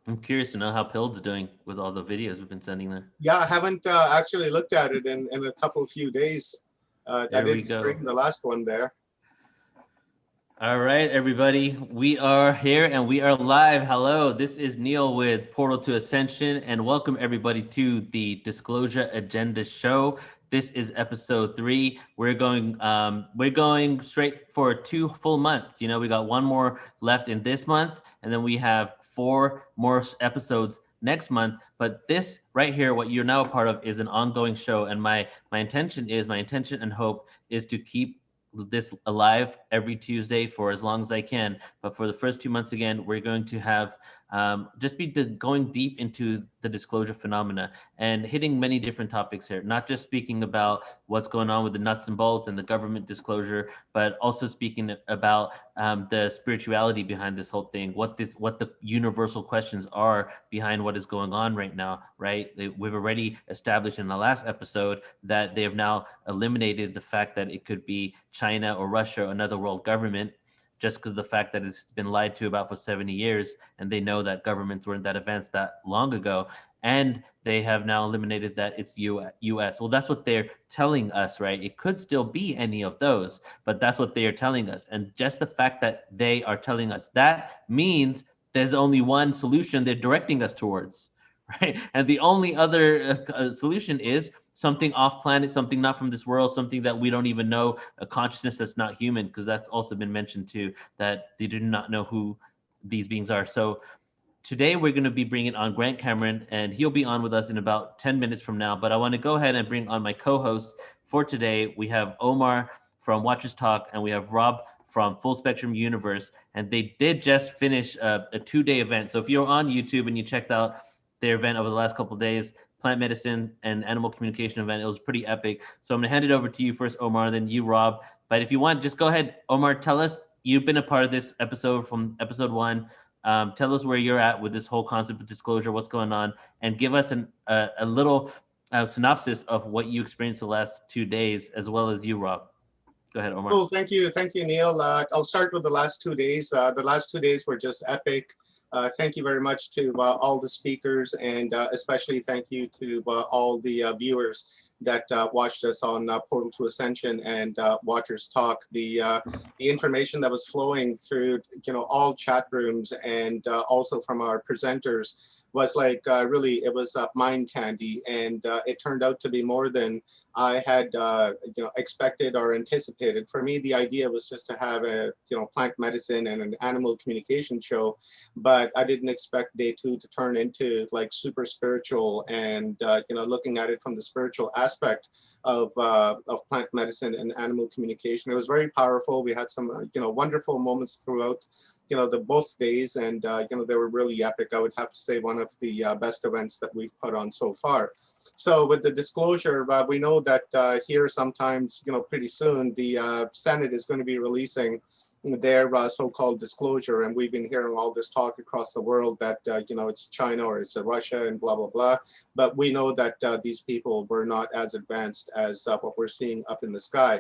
I'm curious to know how Pild's doing with all the videos we've been sending there. Yeah, I haven't actually looked at it in a few days. I There we did go. stream the last one there. All right, everybody. We are here and we are live. Hello, this is Neil with Portal to Ascension, and welcome everybody to the Disclosure Agenda Show. This is episode 3. We're going straight for 2 full months. You know, we got one more left in this month, and then we have 4 more episodes next month. But this right here, what you're now a part of, is an ongoing show, and my intention and hope is to keep this alive every Tuesday for as long as I can. But for the first 2 months, again, we're going to have just be going deep into the disclosure phenomena and hitting many different topics here, not just speaking about what's going on with the nuts and bolts and the government disclosure, but also speaking about the spirituality behind this whole thing, what the universal questions are behind what is going on right now, right? We've already established in the last episode that they have now eliminated the fact that it could be China or Russia or another world government, just because of the fact that it's been lied to about for 70 years, and they know that governments weren't that advanced that long ago, and they have now eliminated that it's U.S. Well, that's what they're telling us, right? It could still be any of those, but that's what they are telling us. And just the fact that they are telling us that means there's only one solution they're directing us towards, right? And the only other solution is something off planet, something not from this world, something that we don't even know, a consciousness that's not human, because that's also been mentioned too, that they do not know who these beings are. So today we're going to be bringing on Grant Cameron, and he'll be on with us in about 10 minutes from now. But I want to go ahead and bring on my co-hosts for today. We have Omar from Watchers Talk, and we have Rob from Full Spectrum Universe, and they did just finish a 2-day event. So if you're on YouTube and you checked out their event over the last couple of days, plant medicine and animal communication event, it was pretty epic. So I'm gonna hand it over to you first, Omar, then you, Rob. But if you want, just go ahead, Omar, tell us, you've been a part of this episode from episode 1. Tell us where you're at with this whole concept of disclosure, what's going on, and give us a little synopsis of what you experienced the last 2 days, as well as you, Rob. Go ahead, Omar. Cool, thank you, Neil. I'll start with the last 2 days. The last 2 days were just epic. Thank you very much to all the speakers, and especially thank you to all the viewers that watched us on Portal to Ascension and Watchers Talk. The information that was flowing through, all chat rooms and also from our presenters was like really, it was mind candy, and it turned out to be more than I had expected or anticipated. For me, the idea was just to have a plant medicine and an animal communication show, but I didn't expect day 2 to turn into like super spiritual and looking at it from the spiritual aspect of plant medicine and animal communication. It was very powerful. We had some wonderful moments throughout the both days, and they were really epic. I would have to say one of the best events that we've put on so far. So with the disclosure, we know that here sometimes, pretty soon, the Senate is going to be releasing their so-called disclosure. And we've been hearing all this talk across the world that, it's China or it's Russia and blah, blah, blah. But we know that these people were not as advanced as what we're seeing up in the sky.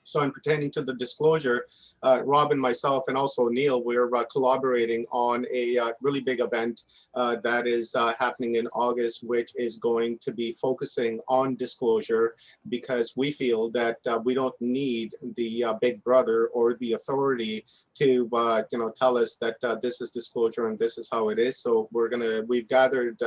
So in pertaining to the disclosure, Rob and myself and also Neil, we're collaborating on a really big event that is happening in August, which is going to be focusing on disclosure, because we feel that we don't need the big brother or the authority to tell us that this is disclosure and this is how it is. So we've gathered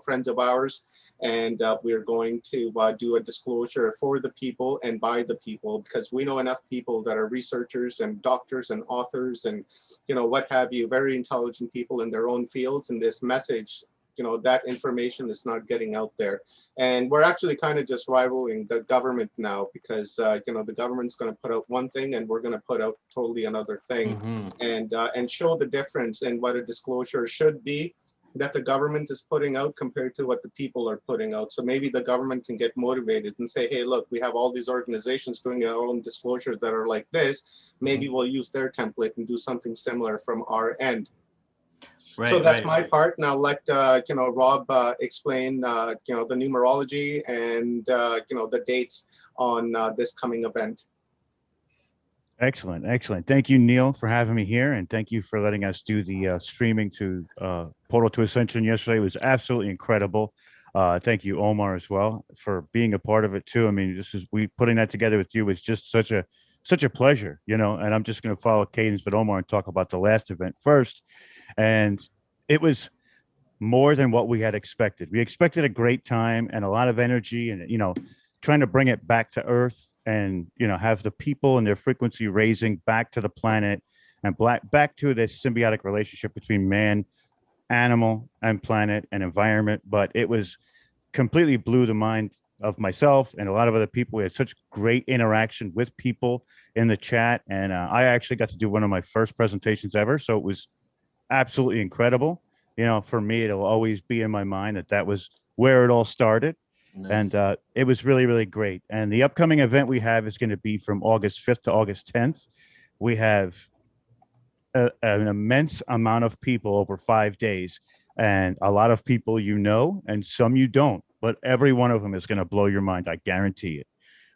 friends of ours, and we're going to do a disclosure for the people and by the people, because we know enough people that are researchers and doctors and authors and what have you, very intelligent people in their own fields, and this message, that information is not getting out there. And we're actually kind of just rivaling the government now, because the government's going to put out one thing and we're going to put out totally another thing. And show the difference in what a disclosure should be that the government is putting out compared to what the people are putting out. So maybe the government can get motivated and say, hey, look, we have all these organizations doing their own disclosures that are like this. Maybe we'll use their template and do something similar from our end. Right, so that's my part. Now let Rob explain the numerology and the dates on this coming event. Excellent, excellent. Thank you, Neil, for having me here, and thank you for letting us do the streaming to Portal to Ascension yesterday. It was absolutely incredible. Thank you, Omar, as well, for being a part of it too. I mean, this is we putting that together with you was just such a pleasure, you know. And I'm just going to follow cadence with Omar and talk about the last event first. And it was more than what we had expected. We expected a great time and a lot of energy and, trying to bring it back to earth and, have the people and their frequency raising back to the planet and back to this symbiotic relationship between man, animal, and planet and environment. But it was completely blew the mind of myself and a lot of other people. We had such great interaction with people in the chat. And I actually got to do one of my first presentations ever. So it was absolutely incredible. For me, it'll always be in my mind that was where it all started. And Nice. it was really, really great. And the upcoming event we have is going to be from August 5th to August 10th. We have an immense amount of people over 5 days, and a lot of people and some you don't. But every one of them is going to blow your mind. I guarantee it.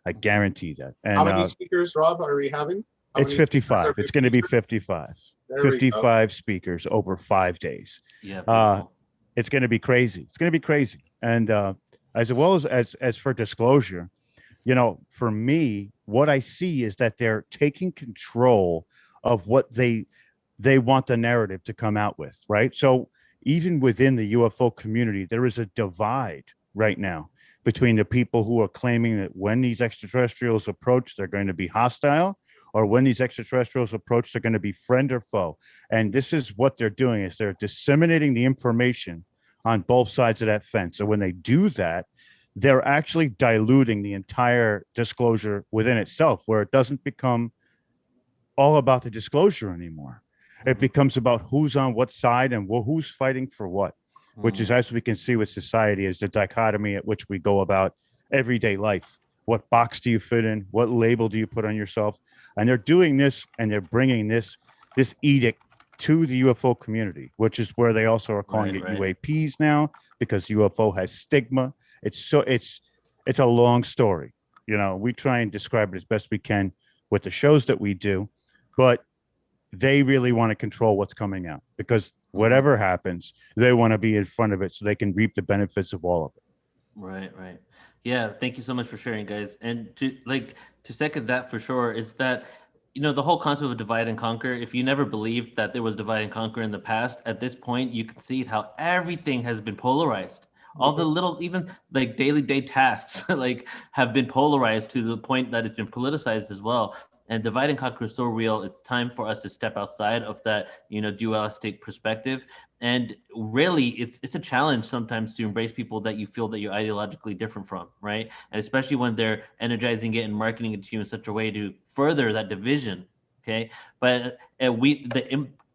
I guarantee that. How And many speakers, Rob, are we having? How it's many speakers are 55. It's going to be featured? 55. There we go. 55 speakers over 5 days. Yeah, Uh, beautiful. it's going to be crazy. It's going to be crazy. And as well as for disclosure, for me, what I see is that they're taking control of what they want the narrative to come out with, right? So even within the UFO community, there is a divide right now between the people who are claiming that when these extraterrestrials approach, they're going to be hostile, or when these extraterrestrials approach, they're going to be friend or foe. And this is what they're doing is they're disseminating the information on both sides of that fence. So when they do that, they're actually diluting the entire disclosure within itself, where it doesn't become all about the disclosure anymore. It Mhm. becomes about who's on what side and who's fighting for what, which is, Mhm. as we can see with society, is the dichotomy at which we go about everyday life. What box do you fit in? What label do you put on yourself? And they're doing this, and they're bringing this edict to the UFO community, which is where they also are calling Right, it right. UAPs now because UFO has stigma. It's a long story. We try and describe it as best we can with the shows that we do, but they really want to control what's coming out because Mhm. whatever happens, they want to be in front of it so they can reap the benefits of all of it. Right, right. Yeah, thank you so much for sharing, guys. And to second that for sure is that the whole concept of divide and conquer. If you never believed that there was divide and conquer in the past, at this point you can see how everything has been polarized. All the Mhm. little, even like daily day tasks, like have been polarized to the point that it's been politicized as well. And divide and conquer is so real. It's time for us to step outside of that, dualistic perspective, and really it's a challenge sometimes to embrace people that you feel that you're ideologically different from, right? And especially when they're energizing it and marketing it to you in such a way to further that division. Okay, but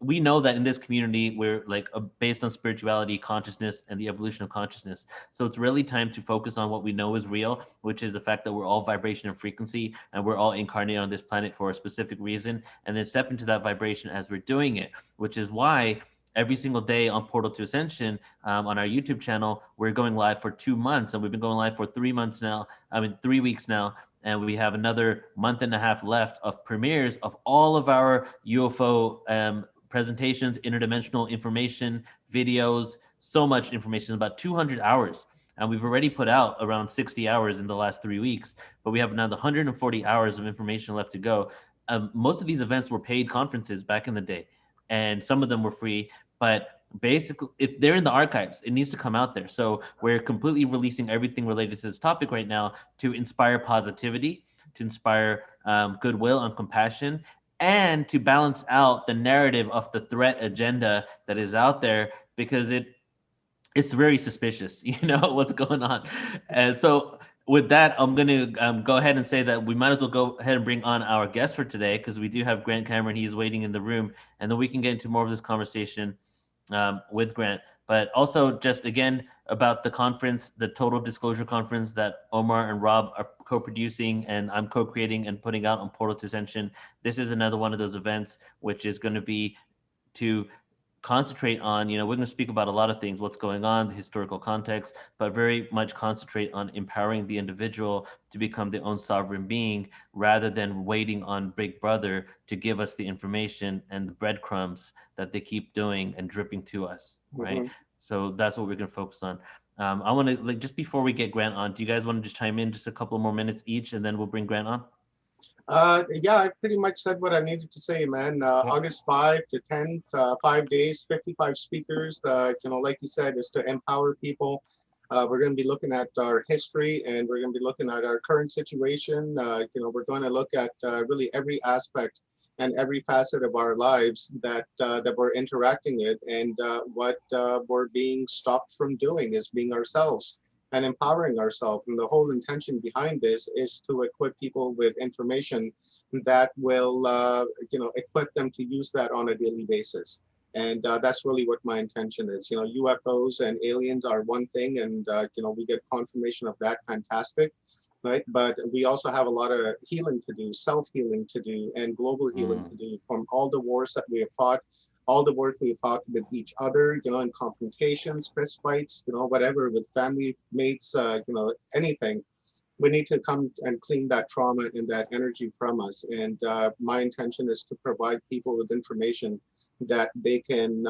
we know that in this community we're like based on spirituality, consciousness, and the evolution of consciousness. So it's really time to focus on what we know is real, which is the fact that we're all vibration and frequency, and we're all incarnated on this planet for a specific reason, and then step into that vibration as we're doing it, which is why every single day on Portal to Ascension, on our YouTube channel, we're going live for 2 months, and we've been going live for 3 months now. I mean, 3 weeks now, and we have another month and a half left of premieres of all of our UFO presentations, interdimensional information, videos, so much information, about 200 hours. And we've already put out around 60 hours in the last 3 weeks, but we have another 140 hours of information left to go. Most of these events were paid conferences back in the day, and some of them were free, but basically if they're in the archives, it needs to come out there. So we're completely releasing everything related to this topic right now to inspire positivity, to inspire goodwill and compassion, and to balance out the narrative of the threat agenda that is out there, because it's very suspicious, what's going on. And so with that, I'm going to go ahead and say that we might as well go ahead and bring on our guest for today, because we do have Grant Cameron. He's waiting in the room, and then we can get into more of this conversation with Grant. But also, just again, about the conference, the Total Disclosure Conference that Omar and Rob are co-producing, and I'm co-creating and putting out on Portal to Ascension. This is another one of those events which is going to be to concentrate on, we're going to speak about a lot of things, what's going on, the historical context, but very much concentrate on empowering the individual to become their own sovereign being rather than waiting on Big Brother to give us the information and the breadcrumbs that they keep doing and dripping to us, right? Mhm. So that's what we're going to focus on. I want to, like, just before we get Grant on, do you guys want to just chime in just a couple more minutes each and then we'll bring Grant on? Yeah, I pretty much said what I needed to say, man. August 5 to 10th, 5 days, 55 speakers. Like you said, is to empower people. We're going to be looking at our history and we're going to be looking at our current situation. We're going to look at really every aspect and every facet of our lives that we're interacting with, and what we're being stopped from doing is being ourselves and empowering ourselves. And the whole intention behind this is to equip people with information that will, equip them to use that on a daily basis. And that's really what my intention is. UFOs and aliens are one thing, and we get confirmation of that. Fantastic, right? But we also have a lot of healing to do, self-healing to do, and global healing to do from all the wars that we have fought, all the work we've fought with each other, in confrontations, fist fights, whatever, with family mates, anything. We need to come and clean that trauma and that energy from us. And my intention is to provide people with information that they can,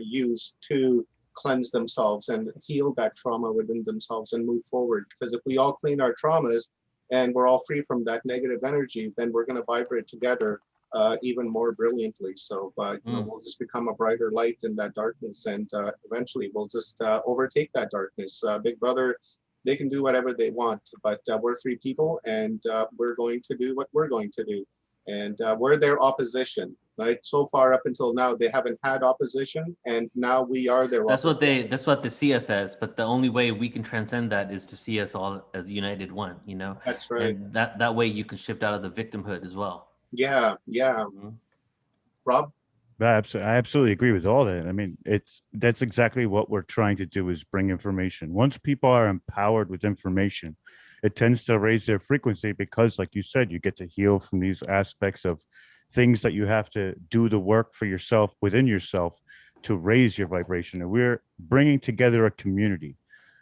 use to cleanse themselves and heal that trauma within themselves and move forward. Because if we all clean our traumas and we're all free from that negative energy, then we're going to vibrate together even more brilliantly. So, we'll just become a brighter light in that darkness, and eventually we'll just overtake that darkness. Big Brother, they can do whatever they want, but we're free people, and we're going to do what we're going to do. And we're their opposition, right? So far up until now, they haven't had opposition, and now we are their opposition. That's what they see us as, but the only way we can transcend that is to see us all as united one, That's right. and that way you can shift out of the victimhood as well. Yeah, yeah. Rob? I absolutely agree with all that. I mean, that's exactly what we're trying to do, is bring information. Once people are empowered with information, it tends to raise their frequency because, like you said, you get to heal from these aspects of things that you have to do the work for yourself within yourself to raise your vibration. And we're bringing together a community,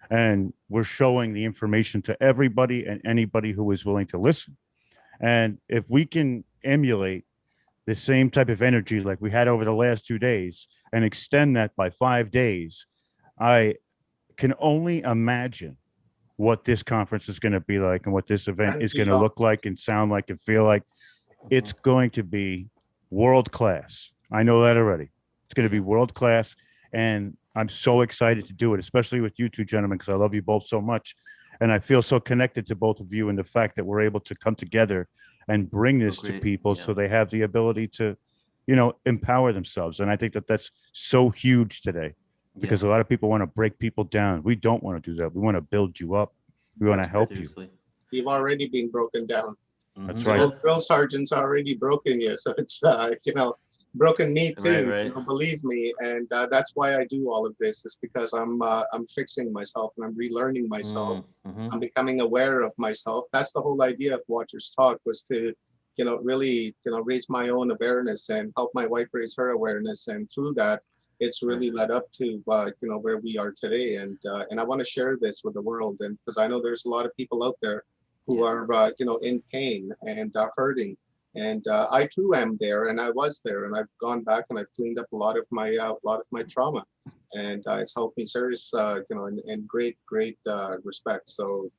and we're showing the information to everybody and anybody who is willing to listen. And if we can emulate the same type of energy like we had over the last 2 days and extend that by 5 days, I can only imagine what this conference is going to be like and what this event is going to look like and sound like and feel like. It's going to be world class. I know that already. It's going to be world class. And I'm so excited to do it, especially with you two gentlemen, because I love you both so much. And I feel so connected to both of you, and the fact that we're able to come together and bring this to people so they have the ability to, empower themselves. And I think that that's so huge today, because a lot of people want to break people down. We don't want to do that. We want to build you up. We want to help you. You've already been broken down. That's right. Drill sergeant's already broken you. So it's, broken me too, right. Believe me. And that's why I do all of this, is because I'm fixing myself and I'm relearning myself. I'm becoming aware of myself. That's the whole idea of Watchers Talk, was to, really, raise my own awareness and help my wife raise her awareness. And through that, it's really led up to, where we are today. And I want to share this with the world. And because I know there's a lot of people out there who are, in pain and hurting. And I too am there, and I was there, and I've gone back and I've cleaned up a lot of my trauma, and it's helped me serious, in great respect. So,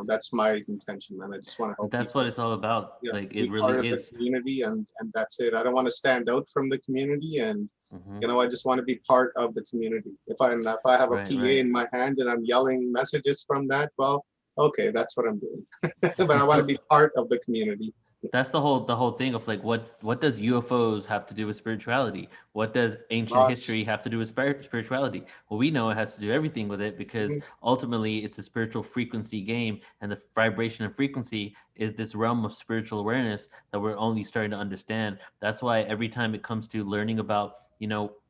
that's my intention, man. I just want to help. That's what it's all about. Like, it really is the community, and that's it. I don't want to stand out from the community, and I just want to be part of the community. If I have a PA in my hand and I'm yelling messages from that, well, okay, that's what I'm doing. But I want to be part of the community. That's the whole thing of, like, what does UFOs have to do with spirituality? What does ancient history have to do with spirituality? Well, we know it has to do everything with it, because ultimately it's a spiritual frequency game, and the vibration and frequency is this realm of spiritual awareness that we're only starting to understand. That's why every time it comes to learning about,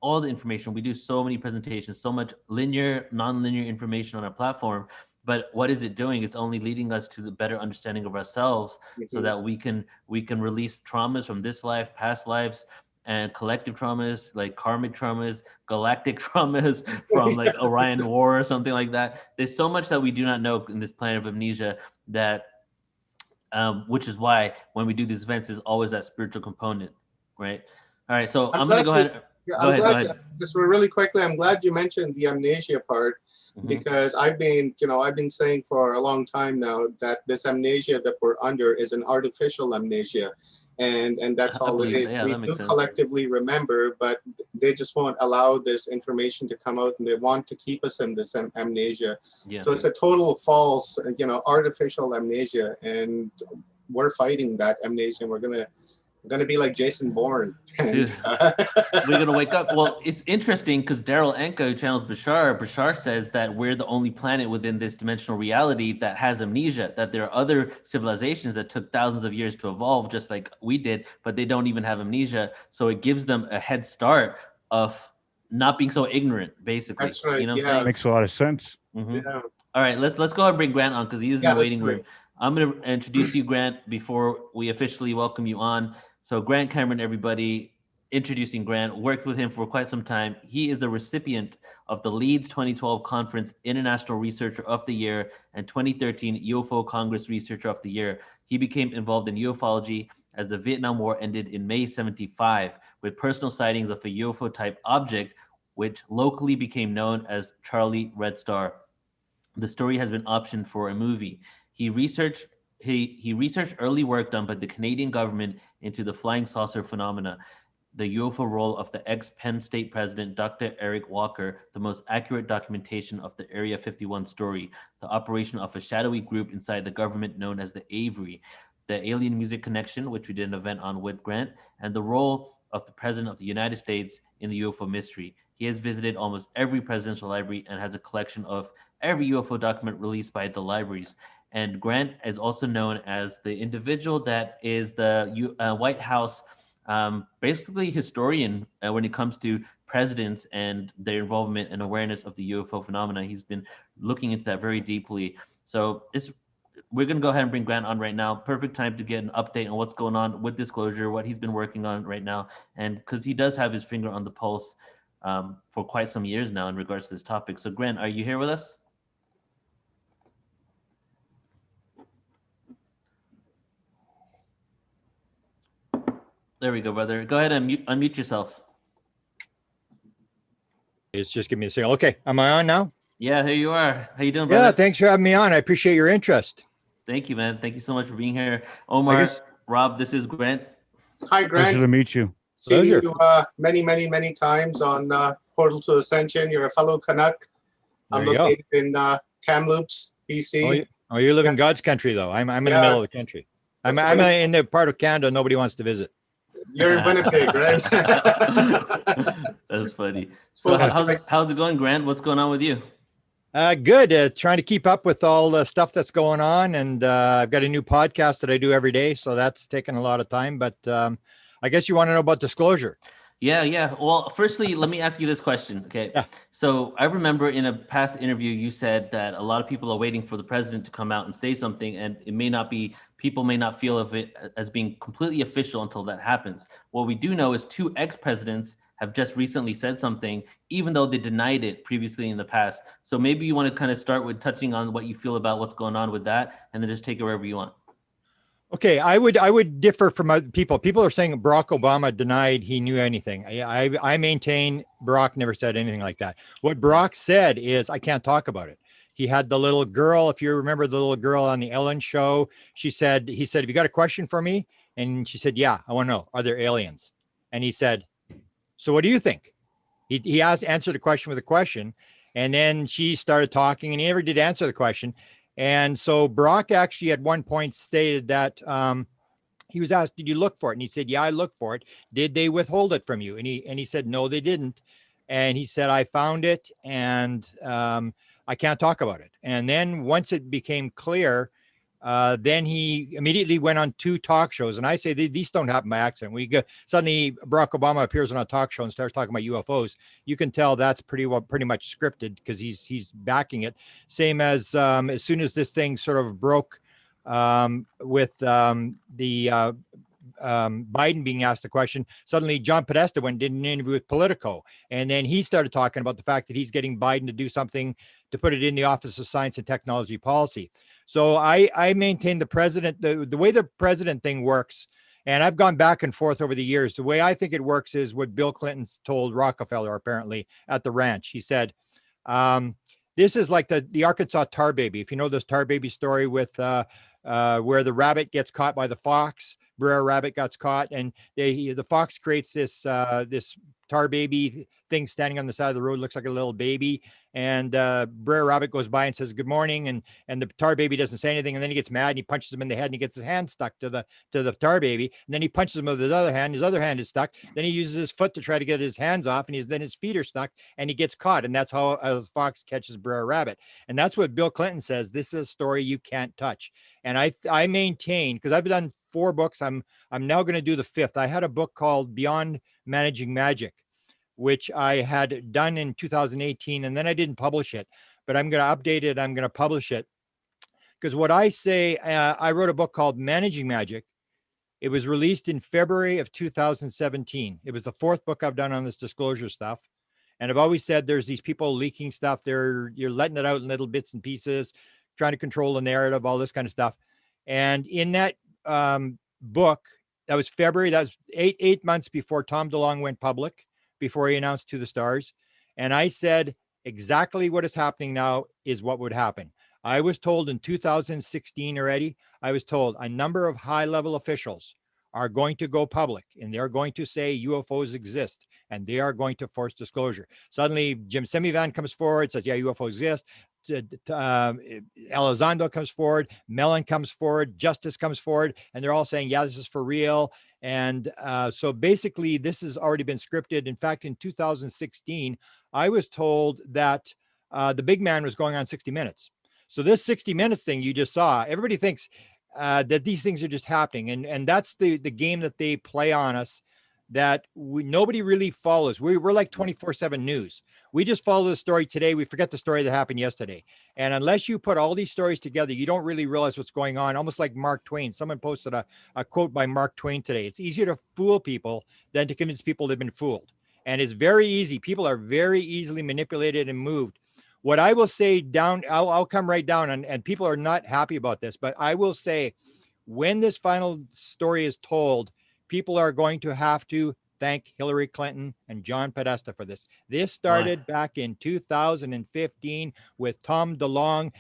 all the information, we do so many presentations, so much linear, non-linear information on our platform. But what is it doing? It's only leading us to the better understanding of ourselves, so that we can release traumas from this life, past lives, and collective traumas, like karmic traumas, galactic traumas from like Orion War or something like that. There's so much that we do not know in this planet of amnesia that, which is why when we do these events, there's always that spiritual component, right? All right, so I'm gonna go ahead. Yeah, Go ahead. Just really quickly, I'm glad you mentioned the amnesia part, because I've been saying for a long time now that this amnesia that we're under is an artificial amnesia, and that's all it is. Yeah, we do collectively remember, but they just won't allow this information to come out, and they want to keep us in this amnesia. Yeah. So it's a total false, artificial amnesia, and we're fighting that amnesia. And we're gonna be like Jason Bourne. Dude, we're gonna wake up. Well, it's interesting because Daryl Anka, who channels Bashar says that we're the only planet within this dimensional reality that has amnesia, that there are other civilizations that took thousands of years to evolve just like we did, but they don't even have amnesia. So it gives them a head start of not being so ignorant, basically. That's right. You know what Yeah. I'm saying? Makes a lot of sense. Yeah. All right, let's go ahead and bring Grant on because he is in the waiting room. I'm going to introduce you, Grant, before we officially welcome you on. So Grant Cameron, everybody, introducing Grant, worked with him for quite some time. He is the recipient of the Leeds 2012 Conference International Researcher of the Year and 2013 UFO Congress Researcher of the Year. He became involved in ufology as the Vietnam War ended in May 75 with personal sightings of a UFO-type object, which locally became known as Charlie Red Star. The story has been optioned for a movie. He researched early work done by the Canadian government into the flying saucer phenomena, the UFO role of the ex-Penn State President Dr. Eric Walker, the most accurate documentation of the Area 51 story, the operation of a shadowy group inside the government known as the Avery, the Alien Music Connection, which we did an event on with Grant, and the role of the President of the United States in the UFO mystery. He has visited almost every presidential library and has a collection of every UFO document released by the libraries. And Grant is also known as the individual that is the White House basically historian when it comes to presidents and their involvement and awareness of the UFO phenomena. He's been looking into that very deeply. So we're going to go ahead and bring Grant on right now. Perfect time to get an update on what's going on with Disclosure, what he's been working on right now. And because he does have his finger on the pulse for quite some years now in regards to this topic. So Grant, are you here with us? There we go, brother. Go ahead and unmute yourself. It's just give me a signal. Okay, am I on now? Yeah, here you are. How you doing, brother? Yeah, thanks for having me on. I appreciate your interest. Thank you, man. Thank you so much for being here. Omar, Rob, this is Grant. Hi, Grant. Pleasure to meet you. See you many times on Portal to Ascension. You're a fellow Canuck. I'm located in Kamloops, BC. Oh, you live in God's country, though. I'm in the middle of the country. I'm in the part of Canada nobody wants to visit. You're in Winnipeg, right? That's funny. So how's it going, Grant? What's going on with you? Good. Trying to keep up with all the stuff that's going on. And I've got a new podcast that I do every day. So that's taken a lot of time. But I guess you want to know about Disclosure. Yeah. Well, firstly, let me ask you this question. Okay. Yeah. So I remember in a past interview, you said that a lot of people are waiting for the president to come out and say something, and people may not feel of it as being completely official until that happens. What we do know is 2 ex-presidents have just recently said something, even though they denied it previously in the past. So maybe you want to kind of start with touching on what you feel about what's going on with that, and then just take it wherever you want. Okay, I would differ from other people. People are saying Barack Obama denied he knew anything. I maintain Barack never said anything like that. What Barack said is, I can't talk about it. He had the little girl, if you remember the little girl on the Ellen show, he said, have you got a question for me? And she said, yeah, I want to know, are there aliens? And he said, so what do you think? He answered the question with a question. And then she started talking and he never did answer the question. And so Barack actually at one point stated that he was asked, did you look for it? And he said, yeah, I looked for it. Did they withhold it from you? And he said, no, they didn't. And he said, I found it and I can't talk about it. And then once it became clear, then he immediately went on 2 talk shows. And I say these don't happen by accident. Suddenly Barack Obama appears on a talk show and starts talking about UFOs. You can tell that's pretty much scripted because he's backing it. Same as soon as this thing sort of broke with the Biden being asked the question, suddenly John Podesta went and did an interview with Politico. And then he started talking about the fact that he's getting Biden to do something to put it in the Office of Science and Technology Policy. So I maintain the president, the way the president thing works, and I've gone back and forth over the years. The way I think it works is what Bill Clinton's told Rockefeller, apparently, at the ranch. He said, this is like the Arkansas tar baby. If you know this tar baby story with where the rabbit gets caught by the fox, Brer Rabbit gets caught, and the fox creates this this tar baby thing standing on the side of the road, looks like a little baby. And Brer Rabbit goes by and says, good morning. And the tar baby doesn't say anything. And then he gets mad and he punches him in the head and he gets his hand stuck to the tar baby. And then he punches him with his other hand. His other hand is stuck. Then he uses his foot to try to get his hands off. And then his feet are stuck and he gets caught. And that's how a fox catches Brer Rabbit. And that's what Bill Clinton says. This is a story you can't touch. And I maintain, because I've done 4 books. I'm now going to do the 5th. I had a book called Beyond Managing Magic, which I had done in 2018, and then I didn't publish it, but I'm going to update it. I'm going to publish it because what I say, I wrote a book called Managing Magic. It was released in February of 2017. It was the 4th book I've done on this disclosure stuff. And I've always said there's these people leaking stuff. You're letting it out in little bits and pieces, trying to control the narrative, all this kind of stuff. And in that book, that was February, that was eight months before Tom DeLonge went public, before he announced To the Stars. And I said, exactly what is happening now is what would happen. I was told in 2016 already, I was told a number of high-level officials are going to go public and they're going to say UFOs exist and they are going to force disclosure. Suddenly, Jim Semivan comes forward, says, yeah, UFOs exist. Elizondo comes forward, Mellon comes forward, Justice comes forward, and they're all saying, yeah, this is for real. And so basically, this has already been scripted. In fact, in 2016, I was told that the big man was going on 60 Minutes. So this 60 Minutes thing you just saw, everybody thinks that these things are just happening. And that's the game that they play on us, that nobody really follows. We're like 24/7 news. We just follow the story today. We forget the story that happened yesterday. And unless you put all these stories together, you don't really realize what's going on. Almost like Mark Twain. Someone posted a quote by Mark Twain today. It's easier to fool people than to convince people they've been fooled. And it's very easy. People are very easily manipulated and moved. What I will say down, I'll come right down, and people are not happy about this, but I will say when this final story is told, people are going to have to thank Hillary Clinton and John Podesta for this. This started back in 2015 with Tom DeLonge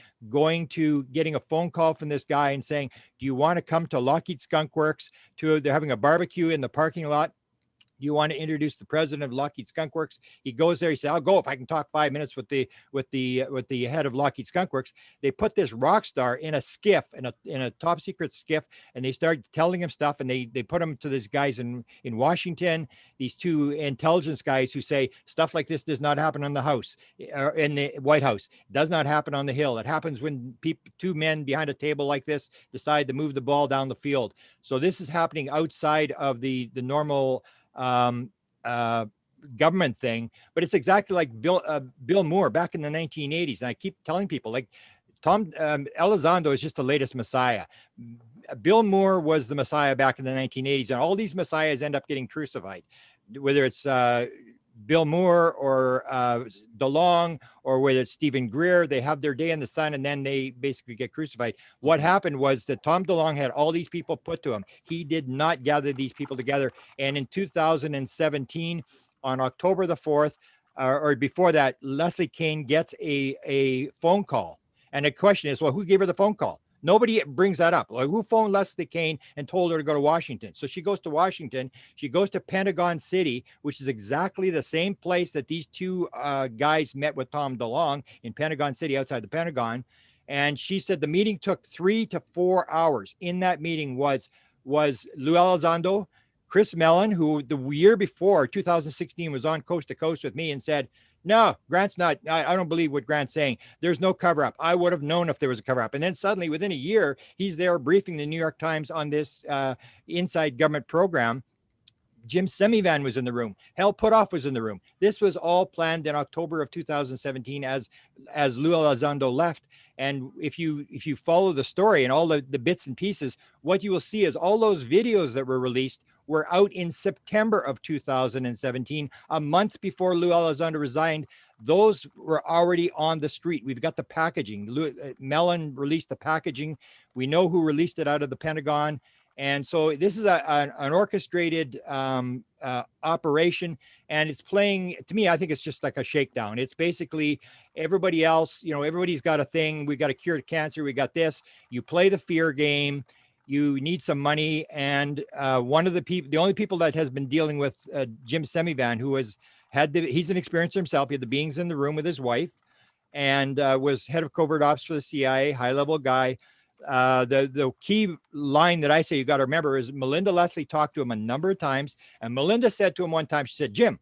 getting a phone call from this guy and saying, do you want to come to Lockheed Skunk Works? They're having a barbecue in the parking lot. Do you want to introduce the president of Lockheed Skunk Works? He goes there. He said, I'll go if I can talk 5 minutes with the head of Lockheed Skunk Works. They put this rock star in a skiff, in a top secret skiff, and they start telling him stuff. And they put him to these guys in Washington, these 2 intelligence guys who say stuff like this does not happen on the House, or in the White House. It does not happen on the Hill. It happens when 2 men behind a table like this decide to move the ball down the field. So this is happening outside of the normal government thing, but it's exactly like Bill Moore back in the 1980s. And I keep telling people, like, Tom Elizondo is just the latest messiah. Bill Moore was the messiah back in the 1980s, and all these messiahs end up getting crucified, whether it's Bill Moore or DeLonge, or whether it's Stephen Greer. They have their day in the sun and then they basically get crucified. What happened was that Tom DeLonge had all these people put to him. He did not gather these people together. And in 2017, on October the 4th, or before that, Leslie Kean gets a phone call. And the question is, well, who gave her the phone call? Nobody brings that up. Like, who phoned Leslie Kean and told her to go to Washington? So she goes to Washington. She goes to Pentagon City, which is exactly the same place that these 2 guys met with Tom DeLonge, in Pentagon City, outside the Pentagon. And she said the meeting took 3 to 4 hours. In that meeting was Lou Elizondo, Chris Mellon, who the year before, 2016, was on Coast to Coast with me and said, no, Grant's not, I don't believe what Grant's saying. There's no cover up. I would have known if there was a cover up. And then suddenly within a year, he's there briefing the New York Times on this inside government program. Jim Semivan was in the room. Hal Puthoff was in the room. This was all planned in October of 2017 as Lou Elizondo left. And if you follow the story and all the bits and pieces, what you will see is all those videos that were released were out in September of 2017, a month before Lou Elizondo resigned. Those were already on the street. We've got the packaging. Mellon released the packaging. We know who released it out of the Pentagon. And so this is an orchestrated operation, and it's playing, to me, I think it's just like a shakedown. It's basically everybody else, everybody's got a thing. We got a cure to cancer. We got this. You play the fear game. You need some money. And the only people that has been dealing with Jim Semivan, who he's an experiencer himself. He had the beings in the room with his wife, and was head of covert ops for the CIA, high-level guy. The key line that I say you got to remember is Melinda Leslie talked to him a number of times, and Melinda said to him one time, she said, "Jim,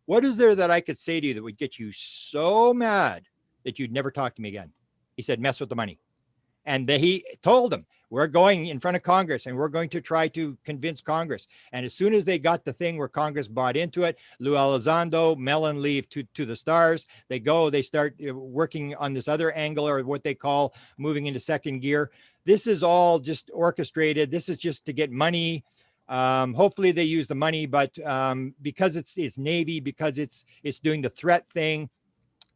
what is there that I could say to you that would get you so mad that you'd never talk to me again?" He said, "Mess with the money." And he told him, "We're going in front of Congress and we're going to try to convince Congress." And as soon as they got the thing where Congress bought into it, Lou Elizondo, Mellon leave to the stars. They start working on this other angle, or what they call moving into second gear. This is all just orchestrated. This is just to get money. Hopefully they use the money, but because it's Navy, because it's doing the threat thing,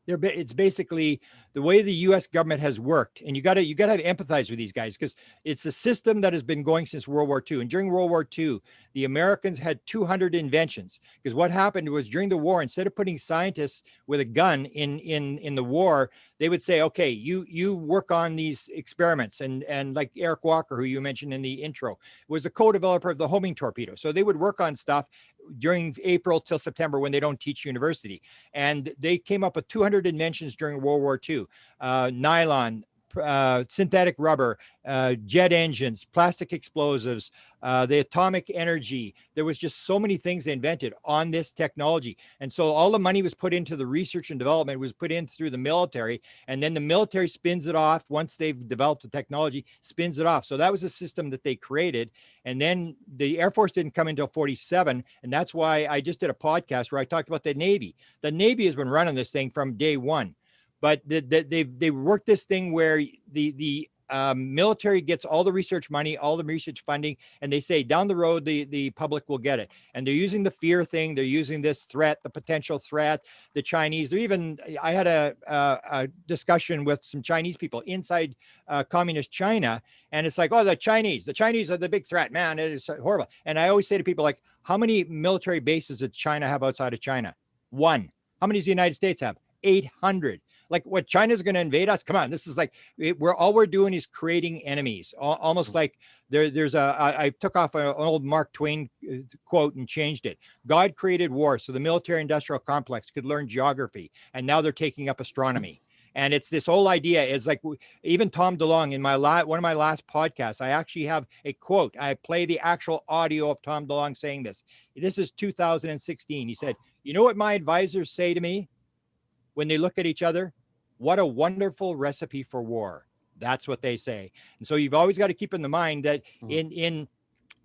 it's basically the way the U.S. government has worked. And you got to empathize with these guys, because it's a system that has been going since World War II. And during World War II, the Americans had 200 inventions, because what happened was during the war, instead of putting scientists with a gun in the war, they would say, "Okay, you work on these experiments." And like Eric Walker, who you mentioned in the intro, was the co-developer of the homing torpedo. So they would work on stuff during April till September when they don't teach university. And they came up with 200 inventions during World War II, nylon, synthetic rubber, jet engines, plastic explosives, the atomic energy. There was just so many things they invented on this technology. And so all the money was put into the research and development, was put in through the military. And then the military spins it off once they've developed the technology, spins it off. So that was a system that they created. And then the Air Force didn't come until 47. And that's why I just did a podcast where I talked about the Navy. The Navy has been running this thing from day one. But they've worked this thing where the military gets all the research money, all the research funding, and they say down the road the public will get it. And they're using the fear thing. They're using this threat, the potential threat, the Chinese. I had a discussion with some Chinese people inside communist China, and it's like, "Oh, the Chinese are the big threat, man. It is horrible." And I always say to people, like, how many military bases does China have outside of China? 1. How many does the United States have? 800. Like, what, China's going to invade us? Come on. This is like, all we're doing is creating enemies. Almost like I took off an old Mark Twain quote and changed it. God created war so the military industrial complex could learn geography. And now they're taking up astronomy. And it's this whole idea is like, even Tom DeLonge in one of my last podcasts, I actually have a quote. I play the actual audio of Tom DeLonge saying this. This is 2016. He said, "You know what my advisors say to me when they look at each other? What a wonderful recipe for war." That's what they say. And so you've always got to keep in the mind that in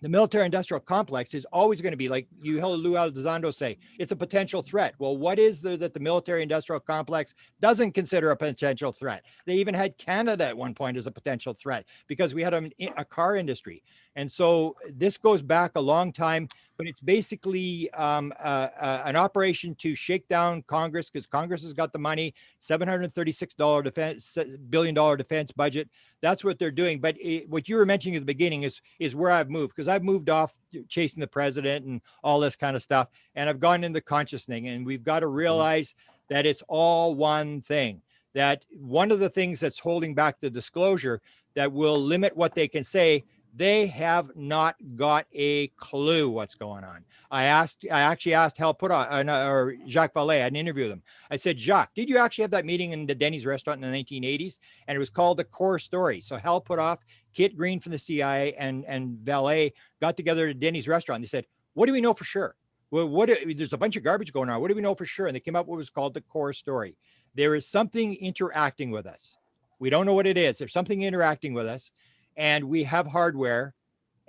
the military industrial complex is always going to be, like you heard Lou Elizondo say, it's a potential threat. Well, what is there that the military industrial complex doesn't consider a potential threat? They even had Canada at one point as a potential threat because we had a car industry. And so this goes back a long time, but it's basically an operation to shake down Congress, because Congress has got the money, $736 billion defense budget. That's what they're doing. But what you were mentioning at the beginning is where I've moved, because I've moved off chasing the president and all this kind of stuff. And I've gone into consciousness, and we've got to realize that it's all one thing. That one of the things that's holding back the disclosure that will limit what they can say, they have not got a clue what's going on. I actually asked Hal Puthoff or Jacques Vallée. I had an interview with him. I said, "Jacques, did you actually have that meeting in the Denny's restaurant in the 1980s?" And it was called The Core Story. So Hal Puthoff, Kit Green from the CIA, and Vallée got together at Denny's restaurant. They said, "What do we know for sure? Well, there's a bunch of garbage going on. What do we know for sure?" And they came up with what was called The Core Story. There is something interacting with us. We don't know what it is. There's something interacting with us. And we have hardware,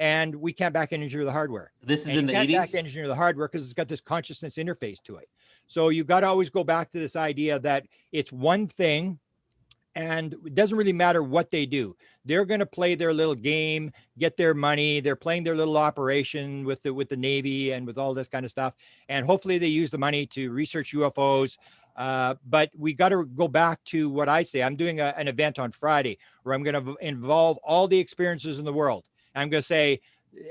and we can't back engineer the hardware. This is And in you the can't back 80s? engineer the hardware because it's got this consciousness interface to it. So you've got to always go back to this idea that it's one thing, and it doesn't really matter what they do. They're going to play their little game, get their money. They're playing their little operation with the Navy and with all this kind of stuff. And hopefully they use the money to research UFOs. But we got to go back to what I say. I'm doing an event on Friday where I'm going to involve all the experiences in the world. And I'm going to say,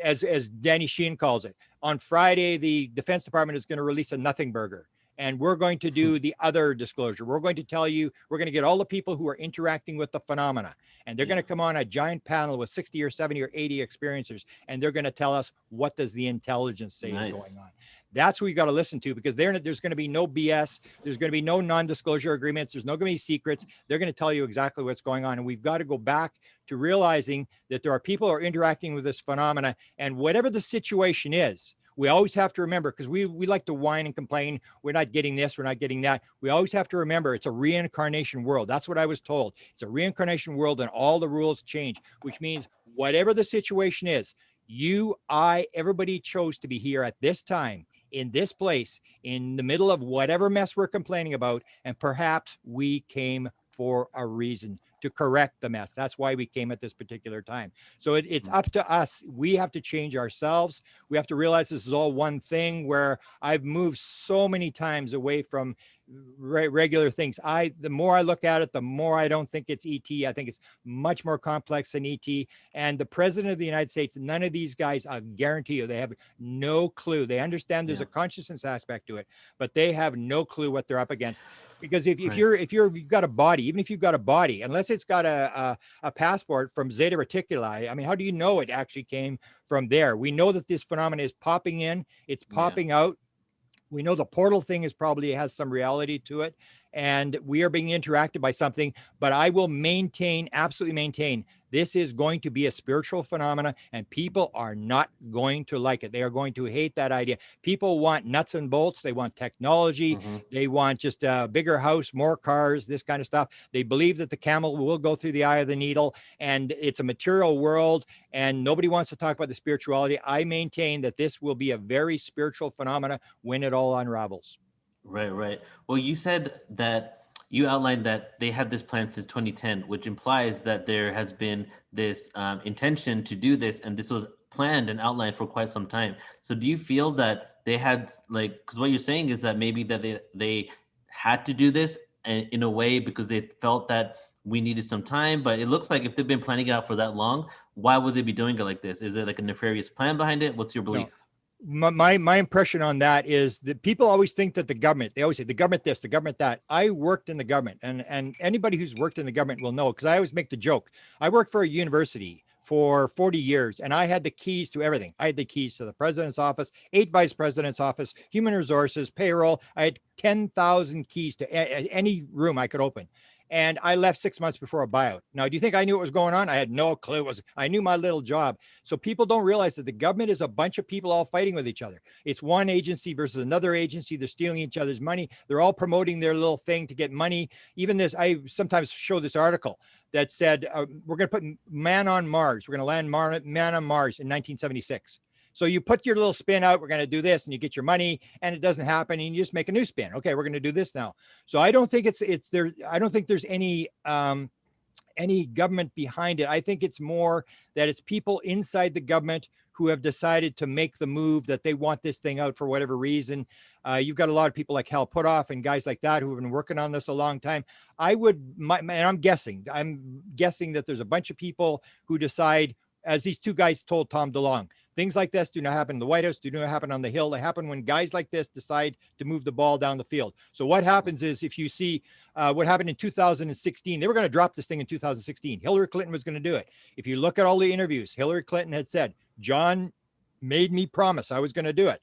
as Danny Sheen calls it, on Friday, the Defense Department is going to release a nothing burger. And we're going to do the other disclosure. We're going to tell you, we're going to get all the people who are interacting with the phenomena, and they're going to come on a giant panel with 60 or 70 or 80 experiencers, and they're going to tell us, what does the intelligence say is going on? That's what we got to listen to, because there's going to be no BS. There's going to be no non-disclosure agreements. There's no going to be secrets. They're going to tell you exactly what's going on. And we've got to go back to realizing that there are people who are interacting with this phenomena, and whatever the situation is, we always have to remember, because we like to whine and complain. We're not getting this, we're not getting that. We always have to remember it's a reincarnation world. That's what I was told. It's a reincarnation world, and all the rules change, which means whatever the situation is, you, I, everybody chose to be here at this time, in this place, in the middle of whatever mess we're complaining about. And perhaps we came for a reason, to correct the mess. That's why we came at this particular time. So it's up to us. We have to change ourselves. We have to realize this is all one thing, where I've moved so many times away from regular things. The more I look at it, the more I don't think it's ET. I think it's much more complex than ET. And the president of the United States, none of these guys, I guarantee you, they have no clue. They understand there's a consciousness aspect to it, but they have no clue what they're up against. Because if you've got a body, even if you've got a body, unless it's got a passport from Zeta Reticuli, I mean, how do you know it actually came from there? We know that this phenomenon is popping in, it's popping out. We know the portal thing probably has some reality to it, and we are being interacted by something. But I will absolutely maintain, this is going to be a spiritual phenomena, and people are not going to like it. They are going to hate that idea. People want nuts and bolts. They want technology. They want just a bigger house, more cars, this kind of stuff. They believe that the camel will go through the eye of the needle, and it's a material world, and nobody wants to talk about the spirituality. I maintain that this will be a very spiritual phenomena when it all unravels. Right. Well, you said that you outlined that they had this plan since 2010, which implies that there has been this intention to do this, and this was planned and outlined for quite some time. So do you feel that they had, like, because what you're saying is that maybe that they had to do this in a way because they felt that we needed some time, but it looks like if they've been planning it out for that long, why would they be doing it like this? Is there like a nefarious plan behind it? What's your belief? No. My impression on that is that people always think that they always say the government this, the government that. I worked in the government, and anybody who's worked in the government will know, because I always make the joke. I worked for a university for 40 years, and I had the keys to everything. I had the keys to the president's office, 8 vice president's office, human resources, payroll. I had 10,000 keys to any room I could open. And I left 6 months before a buyout. Now, do you think I knew what was going on? I had no clue. I knew my little job. So people don't realize that the government is a bunch of people all fighting with each other. It's one agency versus another agency. They're stealing each other's money. They're all promoting their little thing to get money. Even this, I sometimes show this article that said, we're going to put man on Mars. We're going to land man on Mars in 1976. So you put your little spin out, we're going to do this, and you get your money, and it doesn't happen, and you just make a new spin. Okay, we're going to do this now. So I don't think it's there. I don't think there's any government behind it. I think it's more that it's people inside the government who have decided to make the move, that they want this thing out for whatever reason. You've got a lot of people like Hal Puthoff and guys like that who have been working on this a long time. And I'm guessing that there's a bunch of people who decide, as these two guys told Tom DeLonge, things like this do not happen in the White House, do not happen on the Hill. They happen when guys like this decide to move the ball down the field. So what happens is, if you see what happened in 2016, they were going to drop this thing in 2016. Hillary Clinton was going to do it. If you look at all the interviews, Hillary Clinton had said, John made me promise I was going to do it.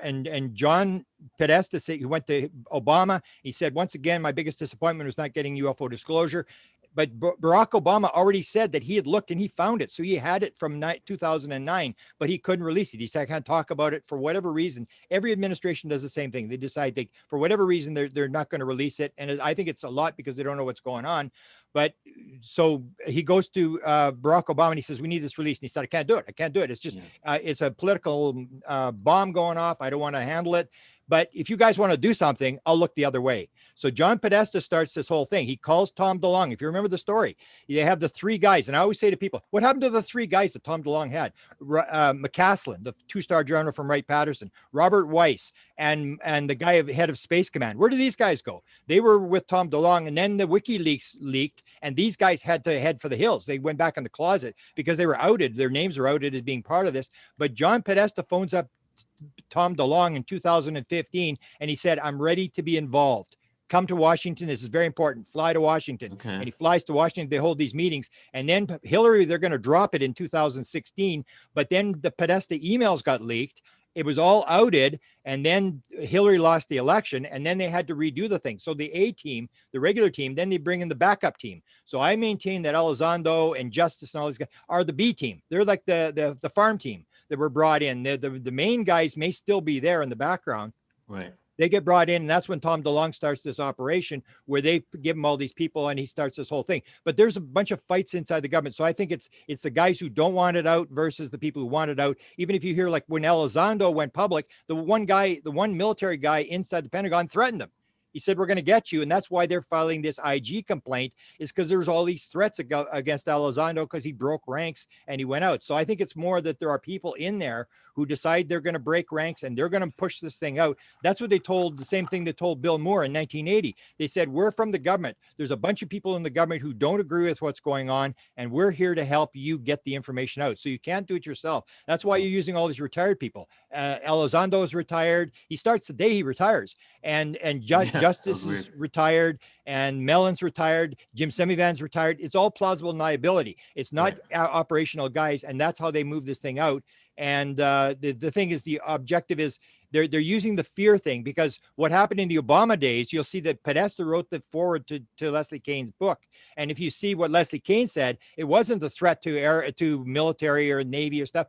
And John Podesta, he went to Obama. He said, once again, my biggest disappointment was not getting UFO disclosure. But Barack Obama already said that he had looked and he found it. So he had it from 2009, but he couldn't release it. He said, I can't talk about it for whatever reason. Every administration does the same thing. They decide for whatever reason, they're not going to release it. And I think it's a lot because they don't know what's going on. But so he goes to Barack Obama and he says, we need this release. And he said, I can't do it. I can't do it. It's just, it's a political bomb going off. I don't want to handle it. But if you guys want to do something, I'll look the other way. So John Podesta starts this whole thing. He calls Tom DeLonge. If you remember the story, they have the three guys. And I always say to people, what happened to the three guys that Tom DeLonge had? McCaslin, the two-star general from Wright-Patterson, Robert Weiss, and the guy head of Space Command. Where did these guys go? They were with Tom DeLonge, and then the WikiLeaks leaked, and these guys had to head for the hills. They went back in the closet because they were outed. Their names are outed as being part of this. But John Podesta phones up Tom DeLonge in 2015, and he said, I'm ready to be involved. Come to Washington. This is very important. Fly to Washington. Okay. And he flies to Washington. They hold these meetings. And then Hillary, they're going to drop it in 2016. But then the Podesta emails got leaked. It was all outed. And then Hillary lost the election. And then they had to redo the thing. So the A team, the regular team, then they bring in the backup team. So I maintain that Elizondo and Justice and all these guys are the B team. They're like the farm team that were brought in. The main guys may still be there in the background. Right. They get brought in, and that's when Tom DeLonge starts this operation where they give him all these people and he starts this whole thing. But there's a bunch of fights inside the government. So I think it's the guys who don't want it out versus the people who want it out. Even if you hear like when Elizondo went public, the one military guy inside the Pentagon threatened him. He said, we're going to get you. And that's why they're filing this IG complaint, is because there's all these threats against Elizondo because he broke ranks and he went out. So I think it's more that there are people in there who decide they're going to break ranks and they're going to push this thing out. That's what they told, the same thing they told Bill Moore in 1980. They said, we're from the government. There's a bunch of people in the government who don't agree with what's going on, and we're here to help you get the information out. So you can't do it yourself. That's why you're using all these retired people. Elizondo is retired. He starts the day he retires. And Justice is retired, and Mellon's retired, Jim Semivan's retired. It's all plausible deniability. It's not operational guys, and that's how they move this thing out. And the thing is, the objective is they're using the fear thing, because what happened in the Obama days, you'll see that Podesta wrote the forward to Leslie Kean's book. And if you see what Leslie Kean said, it wasn't a threat to military or Navy or stuff.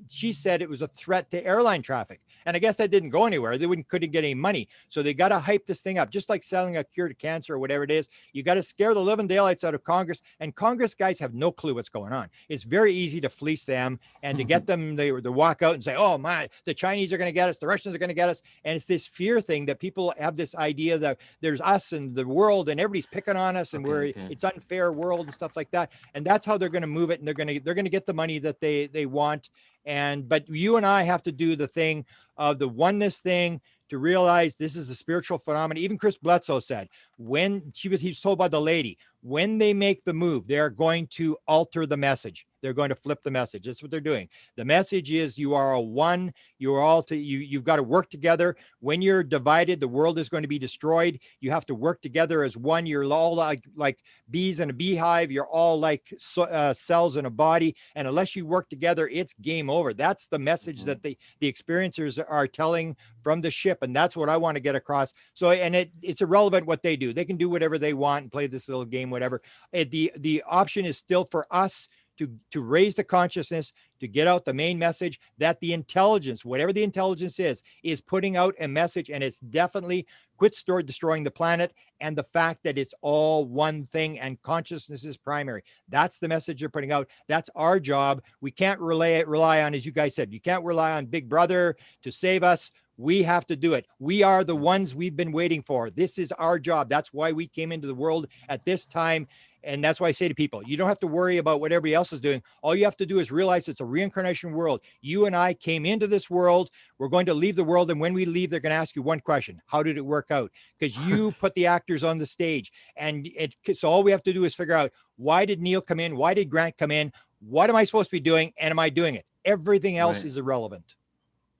She said it was a threat to airline traffic. And I guess that didn't go anywhere. They couldn't get any money. So they got to hype this thing up, just like selling a cure to cancer or whatever it is. You got to scare the living daylights out of Congress. And Congress guys have no clue what's going on. It's very easy to fleece them and to get them to walk out and say, oh my, the Chinese are going to get us, the Russians are going to get us. And it's this fear thing that people have this idea that there's us and the world and everybody's picking on us and it's unfair world and stuff like that. And that's how they're going to move it. And they're going to get the money that they want. But you and I have to do the thing of the oneness thing, to realize this is a spiritual phenomenon. Even Chris Bledsoe said, he was told by the lady, when they make the move, they're going to alter the message. They're going to flip the message. That's what they're doing. The message is you are a one. You're all you've got to work together. When you're divided, the world is going to be destroyed. You have to work together as one. You're all like bees in a beehive. You're all like cells in a body. And unless you work together, it's game over. That's the message that the experiencers are telling from the ship. And that's what I want to get across. So, and it's irrelevant what they do. They can do whatever they want and play this little game, whatever. The option is still for us to raise the consciousness, to get out the main message that the intelligence, whatever the intelligence is putting out a message, and it's definitely quit destroying the planet, and the fact that it's all one thing and consciousness is primary. That's the message they're putting out. That's our job. We can't rely on, as you guys said, you can't rely on Big Brother to save us. We have to do it. We are the ones we've been waiting for. This is our job. That's why we came into the world at this time. And that's why I say to people, you don't have to worry about what everybody else is doing. All you have to do is realize it's a reincarnation world. You and I came into this world. We're going to leave the world. And when we leave, they're going to ask you one question. How did it work out? Because you put the actors on the stage. And so all we have to do is figure out, why did Neil come in? Why did Grant come in? What am I supposed to be doing? And am I doing it? Everything else is irrelevant.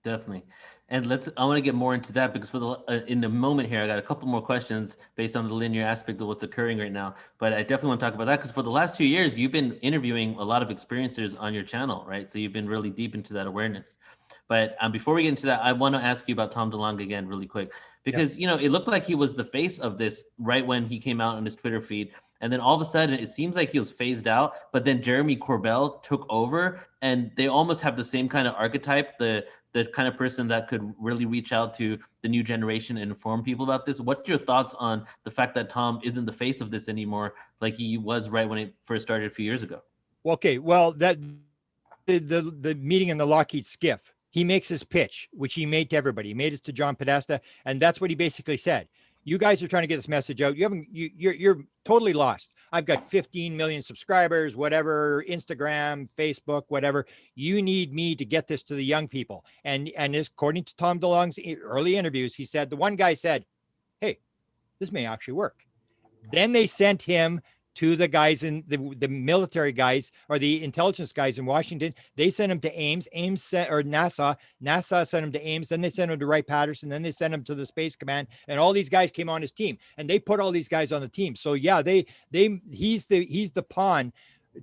Definitely. And I want to get more into that, because in the moment here, I got a couple more questions based on the linear aspect of what's occurring right now. But I definitely want to talk about that, because for the last 2 years, you've been interviewing a lot of experiencers on your channel, right? So you've been really deep into that awareness. But before we get into that, I want to ask you about Tom DeLonge again really quick, because it looked like he was the face of this right when he came out on his Twitter feed. And then all of a sudden, it seems like he was phased out. But then Jeremy Corbell took over, and they almost have the same kind of archetype, the kind of person that could really reach out to the new generation and inform people about this. What's your thoughts on the fact that Tom isn't the face of this anymore, like he was right when it first started a few years ago? Okay, well, that the meeting in the Lockheed skiff, he makes his pitch, which he made to everybody. He made it to John Podesta, and that's what he basically said. You guys are trying to get this message out. You're totally lost. I've got 15 million subscribers, whatever, Instagram, Facebook, whatever. You need me to get this to the young people. And according to Tom DeLonge's early interviews, he said, the one guy said, hey, this may actually work. Then they sent him to the guys in the military guys or the intelligence guys in Washington. They sent him to Ames, or NASA sent him to Ames. Then they sent him to Wright-Patterson. Then they sent him to the Space Command, and all these guys came on his team, and they put all these guys on the team. So yeah, he's the pawn.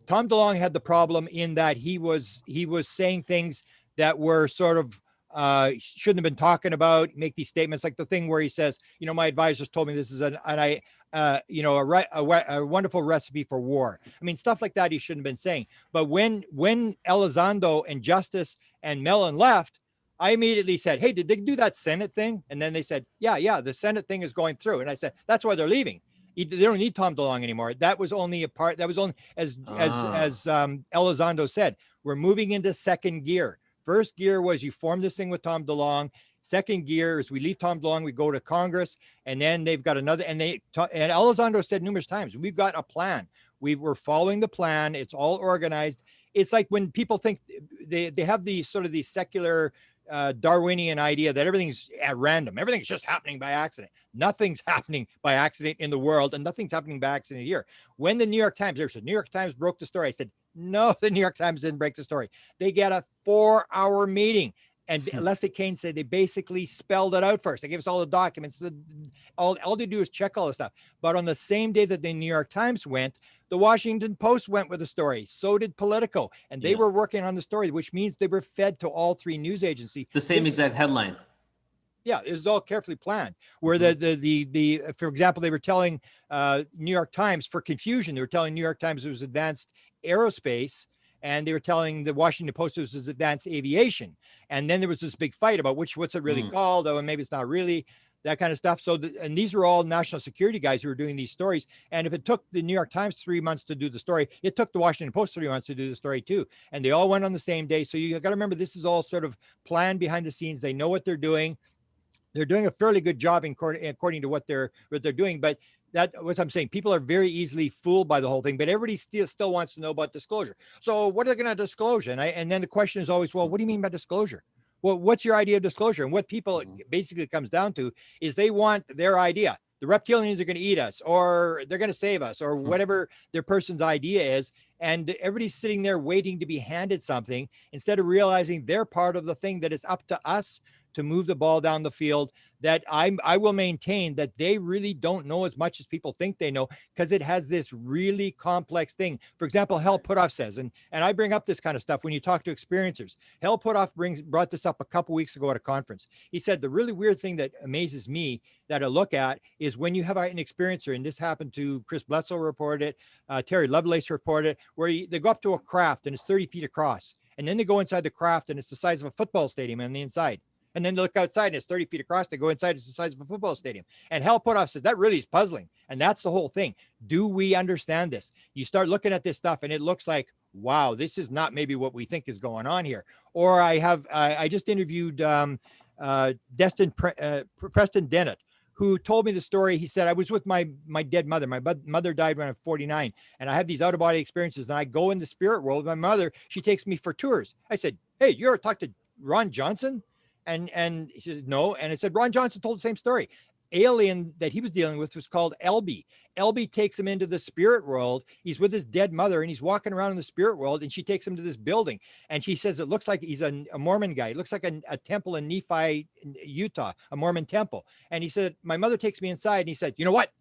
Tom DeLonge had the problem in that he was saying things that were sort of shouldn't have been talking about, make these statements like the thing where he says, my advisors told me this is a wonderful recipe for war. I mean, stuff like that he shouldn't have been saying. But when Elizondo and Justice and Mellon left, I immediately said, hey, did they do that Senate thing? And then they said, yeah, the Senate thing is going through. And I said, that's why they're leaving. They don't need Tom DeLonge anymore. That was only as Elizondo said, we're moving into second gear. First gear was you form this thing with Tom DeLonge. Second gear is we leave Tom DeLonge, we go to Congress, and then they've got another. And Elizondo said numerous times, we've got a plan. We're following the plan. It's all organized. It's like when people think they have the sort of the secular Darwinian idea that everything's at random. Everything's just happening by accident. Nothing's happening by accident in the world, and nothing's happening by accident here. When the New York Times, there said New York Times broke the story, I said, no, the New York Times didn't break the story. They get a 4-hour meeting. And Leslie Kane said they basically spelled it out first. They gave us all the documents. All they do is check all this stuff. But on the same day that the New York Times went, the Washington Post went with the story. So did Politico. And they were working on the story, which means they were fed to all three news agencies. The same exact headline. Yeah, it was all carefully planned. Where for example, they were telling New York Times for confusion. They were telling New York Times it was advanced aerospace, and they were telling the Washington Post it was advanced aviation. And then there was this big fight about what's it really called? Oh, and maybe it's not really, that kind of stuff. So, and these were all national security guys who were doing these stories. And if it took the New York Times 3 months to do the story, it took the Washington Post 3 months to do the story too. And they all went on the same day. So you got to remember, this is all sort of planned behind the scenes. They know what they're doing. They're doing a fairly good job according to what they're doing. But that's what I'm saying. People are very easily fooled by the whole thing, but everybody still wants to know about disclosure. So what are they going to disclose? And then the question is always, well, what do you mean by disclosure? Well, what's your idea of disclosure? And what people basically comes down to is they want their idea. The reptilians are going to eat us, or they're going to save us, or whatever their person's idea is. And everybody's sitting there waiting to be handed something instead of realizing they're part of the thing, that it's up to us to move the ball down the field. That I will maintain that they really don't know as much as people think they know, because it has this really complex thing. For example, Hal Puthoff says, and I bring up this kind of stuff when you talk to experiencers. Hal Puthoff brought this up a couple weeks ago at a conference. He said, the really weird thing that amazes me that I look at is when you have an experiencer, and this happened to Chris Bledsoe, reported it, Terry Lovelace reported it, where they go up to a craft and it's 30 feet across. And then they go inside the craft and it's the size of a football stadium on the inside. And then they look outside and it's 30 feet across. They go inside, it's the size of a football stadium. And Hal Puthoff said, that really is puzzling. And that's the whole thing. Do we understand this? You start looking at this stuff and it looks like, wow, this is not maybe what we think is going on here. Or I just interviewed Preston Dennett, who told me the story. He said, I was with my dead mother. My mother died when I was 49. And I have these out of body experiences. And I go in the spirit world. My mother, she takes me for tours. I said, hey, you ever talked to Ron Johnson? And he said, no. And it said, Ron Johnson told the same story. Alien that he was dealing with was called Elby. Elby takes him into the spirit world. He's with his dead mother and he's walking around in the spirit world, and she takes him to this building. And she says, it looks like he's a Mormon guy. It looks like a temple in Nephi, Utah, a Mormon temple. And he said, my mother takes me inside, and he said, you know what?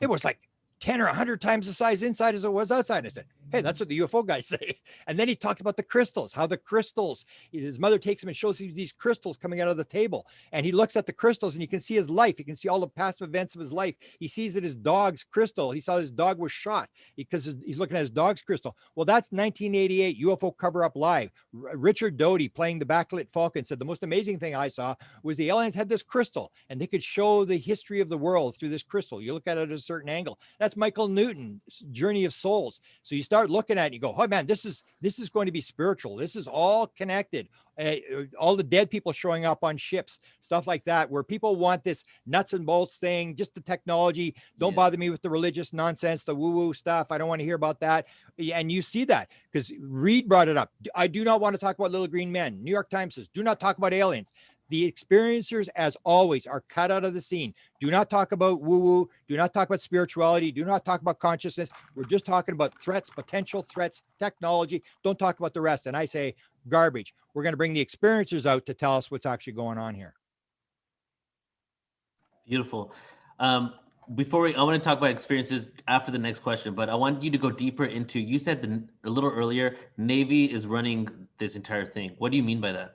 It was like 10 or 100 times the size inside as it was outside. I said, Hey, that's what the UFO guys say. And then he talks about the crystals, how the crystals, his mother takes him and shows him these crystals coming out of the table. And he looks at the crystals and you can see his life. You can see all the past events of his life. He sees that his dog's crystal. He saw his dog was shot because he's looking at his dog's crystal. Well, that's 1988 UFO Cover Up Live. Richard Doty playing the backlit Falcon said the most amazing thing I saw was the aliens had this crystal and they could show the history of the world through this crystal. You look at it at a certain angle. That's Michael Newton's Journey of Souls. So you start looking at it and you go, oh man, this is going to be spiritual. This is all connected. All the dead people showing up on ships, stuff like that, where people want this nuts and bolts thing, just the technology. Don't bother me with the religious nonsense, the woo-woo stuff. I don't want to hear about that. And you see that because Reed brought it up. I do not want to talk about little green men. New York Times says, do not talk about aliens. The experiencers, as always, are cut out of the scene. Do not talk about woo-woo. Do not talk about spirituality. Do not talk about consciousness. We're just talking about threats, potential threats, technology. Don't talk about the rest. And I say, garbage. We're going to bring the experiencers out to tell us what's actually going on here. Beautiful. Before I want to talk about experiences after the next question, but I want you to go deeper into, you said a little earlier, Navy is running this entire thing. What do you mean by that?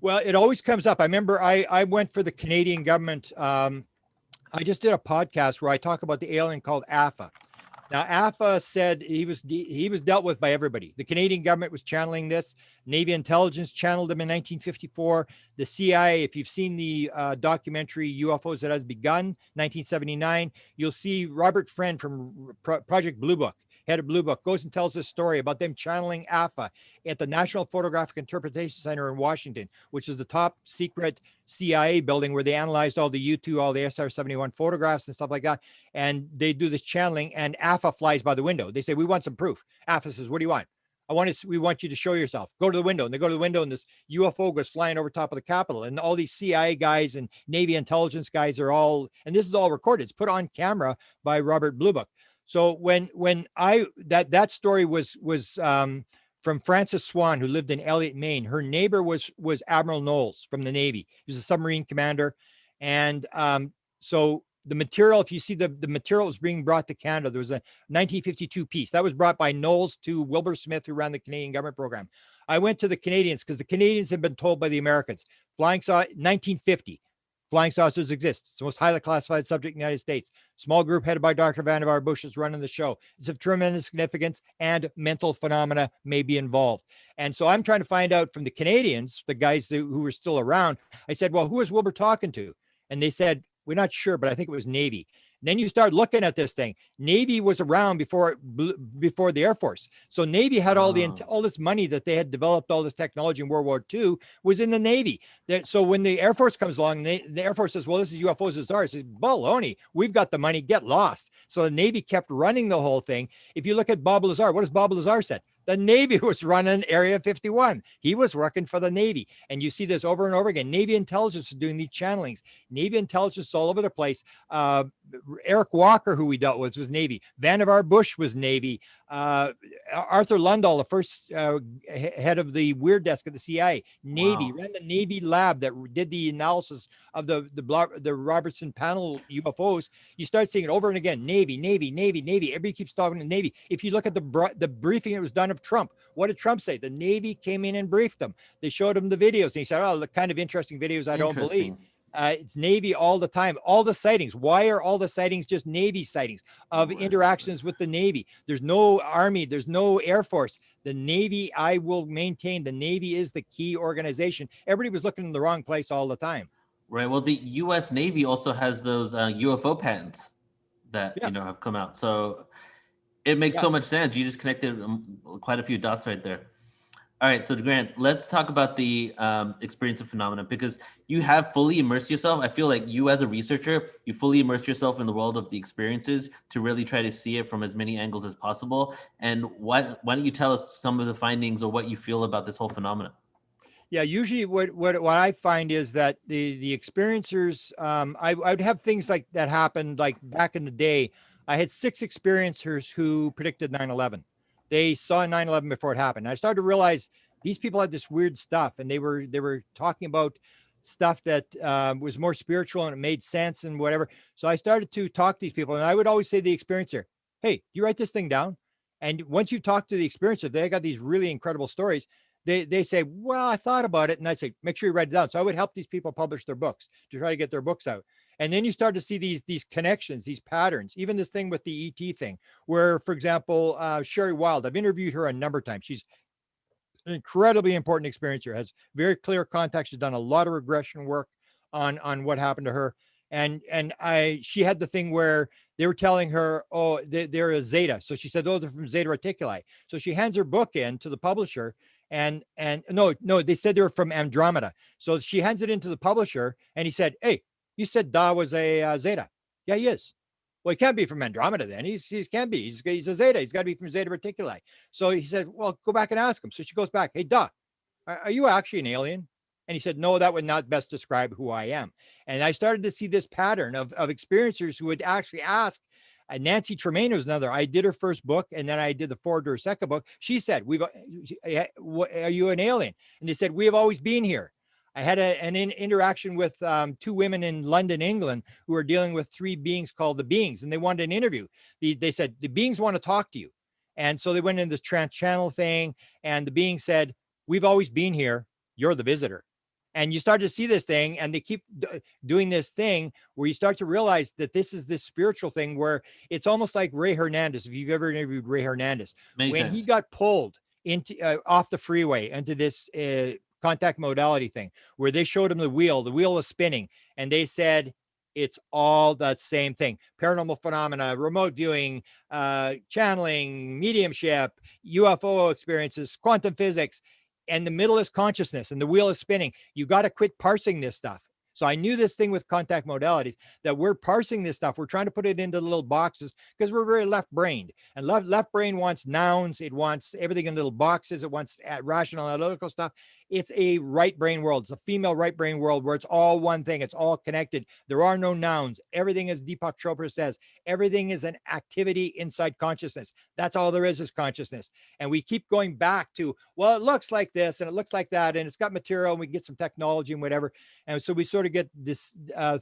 Well, it always comes up. I remember I went for the Canadian government. I just did a podcast where I talk about the alien called AFA. Now, AFA said he was dealt with by everybody. The Canadian government was channeling this. Navy intelligence channeled him in 1954. The CIA, if you've seen the documentary UFOs That Has Begun, 1979, you'll see Robert Friend from Project Blue Book, head of Blue Book, goes and tells this story about them channeling AFA at the National Photographic Interpretation Center in Washington, which is the top secret CIA building where they analyzed all the U-2, all the SR-71 photographs and stuff like that. And they do this channeling and AFA flies by the window. They say, we want some proof. AFA says, what do you want? We want you to show yourself. Go to the window. And they go to the window and this UFO goes flying over top of the Capitol. And all these CIA guys and Navy intelligence guys are all, and this is all recorded. It's put on camera by Robert Blue Book. So when that story was from Frances Swan, who lived in Elliott, Maine. Her neighbor was Admiral Knowles from the Navy. He was a submarine commander. And so the material, if you see the material was being brought to Canada, there was a 1952 piece that was brought by Knowles to Wilbur Smith, who ran the Canadian government program. I went to the Canadians because the Canadians had been told by the Americans, 1950. Flying saucers exist. It's the most highly classified subject in the United States. Small group headed by Dr. Vannevar Bush is running the show. It's of tremendous significance and mental phenomena may be involved. And so I'm trying to find out from the Canadians, the guys who were still around. I said, well, who is Wilbur talking to? And they said, we're not sure, but I think it was Navy. And then you start looking at this thing. Navy was around before the Air Force. So Navy had all this money that they had developed, all this technology in World War II was in the Navy. So when the Air Force comes along, the Air Force says, well, this is UFOs, it's ours. It's baloney. We've got the money, get lost. So the Navy kept running the whole thing. If you look at Bob Lazar, what does Bob Lazar said? The Navy was running Area 51. He was working for the Navy. And you see this over and over again. Navy intelligence is doing these channelings. Navy intelligence all over the place. Eric Walker, who we dealt with, was Navy. Vannevar Bush was Navy. Arthur Lundahl, the first head of the Weird Desk at the CIA, Navy, ran the Navy lab that did the analysis of the Robertson panel UFOs. You start seeing it over and again. Navy, Navy, Navy, Navy. Everybody keeps talking to Navy. If you look at the briefing that was done of Trump, what did Trump say? The Navy came in and briefed them. They showed him the videos. And he said, oh, the kind of interesting videos I don't believe. It's Navy all the time. All the sightings. Why are all the sightings just Navy sightings of interactions with the Navy? There's no Army. There's no Air Force. The Navy, I will maintain, the Navy is the key organization. Everybody was looking in the wrong place all the time. Right. Well, the U.S. Navy also has those UFO patents that have come out. So it makes so much sense. You just connected quite a few dots right there. All right, so Grant, let's talk about the experience of phenomena, because you have fully immersed yourself. I feel like you as a researcher, you fully immersed yourself in the world of the experiences to really try to see it from as many angles as possible. And why don't you tell us some of the findings or what you feel about this whole phenomena? Yeah, usually what I find is that the experiencers, I would have things like that happen, like back in the day. I had 6 experiencers who predicted 9/11. They saw 9/11 before it happened. I started to realize these people had this weird stuff, and they were talking about stuff that was more spiritual and it made sense and whatever. So I started to talk to these people, and I would always say to the experiencer, hey, you write this thing down? And once you talk to the experiencer, they got these really incredible stories. They say, well, I thought about it. And I say, make sure you write it down. So I would help these people publish their books to try to get their books out. And then you start to see these connections, these patterns, even this thing with the ET thing, where, for example, Sherry Wild, I've interviewed her a number of times. She's an incredibly important experiencer, has very clear contact. She's done a lot of regression work on what happened to her. And she had the thing where they were telling her, oh, they're a Zeta. So she said, oh, they're from Zeta Reticuli. So she hands her book in to the publisher, and no, they said they were from Andromeda. So she hands it into the publisher, and he said, hey, you said Da was a Zeta. Yeah, he is. Well, he can't be from Andromeda then. He can't be. He's a Zeta. He's got to be from Zeta Reticuli. So he said, well, go back and ask him. So she goes back. Hey, Da, are you actually an alien? And he said, no, that would not best describe who I am. And I started to see this pattern of experiencers who would actually ask. Nancy Tremaine was another. I did her first book, and then I did the forward to her second book. She said, are you an alien? And they said, we have always been here. I had an interaction with 2 women in London, England, who are dealing with 3 beings called the Beings, and they wanted an interview. They said, the beings want to talk to you. And so they went in this trans-channel thing, and the being said, we've always been here. You're the visitor. And you start to see this thing, and they keep doing this thing where you start to realize that this is this spiritual thing where it's almost like Ray Hernandez. If you've ever interviewed Ray Hernandez, when he got pulled into off the freeway into this contact modality thing, where they showed him the wheel was spinning, and they said, it's all the same thing. Paranormal phenomena, remote viewing, channeling, mediumship, UFO experiences, quantum physics. And the middle is consciousness, and the wheel is spinning. You got to quit parsing this stuff. So I knew this thing with contact modalities, that we're parsing this stuff. We're trying to put it into little boxes because we're very left-brained, and left brain wants nouns. It wants everything in little boxes. It wants rational analytical stuff. It's a right brain world. It's a female right brain world where it's all one thing. It's all connected. There are no nouns. Everything, as Deepak Chopra says, everything is an activity inside consciousness. That's all there is consciousness. And we keep going back to, well, it looks like this and it looks like that, and it's got material, and we get some technology and whatever. And so we sort of get this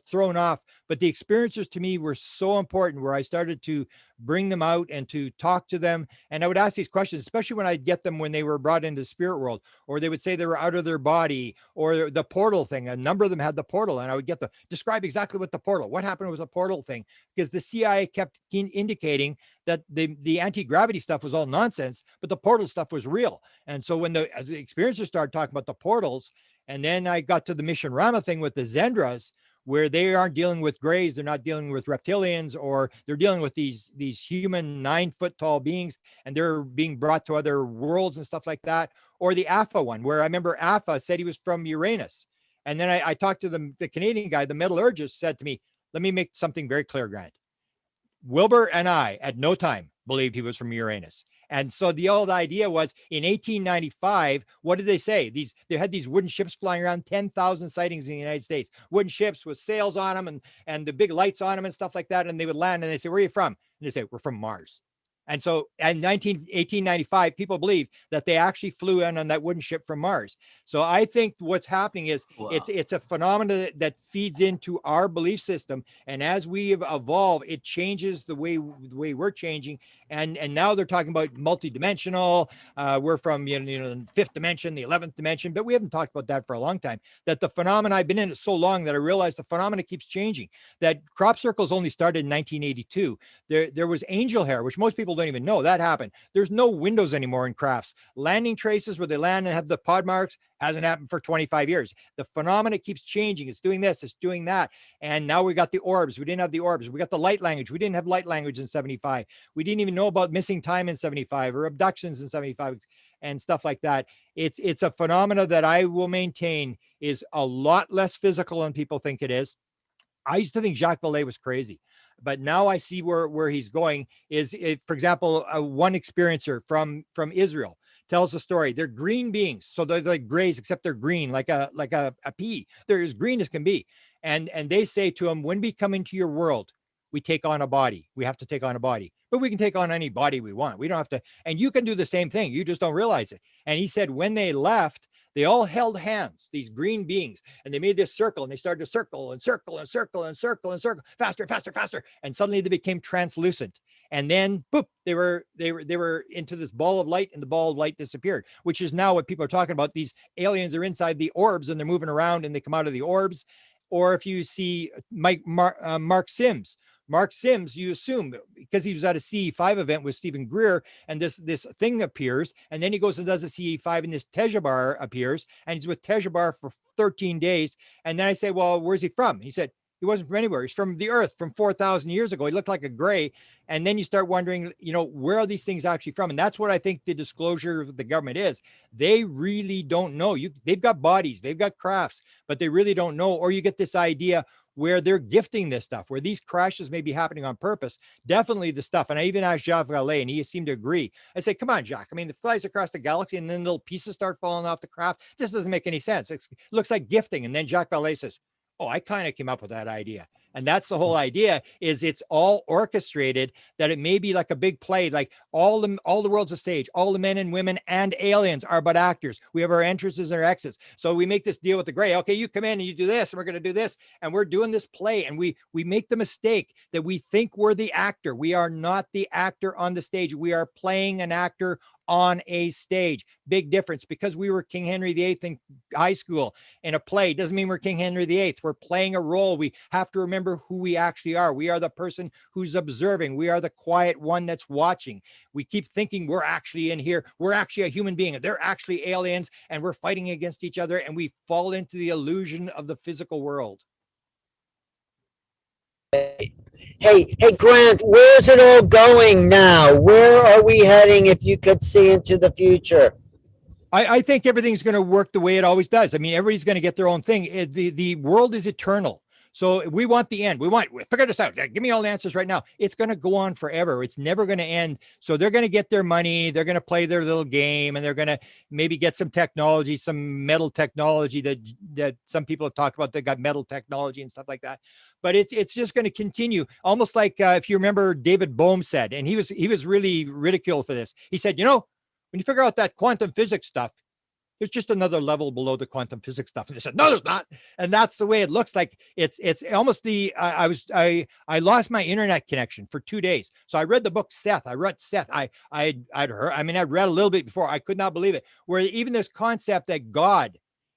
thrown off. But the experiencers to me were so important, where I started to bring them out and to talk to them. And I would ask these questions, especially when I'd get them when they were brought into the spirit world, or they would say they were out of their body, or the portal thing. A number of them had the portal, and I would get them describe exactly what the portal, what happened with the portal thing, because the CIA kept indicating that the anti-gravity stuff was all nonsense, but the portal stuff was real. And so as the experiencers started talking about the portals, and then I got to the Mission Rama thing with the Zendras, where they aren't dealing with grays, they're not dealing with reptilians, or they're dealing with these human 9-foot tall beings, and they're being brought to other worlds and stuff like that. Or the AFA one, where I remember AFA said he was from Uranus. And then I talked to the Canadian guy, the metallurgist, said to me, let me make something very clear, Grant. Wilbur and I at no time believed he was from Uranus. And so the old idea was, in 1895, what did they say? They had these wooden ships flying around, 10,000 sightings in the United States, wooden ships with sails on them and the big lights on them and stuff like that. And they would land and they say, where are you from? And they say, we're from Mars. And so in 1895, people believed that they actually flew in on that wooden ship from Mars. So I think what's happening is, wow, it's a phenomenon that feeds into our belief system. And as we evolve, it changes the way we're changing. And now they're talking about multidimensional. We're from the 5th dimension, the 11th dimension, but we haven't talked about that for a long time. That the phenomena, I've been in it so long that I realized the phenomena keeps changing. That crop circles only started in 1982. There was angel hair, which most people don't even know that happened. There's no windows anymore in crafts. Landing traces where they land and have the pod marks hasn't happened for 25 years. The phenomena keeps changing. It's doing this, it's doing that. And now we got the orbs. We didn't have the orbs. We got the light language. We didn't have light language in 75. We didn't even know about missing time in 75 or abductions in 75 and stuff like that. It's a phenomena that I will maintain is a lot less physical than people think it is. I used to think Jacques Vallée was crazy, but now I see where he's going is, for example, one experiencer from Israel tells a story. They're green beings. So they're like grays, except they're green, like a pea. They're as green as can be. And they say to him, when we come into your world, we take on a body. We have to take on a body, but we can take on any body we want. We don't have to, and you can do the same thing. You just don't realize it. And he said, when they left, they all held hands, these green beings, and they made this circle, and they started to circle and circle and circle and circle and circle, faster, faster, faster. And suddenly they became translucent. And then boop, they were into this ball of light, and the ball of light disappeared, which is now what people are talking about. These aliens are inside the orbs and they're moving around and they come out of the orbs. Or if you see Mark Sims, you assume because he was at a CE5 event with Stephen Greer, and this thing appears, and then he goes and does a CE5, and this Tejabar appears, and he's with Tejabar for 13 days. And then I say, well, where's he from? And he said, he wasn't from anywhere. He's from the Earth from 4,000 years ago. He looked like a gray. And then you start wondering, where are these things actually from? And that's what I think the disclosure of the government is. They really don't know. They've got bodies, they've got crafts, but they really don't know. Or you get this idea where they're gifting this stuff, where these crashes may be happening on purpose. Definitely the stuff. And I even asked Jacques Vallée, and he seemed to agree. I said, come on, Jacques. I mean, it flies across the galaxy and then little pieces start falling off the craft. This doesn't make any sense. It looks like gifting. And then Jacques Vallée says, oh, I kind of came up with that idea. And that's the whole idea, is it's all orchestrated, that it may be like a big play, like all the world's a stage, all the men and women and aliens are but actors. We have our entrances and our exits. So we make this deal with the gray. Okay, you come in and you do this, and we're going to do this. And we're doing this play. And we make the mistake that we think we're the actor. We are not the actor on the stage. We are playing an actor on a stage. Big difference. Because we were King Henry VIII in high school in a play doesn't mean we're King Henry VIII. We're playing a role. We have to remember who we actually are. We are the person who's observing. We are the quiet one that's watching. We keep thinking we're actually in here. We're actually a human being. They're actually aliens, and we're fighting against each other, and we fall into the illusion of the physical world. Hey, Grant, where's it all going now? Where are we heading if you could see into the future? I think everything's going to work the way it always does. I mean, everybody's going to get their own thing. The world is eternal. So we want the end. Figure this out. Give me all the answers right now. It's going to go on forever. It's never going to end. So they're going to get their money. They're going to play their little game, and they're going to maybe get some technology, some metal technology that some people have talked about. They got metal technology and stuff like that. But it's just going to continue. Almost like if you remember, David Bohm said, and he was really ridiculed for this. He said, when you figure out that quantum physics stuff, there's just another level below the quantum physics stuff. And they said, no, there's not. And that's the way it looks like. It's almost I lost my internet connection for 2 days. So I read the book Seth. I read Seth. I'd heard, I'd read a little bit before. I could not believe it. Where even this concept that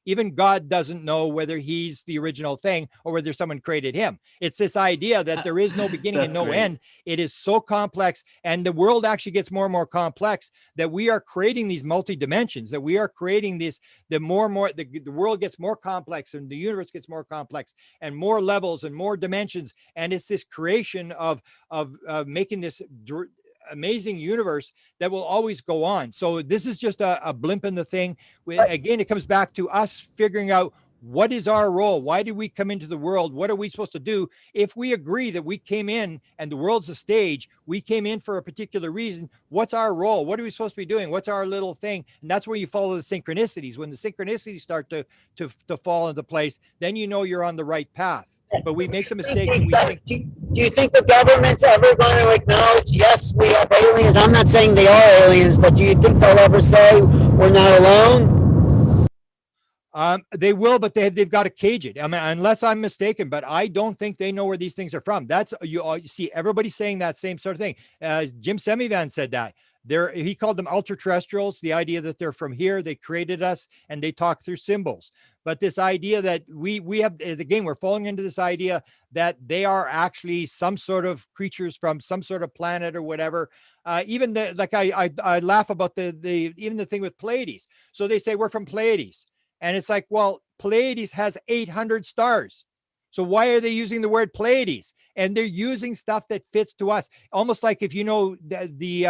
even God doesn't know whether he's the original thing or whether someone created him. It's this idea that there is no beginning and no end. It is so complex, and the world actually gets more and more complex, that we are creating these multi-dimensions, that we are creating this, the world gets more complex, and the universe gets more complex, and more levels and more dimensions. And it's this creation of making this amazing universe that will always go on. So this is just a blimp in the thing. Again, it comes back to us figuring out, what is our role? Why did we come into the world? What are we supposed to do? If we agree that we came in and the world's a stage, we came in for a particular reason, what's our role? What are we supposed to be doing? What's our little thing? And that's where you follow the synchronicities. When the synchronicities start to fall into place, then you know you're on the right path. But we make the mistake. Do you think the government's ever going to acknowledge, yes, we have aliens? I'm not saying they are aliens, but do you think they'll ever say we're not alone? They will, but they've got to cage it. I mean, unless I'm mistaken, but I don't think they know where these things are from. That's you see everybody saying that same sort of thing. Jim Semivan said that. He called them ultra terrestrials, the idea that they're from here, they created us, and they talk through symbols. But this idea that we have, again, we're falling into this idea that they are actually some sort of creatures from some sort of planet or whatever. Even I laugh about even the thing with Pleiades. So they say we're from Pleiades, and it's like, well, Pleiades has 800 stars. So why are they using the word Pleiades? And they're using stuff that fits to us. Almost like if the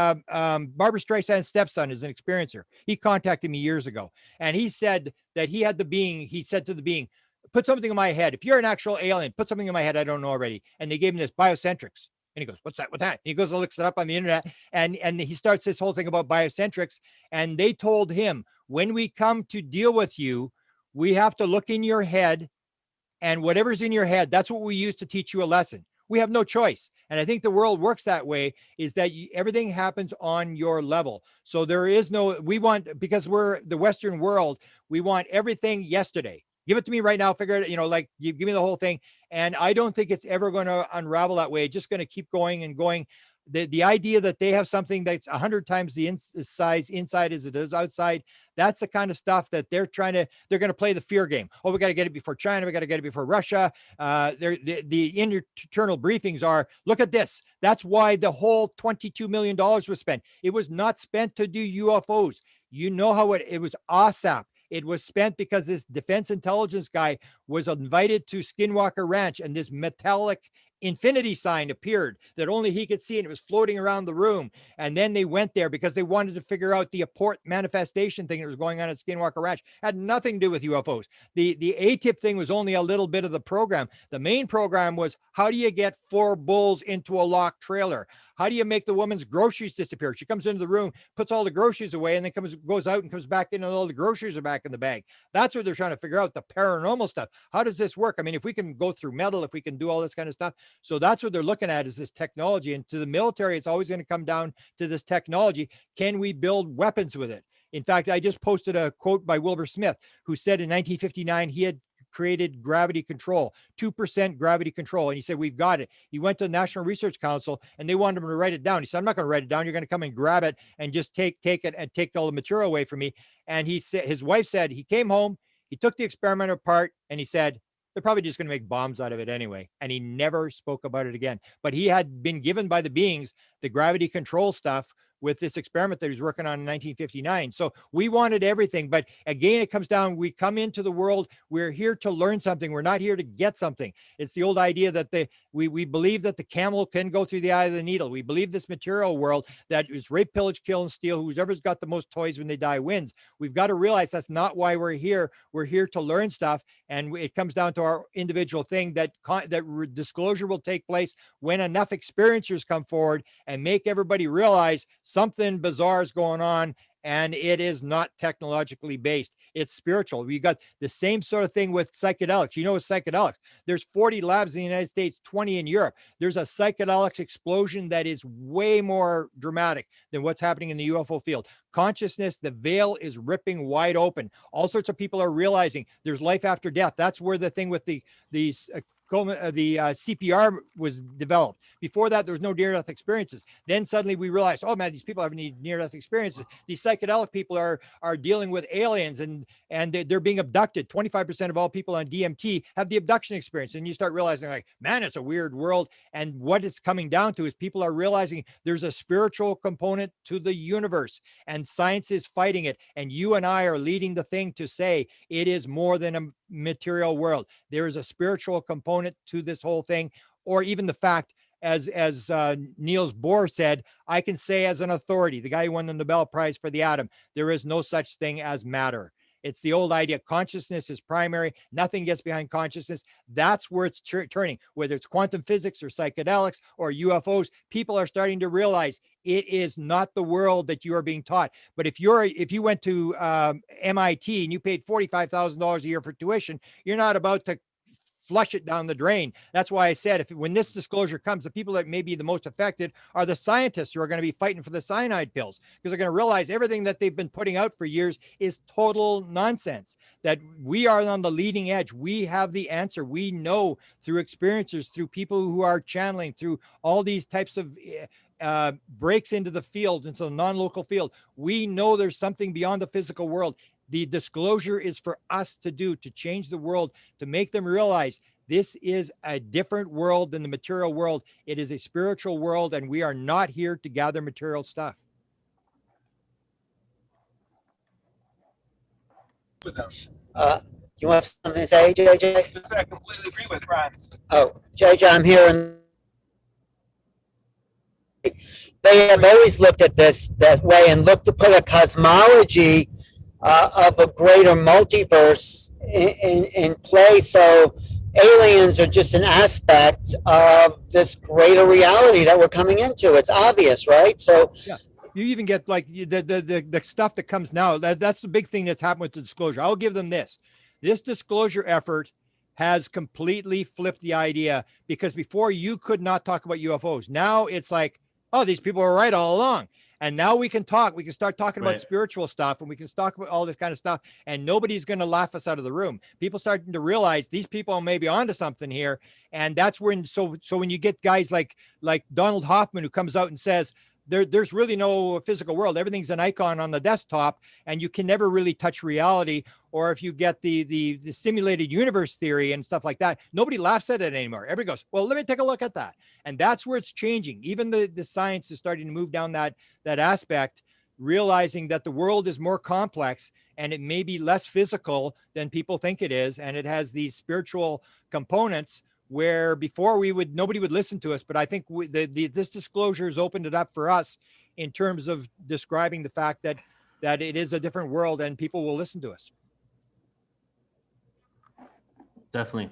Barbra Streisand's stepson is an experiencer. He contacted me years ago, and he said that he said to the being, put something in my head. If you're an actual alien, put something in my head I don't know already. And they gave him this biocentrics. And he goes, what's that? And he goes and looks it up on the internet, and he starts this whole thing about biocentrics. And they told him, when we come to deal with you, we have to look in your head, and whatever's in your head, that's what we use to teach you a lesson. We have no choice. And I think the world works that way, is that everything happens on your level. So there is because we're the Western world, we want everything yesterday. Give it to me right now. Figure it, like you give me the whole thing. And I don't think it's ever going to unravel that way. It's just going to keep going and going. the idea that they have something that's 100 times the size inside as it is outside, that's the kind of stuff that they're going to play the fear game. Oh, we got to get it before China. We got to get it before Russia. The internal briefings are, look at this. That's why the whole $22 million was spent. It was not spent to do UFOs. You know how it was OSAP. It was spent because this defense intelligence guy was invited to Skinwalker Ranch, and this metallic infinity sign appeared that only he could see, and it was floating around the room. And then they went there because they wanted to figure out the apport manifestation thing that was going on at Skinwalker Ranch. Had nothing to do with UFOs. The ATIP thing was only a little bit of the program. The main program was, how do you get 4 bulls into a locked trailer? How do you make the woman's groceries disappear? She comes into the room, puts all the groceries away, and then goes out and comes back in, and all the groceries are back in the bag. That's what they're trying to figure out, the paranormal stuff. How does this work? I mean, if we can go through metal, if we can do all this kind of stuff. So that's what they're looking at, is this technology. And to the military, it's always going to come down to this technology. Can we build weapons with it? In fact, I just posted a quote by Wilbur Smith, who said in 1959, he had created gravity control, 2% gravity control. And he said, we've got it. He went to the National Research Council and they wanted him to write it down. He said, I'm not going to write it down. You're going to come and grab it and just take it and take all the material away from me. And he said, his wife said, he came home, he took the experiment apart, and he said, they're probably just going to make bombs out of it anyway. And he never spoke about it again. But he had been given by the beings the gravity control stuff with this experiment that he was working on in 1959. So we wanted everything. But again, it comes down, we come into the world, we're here to learn something. We're not here to get something. It's the old idea that we believe that the camel can go through the eye of the needle. We believe this material world that is rape, pillage, kill, and steal. Whoever's got the most toys when they die wins. We've got to realize that's not why we're here. We're here to learn stuff. And it comes down to our individual thing, that disclosure will take place when enough experiencers come forward and make everybody realize something bizarre is going on, and it is not technologically based. It's spiritual. We got the same sort of thing with psychedelics. You know, with psychedelics, there's 40 labs in the United States, 20 in Europe. There's a psychedelics explosion that is way more dramatic than what's happening in the UFO field. Consciousness, the veil is ripping wide open. All sorts of people are realizing there's life after death. That's where the thing with the CPR was developed. Before that, there was no near-death experiences. Then suddenly we realized, oh man, these people have near-death experiences. These psychedelic people are dealing with aliens, and they're being abducted. 25% of all people on DMT have the abduction experience. And you start realizing, like, man, it's a weird world. And what it's coming down to is people are realizing there's a spiritual component to the universe, and science is fighting it. And you and I are leading the thing to say it is more than a material world. There is a spiritual component to this whole thing. Or even the fact, as Niels Bohr said, I can say as an authority, the guy who won the Nobel Prize for the atom, there is no such thing as matter. It's the old idea. Consciousness is primary. Nothing gets behind consciousness. That's where it's turning. Whether it's quantum physics or psychedelics or UFOs, people are starting to realize it is not the world that you are being taught. But if you went to MIT and you paid $45,000 a year for tuition, you're not about to flush it down the drain. That's why I said, when this disclosure comes, the people that may be the most affected are the scientists who are going to be fighting for the cyanide pills, because they're going to realize everything that they've been putting out for years is total nonsense, that we are on the leading edge. We have the answer. We know through experiencers, through people who are channeling, through all these types of breaks into the field, into the non-local field. We know there's something beyond the physical world. The disclosure is for us to do, to change the world, to make them realize this is a different world than the material world. It is a spiritual world, and we are not here to gather material stuff. With us. You want something to say, JJ? Yes, I completely agree with Franz. Oh, JJ, I'm here. And they have always looked at this that way and looked to put a cosmology of a greater multiverse in play. So aliens are just an aspect of this greater reality that we're coming into. It's obvious, right? So yeah. You even get like the stuff that comes now. That's the big thing that's happened with the disclosure. I'll give them this. This disclosure effort has completely flipped the idea, because before you could not talk about UFOs. Now it's like, oh, these people were right all along. And now we can talk. We can start talking about Right. spiritual stuff, and we can talk about all this kind of stuff, and nobody's going to laugh us out of the room. People starting to realize these people may be onto something here. And that's when, so when you get guys like Donald Hoffman, who comes out and says, there's really no physical world. Everything's an icon on the desktop, and you can never really touch reality. Or if you get the simulated universe theory and stuff like that, nobody laughs at it anymore. Everybody goes, well, let me take a look at that. And that's where it's changing. Even the science is starting to move down that aspect, realizing that the world is more complex and it may be less physical than people think it is. And it has these spiritual components where before nobody would listen to us. But I think this disclosure has opened it up for us in terms of describing the fact that it is a different world and people will listen to us. Definitely.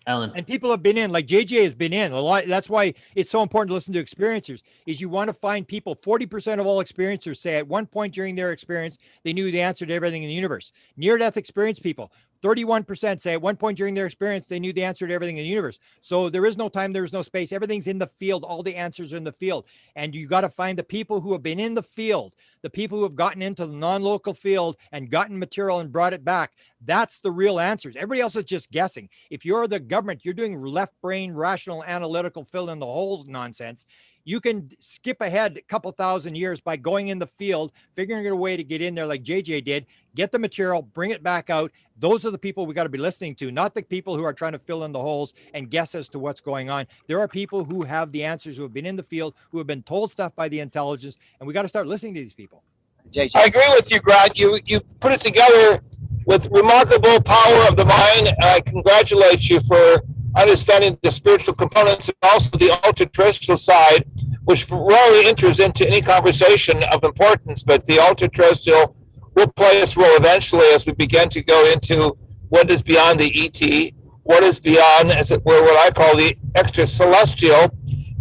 Alan. And people have been in, like JJ has been in a lot. That's why it's so important to listen to experiencers, is you want to find people. 40% of all experiencers say at one point during their experience, they knew the answer to everything in the universe. Near-death experience people, 31% say at one point during their experience, they knew the answer to everything in the universe. So there is no time, there is no space. Everything's in the field. All the answers are in the field. And you got to find the people who have been in the field, the people who have gotten into the non-local field and gotten material and brought it back. That's the real answers. Everybody else is just guessing. If you're the government, you're doing left brain, rational, analytical, fill in the holes nonsense. You can skip ahead a couple thousand years by going in the field, figuring out a way to get in there like JJ did, get the material, bring it back out. Those are the people we got to be listening to, not the people who are trying to fill in the holes and guess as to what's going on. There are people who have the answers, who have been in the field, who have been told stuff by the intelligence, and we got to start listening to these people. JJ. I agree with you, Grant. You put it together with remarkable power of the mind. I congratulate you for understanding the spiritual components and also the ultra-terrestrial side, which rarely enters into any conversation of importance, but the ultra-terrestrial will play its role eventually as we begin to go into what is beyond the ET, what is beyond, as it were, what I call the extra-celestial,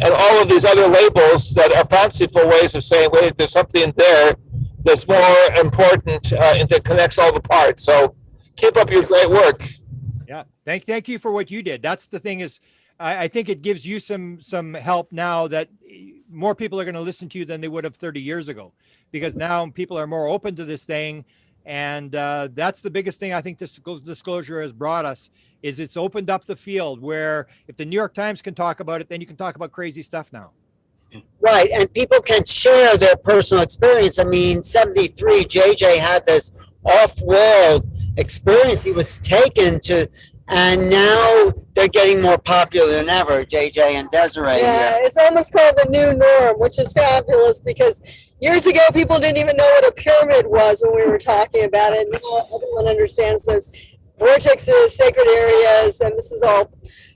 and all of these other labels that are fanciful ways of saying, wait, there's something there that's more important and that connects all the parts. So keep up your great work. Yeah. Thank you for what you did. That's the thing is, I think it gives you some help now that more people are going to listen to you than they would have 30 years ago, because now people are more open to this thing. And that's the biggest thing I think this disclosure has brought us, is it's opened up the field where if the New York Times can talk about it, then you can talk about crazy stuff now. Right, and people can share their personal experience. I mean, 73, JJ had this off-world experience he was taken to, and now they're getting more popular than ever, JJ and Desiree. Yeah, it's almost called the new norm, which is fabulous because years ago people didn't even know what a pyramid was when we were talking about it. Now everyone understands those vortexes, sacred areas, and this is all,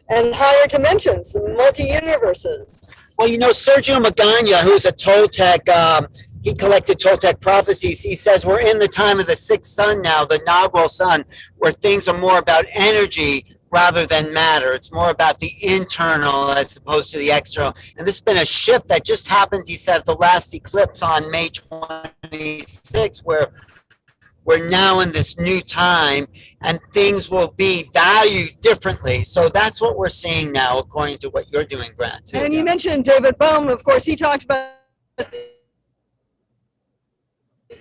and higher dimensions, multi-universes. Well, you know, Sergio Magana, who's a Toltec, he collected Toltec prophecies. He says we're in the time of the sixth sun now, the inaugural sun, where things are more about energy rather than matter. It's more about the internal as opposed to the external. And this has been a shift that just happened, he said, the last eclipse on May 26, where we're now in this new time and things will be valued differently. So that's what we're seeing now, according to what you're doing, Grant. Too. And you mentioned David Bohm. Of course, he talked about the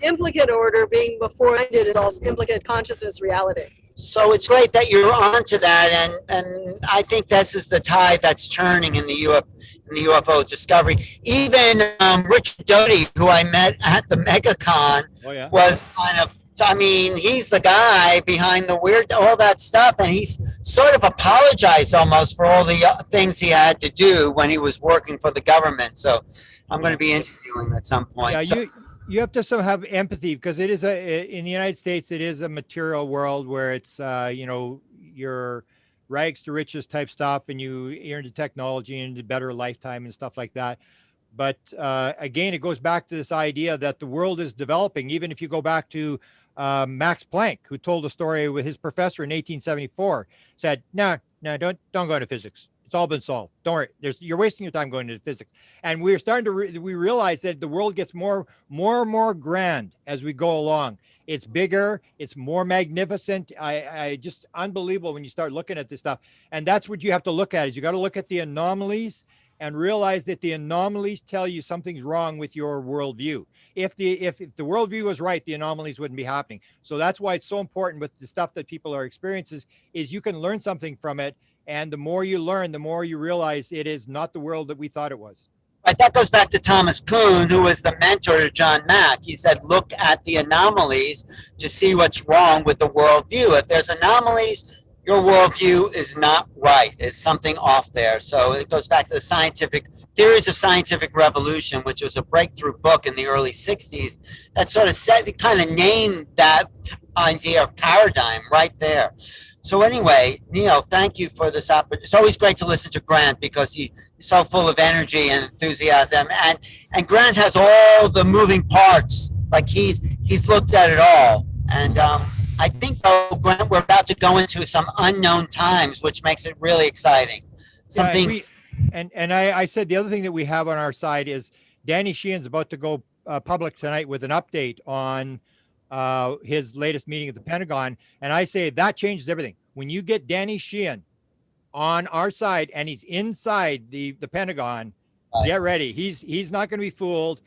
implicate order being before I did it all implicate consciousness reality. So it's great that you're onto that, and I think this is the tide that's turning in the UFO discovery. Even Richard Doty, who I met at the MegaCon, was kind of, I mean, he's the guy behind the weird, all that stuff, and he's sort of apologized almost for all the things he had to do when he was working for the government. So I'm going to be interviewing him at some point. Yeah, so, you have to have empathy, because it is in the United States, it is a material world where it's, you know, your rags to riches type stuff, and you're into technology and into better lifetime and stuff like that. But again, it goes back to this idea that the world is developing. Even if you go back to Max Planck, who told a story with his professor in 1874, said, no, don't go into physics. It's all been solved. Don't worry. You're wasting your time going into physics. And we're starting to we realize that the world gets more and more grand as we go along. It's bigger. It's more magnificent. I just unbelievable when you start looking at this stuff. And that's what you have to look at, is you got to look at the anomalies and realize that the anomalies tell you something's wrong with your worldview. If the worldview was right, the anomalies wouldn't be happening. So that's why it's so important with the stuff that people are experiencing is you can learn something from it. And the more you learn, the more you realize it is not the world that we thought it was. Right, that goes back to Thomas Kuhn, who was the mentor to John Mack. He said, look at the anomalies to see what's wrong with the worldview. If there's anomalies, your worldview is not right. There's something off there. So it goes back to the scientific theories of scientific revolution, which was a breakthrough book in the early 60s that sort of kind of named that idea of paradigm right there. So anyway, Neil, thank you for this opportunity. It's always great to listen to Grant because he's so full of energy and enthusiasm. And Grant has all the moving parts. Like he's looked at it all. And I think, though, Grant, we're about to go into some unknown times, which makes it really exciting. Something. Yeah, I said the other thing that we have on our side is Danny Sheehan's about to go public tonight with an update on his latest meeting at the Pentagon. And I say that changes everything. When you get Danny Sheehan on our side and he's inside the Pentagon, get ready. He's not going to be fooled.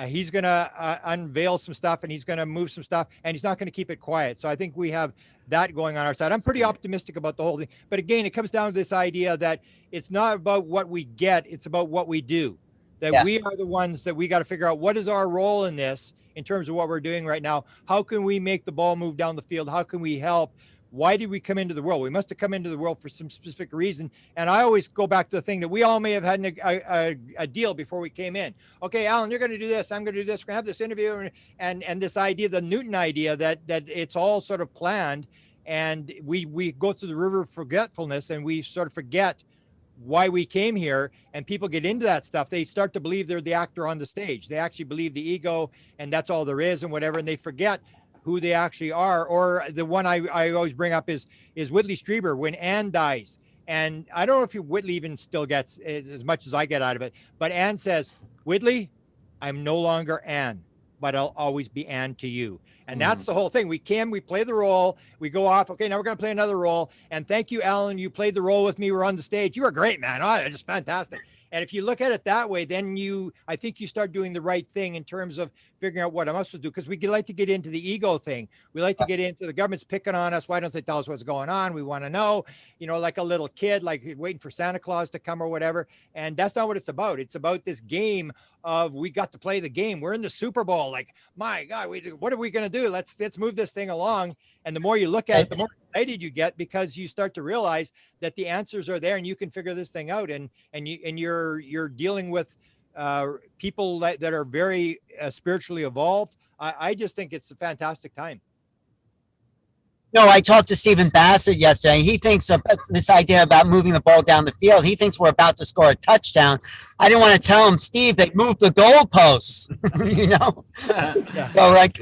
He's going to unveil some stuff and he's going to move some stuff and he's not going to keep it quiet. So I think we have that going on our side. I'm pretty optimistic about the whole thing. But again, it comes down to this idea that it's not about what we get. It's about what we do. That we are the ones that we got to figure out what is our role in this in terms of what we're doing right now. How can we make the ball move down the field? How can we help? Why did we come into the world? We must have come into the world for some specific reason. And I always go back to the thing that we all may have had a deal before we came in. Okay, Alan, you're going to do this. I'm going to do this. We're going to have this interview. And this idea, the Newton idea that it's all sort of planned. And we go through the river of forgetfulness and we sort of forget why we came here, and people get into that stuff. They start to believe they're the actor on the stage. They actually believe the ego and that's all there is and whatever. And they forget who they actually are. Or the one I always bring up is Whitley Strieber when Anne dies. And I don't know if Whitley even still gets as much as I get out of it, but Anne says, Whitley, I'm no longer Anne, but I'll always be Anne to you. And that's the whole thing. We play the role, we go off. Okay, now we're going to play another role. And thank you, Alan. You played the role with me. We're on the stage. You were great, man. Oh, just fantastic. And if you look at it that way, then I think you start doing the right thing in terms of figuring out what I'm supposed to do. Because we like to get into the ego thing. We like to get into the government's picking on us. Why don't they tell us what's going on? We want to know, like a little kid, like waiting for Santa Claus to come or whatever. And that's not what it's about. It's about this game of we got to play the game. We're in the Super Bowl. Like, my God, what are we going to do? Let's move this thing along. And the more you look at it, the more excited you get because you start to realize that the answers are there and you can figure this thing out. And you're dealing with people that are very spiritually evolved. I just think it's a fantastic time. No, I talked to Stephen Bassett yesterday. He thinks of this idea about moving the ball down the field. He thinks we're about to score a touchdown. I didn't want to tell him, Steve, they moved the goalposts, So like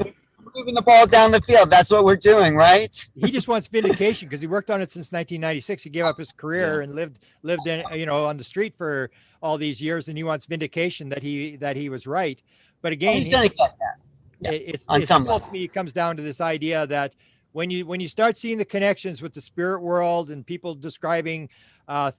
moving the ball down the field, that's what we're doing, right? He just wants vindication because he worked on it since 1996. He gave up his career and lived in, on the street for all these years. And he wants vindication that he was right. But again, he's going to get that. It's to me, it comes down to this idea that when you start seeing the connections with the spirit world and people describing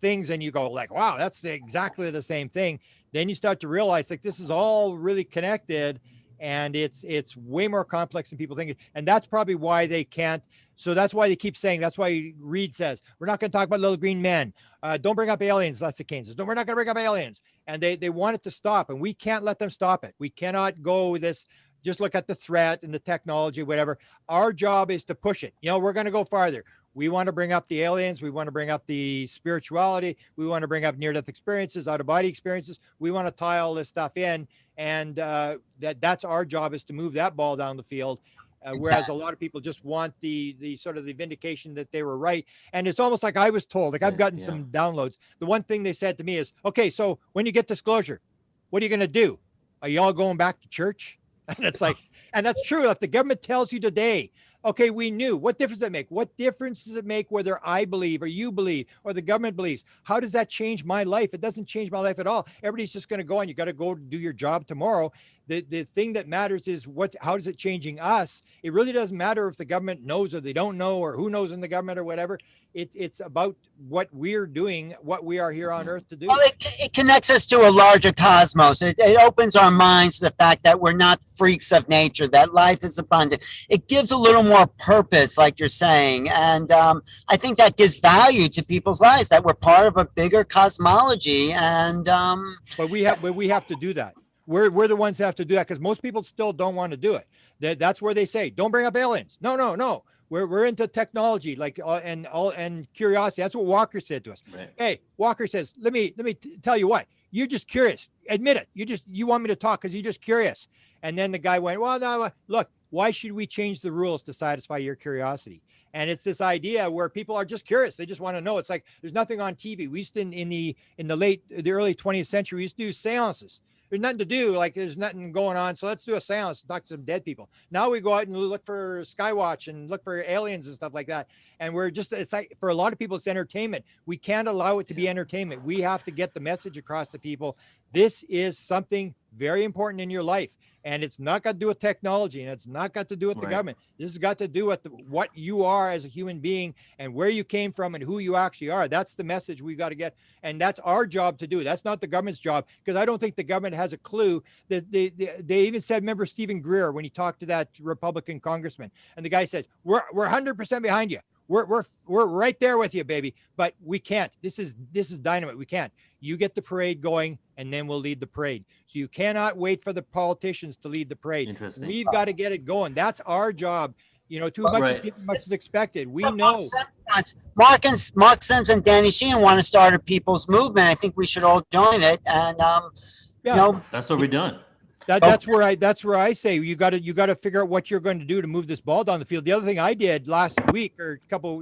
things and you go like, wow, that's exactly the same thing. Then you start to realize like this is all really connected and it's way more complex than people think. And that's probably why they can't. So that's why they keep saying, that's why Reed says, we're not going to talk about little green men. Don't bring up aliens, Lester Kane says. No, we're not going to bring up aliens. And they want it to stop and we can't let them stop it. We cannot go with this. Just look at the threat and the technology, whatever. Our job is to push it. We're going to go farther. We want to bring up the aliens. We want to bring up the spirituality. We want to bring up near-death experiences, out-of-body experiences. We want to tie all this stuff in. And that's our job is to move that ball down the field. Whereas a lot of people just want the sort of the vindication that they were right. And it's almost like I was told, like I've gotten some downloads. The one thing they said to me is, okay, so when you get disclosure, what are you going to do? Are you all going back to church? And it's like, and that's true. If the government tells you today Okay, we knew. What difference does it make? What difference does it make whether I believe or you believe or the government believes? How does that change my life? It doesn't change my life at all. Everybody's just going to go on. You got to go do your job tomorrow. The thing that matters is how is it changing us? It really doesn't matter if the government knows or they don't know or who knows in the government or whatever. It's about what we're doing, what we are here on earth to do. Well, it connects us to a larger cosmos. It opens our minds to the fact that we're not freaks of nature, that life is abundant. It gives a little more purpose, like you're saying. And I think that gives value to people's lives, that we're part of a bigger cosmology. And but we have to do that. We're the ones that have to do that, because most people still don't want to do it. That's where they say, don't bring up aliens. No. We're into technology, like and curiosity. That's what Walker said to us. Right. Hey, Walker says, let me tell you what, you're just curious. Admit it. You want me to talk because you're just curious. And then the guy went, well, no, look, why should we change the rules to satisfy your curiosity? And it's this idea where people are just curious. They just want to know. It's like there's nothing on TV. We used to in the early 20th century, we used to do seances. There's nothing to do, like there's nothing going on. So let's do a seance and talk to some dead people. Now we go out and look for Skywatch and look for aliens and stuff like that. And it's like, for a lot of people, it's entertainment. We can't allow it to be entertainment. We have to get the message across to people. This is something very important in your life. And it's not got to do with technology, and it's not got to do with the government. This has got to do with what you are as a human being and where you came from and who you actually are. That's the message we've got to get. And that's our job to do. That's not the government's job, because I don't think the government has a clue. That they even said, remember Stephen Greer, when he talked to that Republican congressman, and the guy said, we're 100% behind you. We're right there with you, baby. But we can't. This is dynamite. We can't. You get the parade going, and then we'll lead the parade. So you cannot wait for the politicians to lead the parade. Interesting. We've got to get it going. That's our job. Too much is given, much is expected. We know. Mark Sims and Danny Sheehan want to start a people's movement. I think we should all join it. And that's what we're doing. That's where I say you got to figure out what you're going to do to move this ball down the field. The other thing I did last week,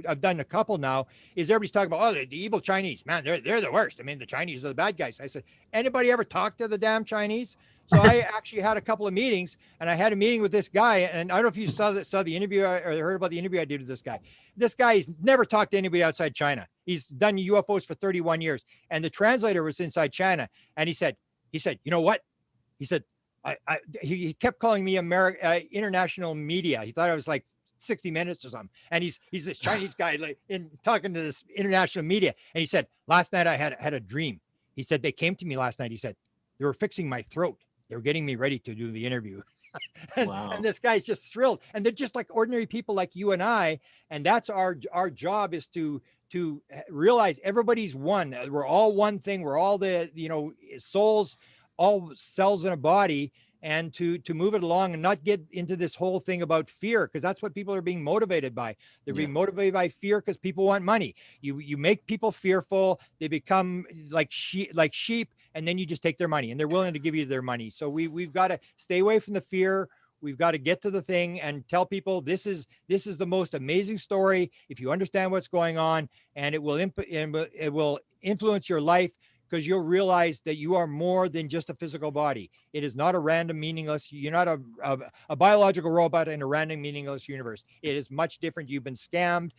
I've done a couple now, is everybody's talking about, the evil Chinese, man, they're the worst. I mean, the Chinese are the bad guys. I said, anybody ever talk to the damn Chinese? So I actually had a couple of meetings, and I had a meeting with this guy, and I don't know if you saw the interview or heard about the interview I did with this guy. This guy's never talked to anybody outside China. He's done UFOs for 31 years, and the translator was inside China, and he said, you know what? He said, he kept calling me international media. He thought I was like 60 Minutes or something. And he's this Chinese guy talking to this international media. And he said, last night I had a dream. He said, they came to me last night. He said, they were fixing my throat. They were getting me ready to do the interview. And this guy's just thrilled. And they're just like ordinary people like you and I. And that's our job, is to realize everybody's one. We're all one thing. We're all souls, all cells in a body, and to move it along and not get into this whole thing about fear, because that's what people are being motivated by. They're being motivated by fear because people want money. You make people fearful, they become like sheep, and then you just take their money, and they're willing to give you their money. So we've got to stay away from the fear. We've got to get to the thing and tell people this is the most amazing story if you understand what's going on, and it will influence your life, because you'll realize that you are more than just a physical body. It is not a random, meaningless. You're not a biological robot in a random, meaningless universe. It is much different. You've been scammed.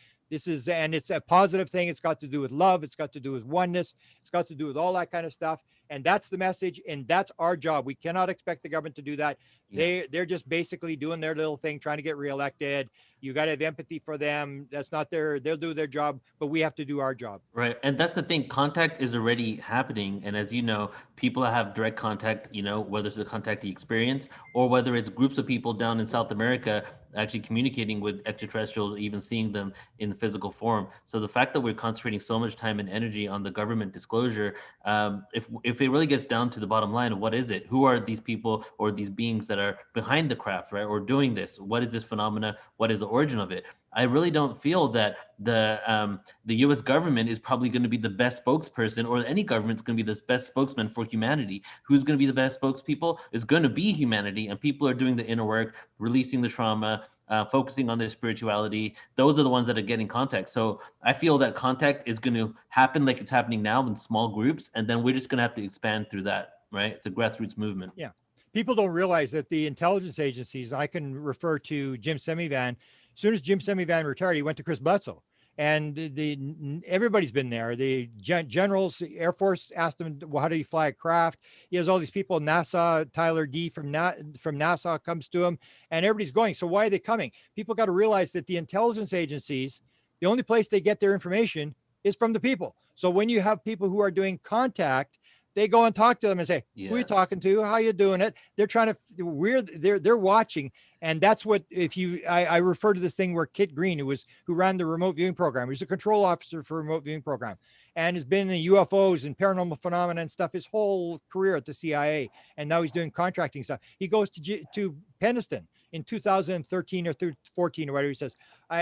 And it's a positive thing. It's got to do with love. It's got to do with oneness. It's got to do with all that kind of stuff. And that's the message. And that's our job. We cannot expect the government to do that. They're just basically doing their little thing, trying to get reelected. You got to have empathy for them. They'll do their job, but we have to do our job. Right. And that's the thing. Contact is already happening. And as you know, people that have direct contact, whether it's the contact experience or whether it's groups of people down in South America actually communicating with extraterrestrials, even seeing them in the physical form. So the fact that we're concentrating so much time and energy on the government disclosure, if it really gets down to the bottom line of what is it, who are these people or these beings that are behind the craft, right, or doing this? What is this phenomena? What is the origin of it? I really don't feel that the U.S. government is probably going to be the best spokesperson, or any government's going to be the best spokesman for humanity. Who's going to be the best spokespeople is going to be humanity, and people are doing the inner work, releasing the trauma, focusing on their spirituality. Those are the ones that are getting contact. So I feel that contact is going to happen like it's happening now in small groups, and then we're just going to have to expand through that, right? It's a grassroots movement. Yeah. People don't realize that the intelligence agencies, I can refer to Jim Semivan, As soon as Jim Semivan retired, he went to Chris Bledsoe. And everybody's been there. The generals, the Air Force asked him, well, how do you fly a craft? He has all these people. NASA, Tyler D from NASA comes to him, and everybody's going. So why are they coming? People got to realize that the intelligence agencies, the only place they get their information is from the people. So when you have people who are doing contact, they go and talk to them and say, who are you talking to? How you doing it? They're trying to, they're watching. And that's what, I refer to this thing where Kit Green, who ran the remote viewing program, he was a control officer for a remote viewing program and has been in UFOs and paranormal phenomena and stuff his whole career at the CIA. And now he's doing contracting stuff. He goes to Peniston in 2013 or 14 or whatever. He says,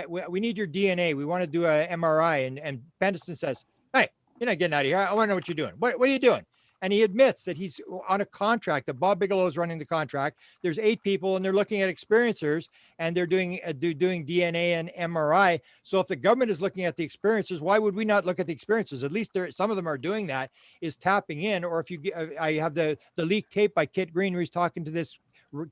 we need your DNA. We want to do a MRI. And Peniston says, hey, you're not getting out of here. I want to know what you're doing. What are you doing? And he admits that he's on a contract, that Bob Bigelow is running the contract. There's 8 people and they're looking at experiencers and they're doing DNA and MRI. So if the government is looking at the experiencers, why would we not look at the experiencers? At least some of them are doing that, is tapping in. Or if I have the leaked tape by Kit Green, where he's talking to this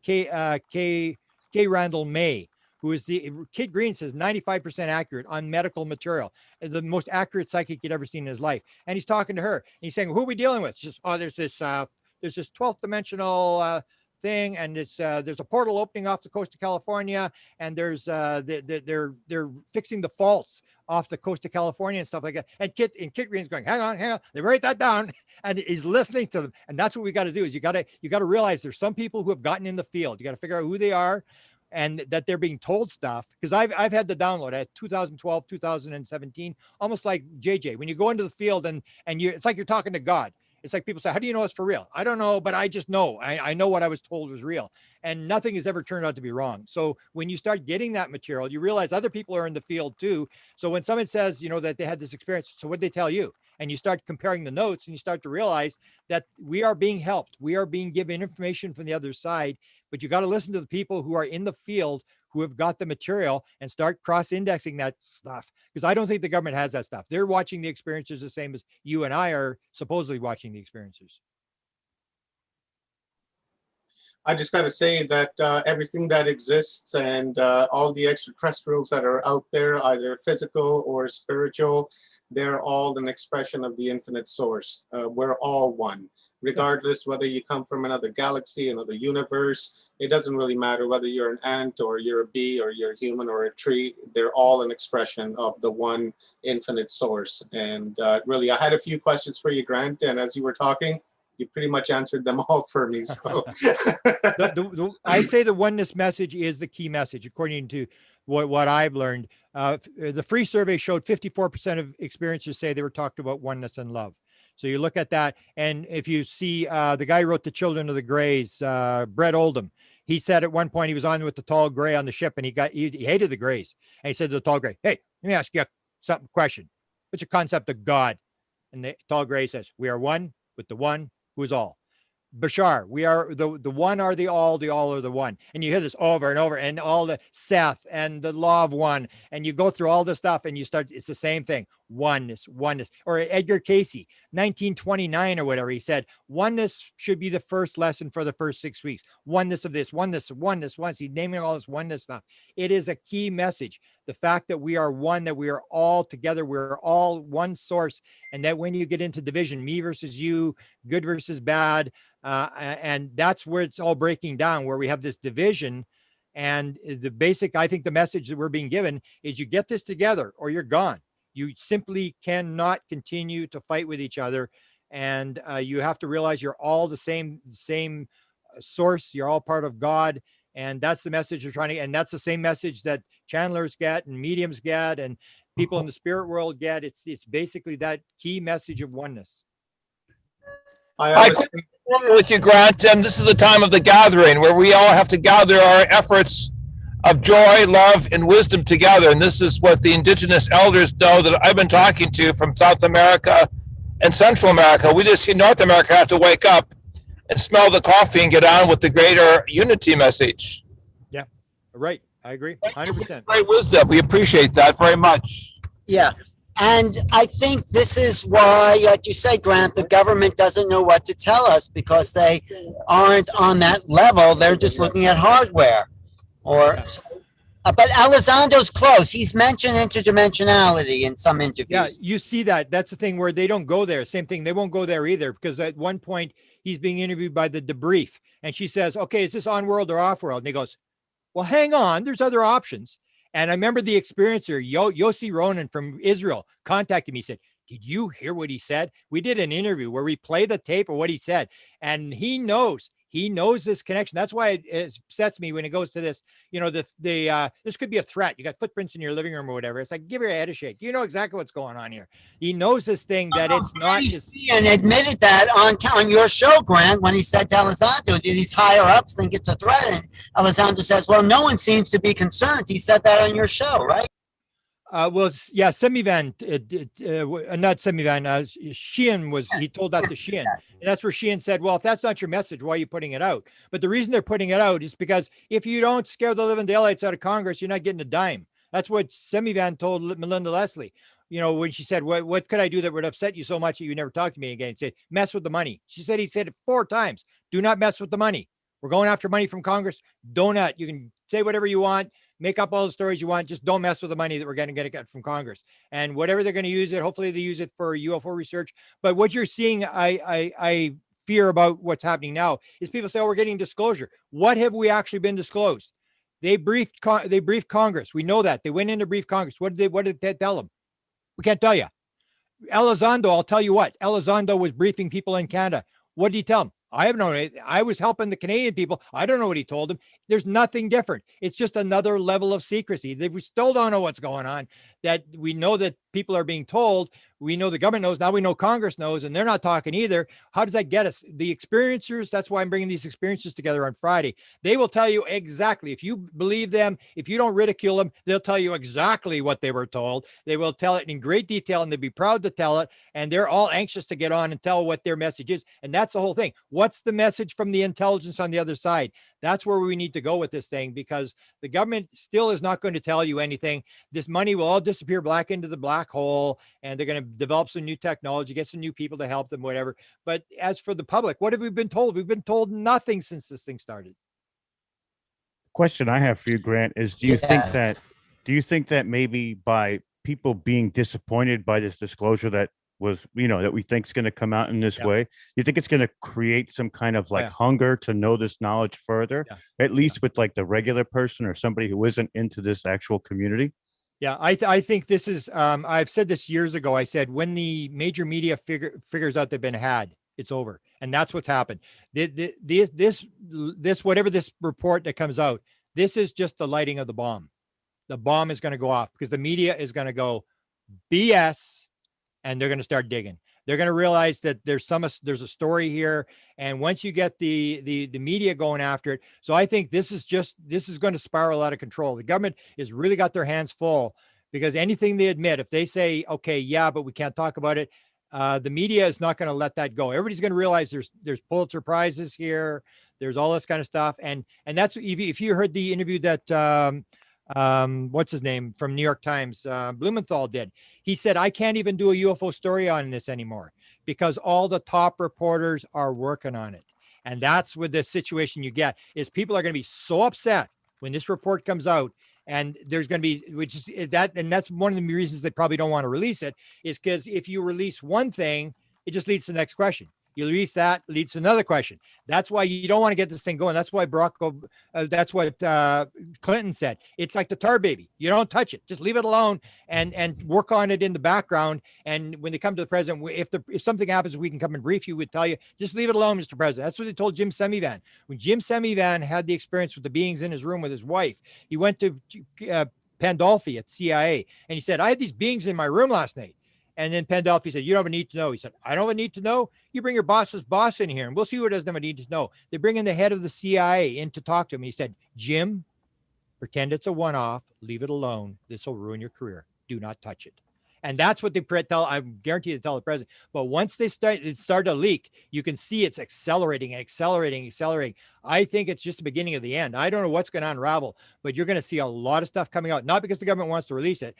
K. Randall May, who is Kit Green says 95% accurate on medical material, the most accurate psychic he'd ever seen in his life. And he's talking to her and he's saying, who are we dealing with? She's just, there's this 12th dimensional thing. And there's a portal opening off the coast of California. And there's, they're fixing the faults off the coast of California and stuff like that. And Kit Green's going, hang on. They write that down. And he's listening to them. And that's what we got to do is you got to realize there's some people who have gotten in the field. You got to figure out who they are, and that they're being told stuff. Because I've had the download at 2012, 2017, almost like JJ. When you go into the field and it's like you're talking to God. It's like people say, how do you know it's for real? I don't know, but I just know. I know what I was told was real. And nothing has ever turned out to be wrong. So when you start getting that material, you realize other people are in the field too. So when someone says, that they had this experience, so what'd they tell you? And you start comparing the notes and you start to realize that we are being helped. We are being given information from the other side, but you got to listen to the people who are in the field, who have got the material, and start cross-indexing that stuff. Because I don't think the government has that stuff. They're watching the experiences the same as you and I are supposedly watching the experiences. I just got to say that everything that exists and all the extraterrestrials that are out there, either physical or spiritual, they're all an expression of the infinite source. We're all one, regardless whether you come from another galaxy, another universe. It doesn't really matter whether you're an ant or you're a bee or you're a human or a tree. They're all an expression of the one infinite source. And really, I had a few questions for you, Grant. And as you were talking, you pretty much answered them all for me. So I say the oneness message is the key message, according to what I've learned. The free survey showed 54% of experiencers say they were talked about oneness and love. So you look at that, and if you see the guy who wrote The Children of the Greys, Brett Oldham, he said at one point he was on with the tall gray on the ship, and he hated the Greys, and he said to the tall gray, "Hey, let me ask you a question. What's your concept of God?" And the tall gray says, "We are one with the one who is all." Bashar, we are the one are the all are the one. And you hear this over and over, and all the Seth and the law of one, and you go through all this stuff and you start, it's the same thing. Oneness. Or Edgar Casey, 1929 or whatever, he said, oneness should be the first lesson for the first 6 weeks. Oneness of this, oneness. He's naming all this oneness stuff. It is a key message. The fact that we are one, that we are all together, we're all one source. And that when you get into division, me versus you, good versus bad, and that's where it's all breaking down, where we have this division. And I think the message that we're being given is you get this together or you're gone. You simply cannot continue to fight with each other. And you have to realize you're all the same source. You're all part of God. And that's the message you're trying to, and that's the same message that channelers get and mediums get and people in the spirit world get. It's basically that key message of oneness. I couldn't agree with you, Grant. And this is the time of the gathering where we all have to gather our efforts of joy, love, and wisdom together. And this is what the indigenous elders know that I've been talking to from South America and Central America. We just in North America have to wake up and smell the coffee and get on with the greater unity message. Yeah, right. I agree. 100%. Great wisdom. We appreciate that very much. Yeah. And I think this is why, like you say, Grant, the government doesn't know what to tell us because they aren't on that level. They're just looking at hardware. But Elizondo's close. He's mentioned interdimensionality in some interviews. Yeah, you see that. That's the thing where they don't go there. Same thing. They won't go there either, because at one point he's being interviewed by the debrief, and she says, "Okay, is this on world or off world?" And he goes, "Well, hang on. There's other options." And I remember the experiencer, Yossi Ronan from Israel, contacted me. Said, "Did you hear what he said? We did an interview where we play the tape of what he said, and he knows." He knows this connection. That's why it upsets me when it goes to this, this could be a threat. You got footprints in your living room or whatever. It's like, give your head a shake. You know exactly what's going on here. He knows this thing that it's not. And admitted that on your show, Grant, when he said to Elizondo, do these higher ups think it's a threat? And Elizondo says, well, no one seems to be concerned. He said that on your show, right? Semivan, not Semivan, Sheehan he told that to Sheehan. And that's where Sheehan said, well, if that's not your message, why are you putting it out? But the reason they're putting it out is because if you don't scare the living daylights out of Congress, you're not getting a dime. That's what Semivan told Melinda Leslie. When she said, what could I do that would upset you so much that you never talk to me again? He said, mess with the money. He said it 4 times. Do not mess with the money. We're going after money from Congress. You can say whatever you want. Make up all the stories you want. Just don't mess with the money that we're going to get from Congress. And whatever they're going to use it, hopefully they use it for UFO research. But what you're seeing, I fear about what's happening now is people say, oh, we're getting disclosure. What have we actually been disclosed? They briefed Congress. We know that. They went in to brief Congress. What did they tell them? We can't tell you. Elizondo, I'll tell you what. Elizondo was briefing people in Canada. What did he tell them? I have no idea. I was helping the Canadian people. I don't know what he told them. There's nothing different. It's just another level of secrecy. We still don't know what's going on. That we know that people are being told. We know the government knows. Now we know Congress knows, and they're not talking either. How does that get us? The experiencers, that's why I'm bringing these experiencers together on Friday. They will tell you exactly. If you believe them, if you don't ridicule them, they'll tell you exactly what they were told. They will tell it in great detail, and they'll be proud to tell it. And they're all anxious to get on and tell what their message is. And that's the whole thing. What's the message from the intelligence on the other side? That's where we need to go with this thing, because the government still is not going to tell you anything. This money will all disappear back into the black hole, and they're going to develop some new technology, get some new people to help them, whatever. But as for the public, what have we been told? We've been told nothing since this thing started. Question I have for you, Grant, is do you think that maybe by people being disappointed by this disclosure that was, that we think is going to come out in this way, you think it's going to create some kind of hunger to know this knowledge further, at least with like the regular person or somebody who isn't into this actual community? Yeah, I think this is, I've said this years ago. I said, when the major media figures out they've been had, it's over. And that's what's happened. This, whatever this report that comes out, this is just the lighting of the bomb. The bomb is going to go off because the media is going to go BS, and they're going to start digging. They're going to realize that there's a story here. And once you get the media going after it. So I think this is going to spiral out of control. The government has really got their hands full, because anything they admit, if they say, okay, yeah, but we can't talk about it, the media is not going to let that go. Everybody's going to realize there's Pulitzer Prizes here. There's all this kind of stuff. And that's, if you heard the interview that, what's his name from New York Times, Blumenthal did. He said, I can't even do a UFO story on this anymore because all the top reporters are working on it. And that's what the situation you get is people are going to be so upset when this report comes out. And there's going to be, and that's one of the reasons they probably don't want to release it, is because if you release one thing, it just leads to the next question. You release that, leads to another question. That's why you don't want to get this thing going. That's why that's what Clinton said. It's like the tar baby. You don't touch it. Just leave it alone and work on it in the background. And when they come to the president, if something happens, we can come and brief you. We'd tell you, just leave it alone, Mr. President. That's what they told Jim Semivan. When Jim Semivan had the experience with the beings in his room with his wife, he went to Pandolfi at CIA, and he said, I had these beings in my room last night. And then Pandolfi said, you don't have a need to know. He said, I don't have a need to know. You bring your boss's boss in here and we'll see who doesn't have a need to know. They bring in the head of the CIA in to talk to him. He said, Jim, pretend it's a one-off. Leave it alone. This will ruin your career. Do not touch it. And that's what they tell. I'm guaranteed to tell the president. But once it started to leak, you can see it's accelerating and accelerating. I think it's just the beginning of the end. I don't know what's going to unravel, but you're going to see a lot of stuff coming out, not because the government wants to release it.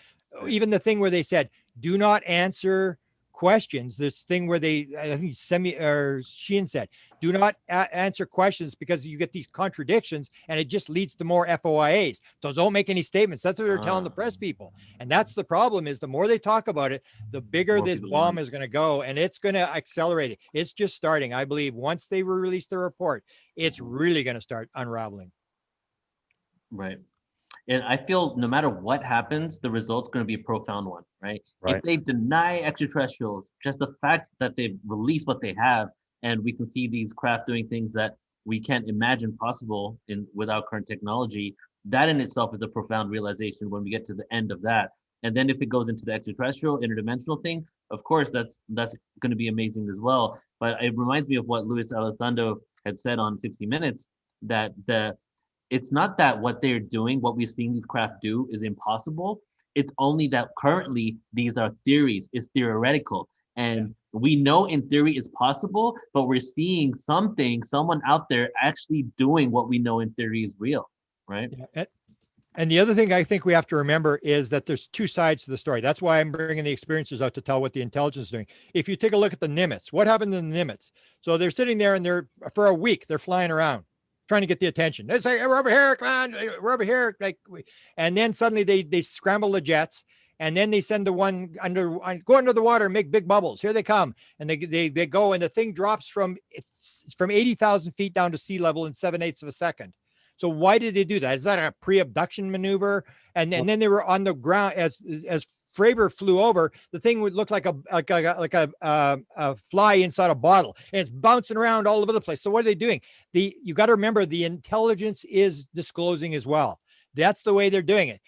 Even the thing where they said, do not answer questions, this thing where I think Sheehan said, do not answer questions because you get these contradictions and it just leads to more FOIAs. So don't make any statements. That's what they're telling the press people. And that's the problem, is the more they talk about it, the bigger this bomb is going to go, and it's going to accelerate it. It's just starting. I believe once they release the report, it's really going to start unraveling. Right. And I feel no matter what happens, the result's going to be a profound one, right? If they deny extraterrestrials, just the fact that they've released what they have, and we can see these craft doing things that we can't imagine possible without current technology, that in itself is a profound realization when we get to the end of that. And then if it goes into the extraterrestrial, interdimensional thing, of course, that's going to be amazing as well. But it reminds me of what Luis Elizondo had said on 60 Minutes, that it's not that what they're doing, what we've seen these craft do, is impossible. It's only that currently these are theories, it's theoretical. And we know in theory it's possible, but we're seeing someone out there actually doing what we know in theory is real, right? Yeah. And the other thing I think we have to remember is that there's two sides to the story. That's why I'm bringing the experiencers out to tell what the intelligence is doing. If you take a look at the Nimitz, what happened to the Nimitz? So they're sitting there and for a week, they're flying around, trying to get the attention. They say, hey, we're over here, come on, we're over here. And then suddenly they scramble the jets, and then they send the one go under the water and make big bubbles. Here they come. And they go, and the thing drops from 80,000 feet down to sea level in 7/8 of a second. So why did they do that? Is that a pre-abduction maneuver? And then they were on the ground as Fravor flew over. The thing would look like a fly inside a bottle, and it's bouncing around all over the place. So what are they doing? You got to remember, the intelligence is disclosing as well. That's the way they're doing it.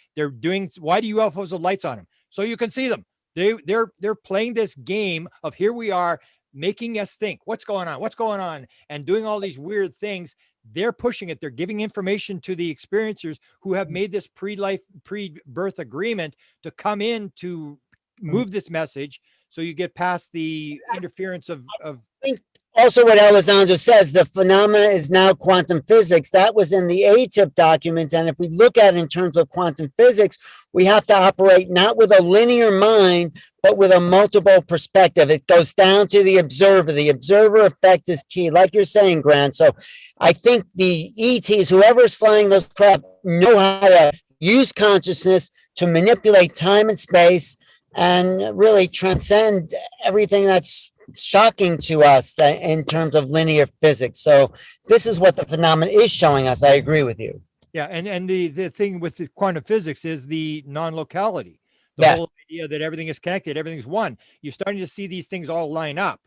Why do UFOs have lights on them? So you can see them. They're playing this game of, here we are, making us think, what's going on, and doing all these weird things. They're pushing it. They're giving information to the experiencers who have made this pre-birth agreement to come in to move this message. So you get past the interference of I think also what Elizondo says, the phenomena is now quantum physics. That was in the ATIP documents. And if we look at it in terms of quantum physics, we have to operate not with a linear mind, but with a multiple perspective. It goes down to the observer. The observer effect is key, like you're saying, Grant. So I think the ETs, whoever's flying those craft, know how to use consciousness to manipulate time and space and really transcend everything that's shocking to us in terms of linear physics. So this is what the phenomenon is showing us. I agree with you. Yeah, and the thing with the quantum physics is the non-locality. The whole idea that everything is connected, everything's one. You're starting to see these things all line up,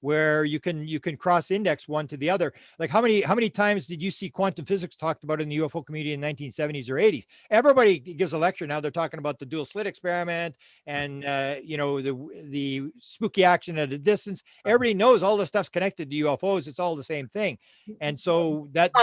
where you can cross-index one to the other. Like how many times did you see quantum physics talked about in the UFO community in 1970s or 80s? Everybody gives a lecture now. They're talking about the dual slit experiment and the spooky action at a distance. Everybody knows all this stuff's connected to UFOs. It's all the same thing. And so that's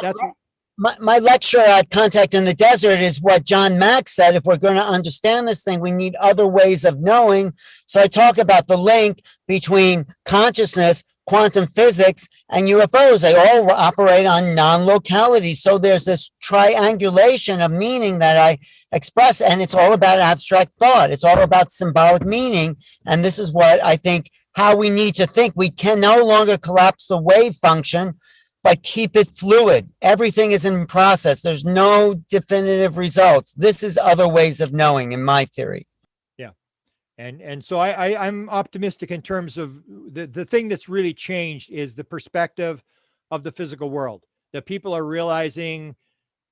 my lecture at Contact in the Desert is what John Mack said. If we're going to understand this thing, we need other ways of knowing. So I talk about the link between consciousness, quantum physics, and UFOs. They all operate on non-locality. So there's this triangulation of meaning that I express, and it's all about abstract thought. It's all about symbolic meaning. And this is what I think, how we need to think. We can no longer collapse the wave function, but keep it fluid. Everything is in process. There's no definitive results. This is other ways of knowing, in my theory. Yeah. And so I'm optimistic in terms of the thing that's really changed is the perspective of the physical world. That people are realizing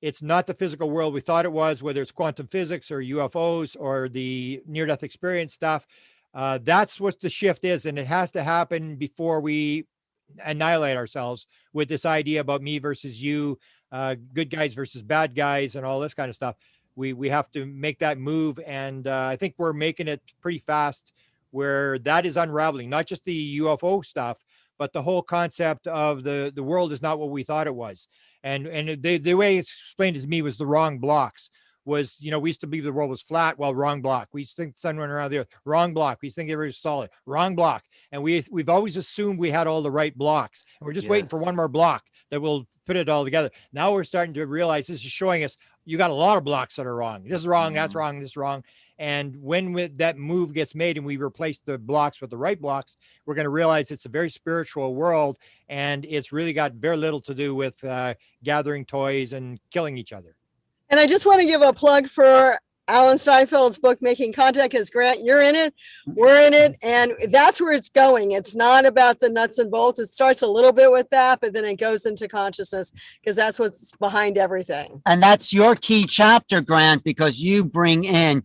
it's not the physical world we thought it was, whether it's quantum physics or UFOs or the near-death experience stuff. That's what the shift is. And it has to happen before we annihilate ourselves with this idea about me versus you, good guys versus bad guys, and all this kind of stuff. We have to make that move, and I think we're making it pretty fast, where that is unraveling, not just the UFO stuff, but the whole concept of the world is not what we thought it was. And the way it's explained to me was the wrong blocks. Was, we used to believe the world was flat. Well, wrong block. We used to think the sun went around the earth. Wrong block. We used to think everything was solid. Wrong block. And we've always assumed we had all the right blocks. And we're just waiting for one more block that will put it all together. Now we're starting to realize this is showing us you got a lot of blocks that are wrong. This is wrong. That's wrong. This is wrong. And when that move gets made and we replace the blocks with the right blocks, we're going to realize it's a very spiritual world, and it's really got very little to do with gathering toys and killing each other. And I just want to give a plug for Alan Steinfeld's book, Making Contact, because Grant, you're in it, we're in it, and that's where it's going. It's not about the nuts and bolts. It starts a little bit with that, but then it goes into consciousness, because that's what's behind everything. And that's your key chapter, Grant, because you bring in,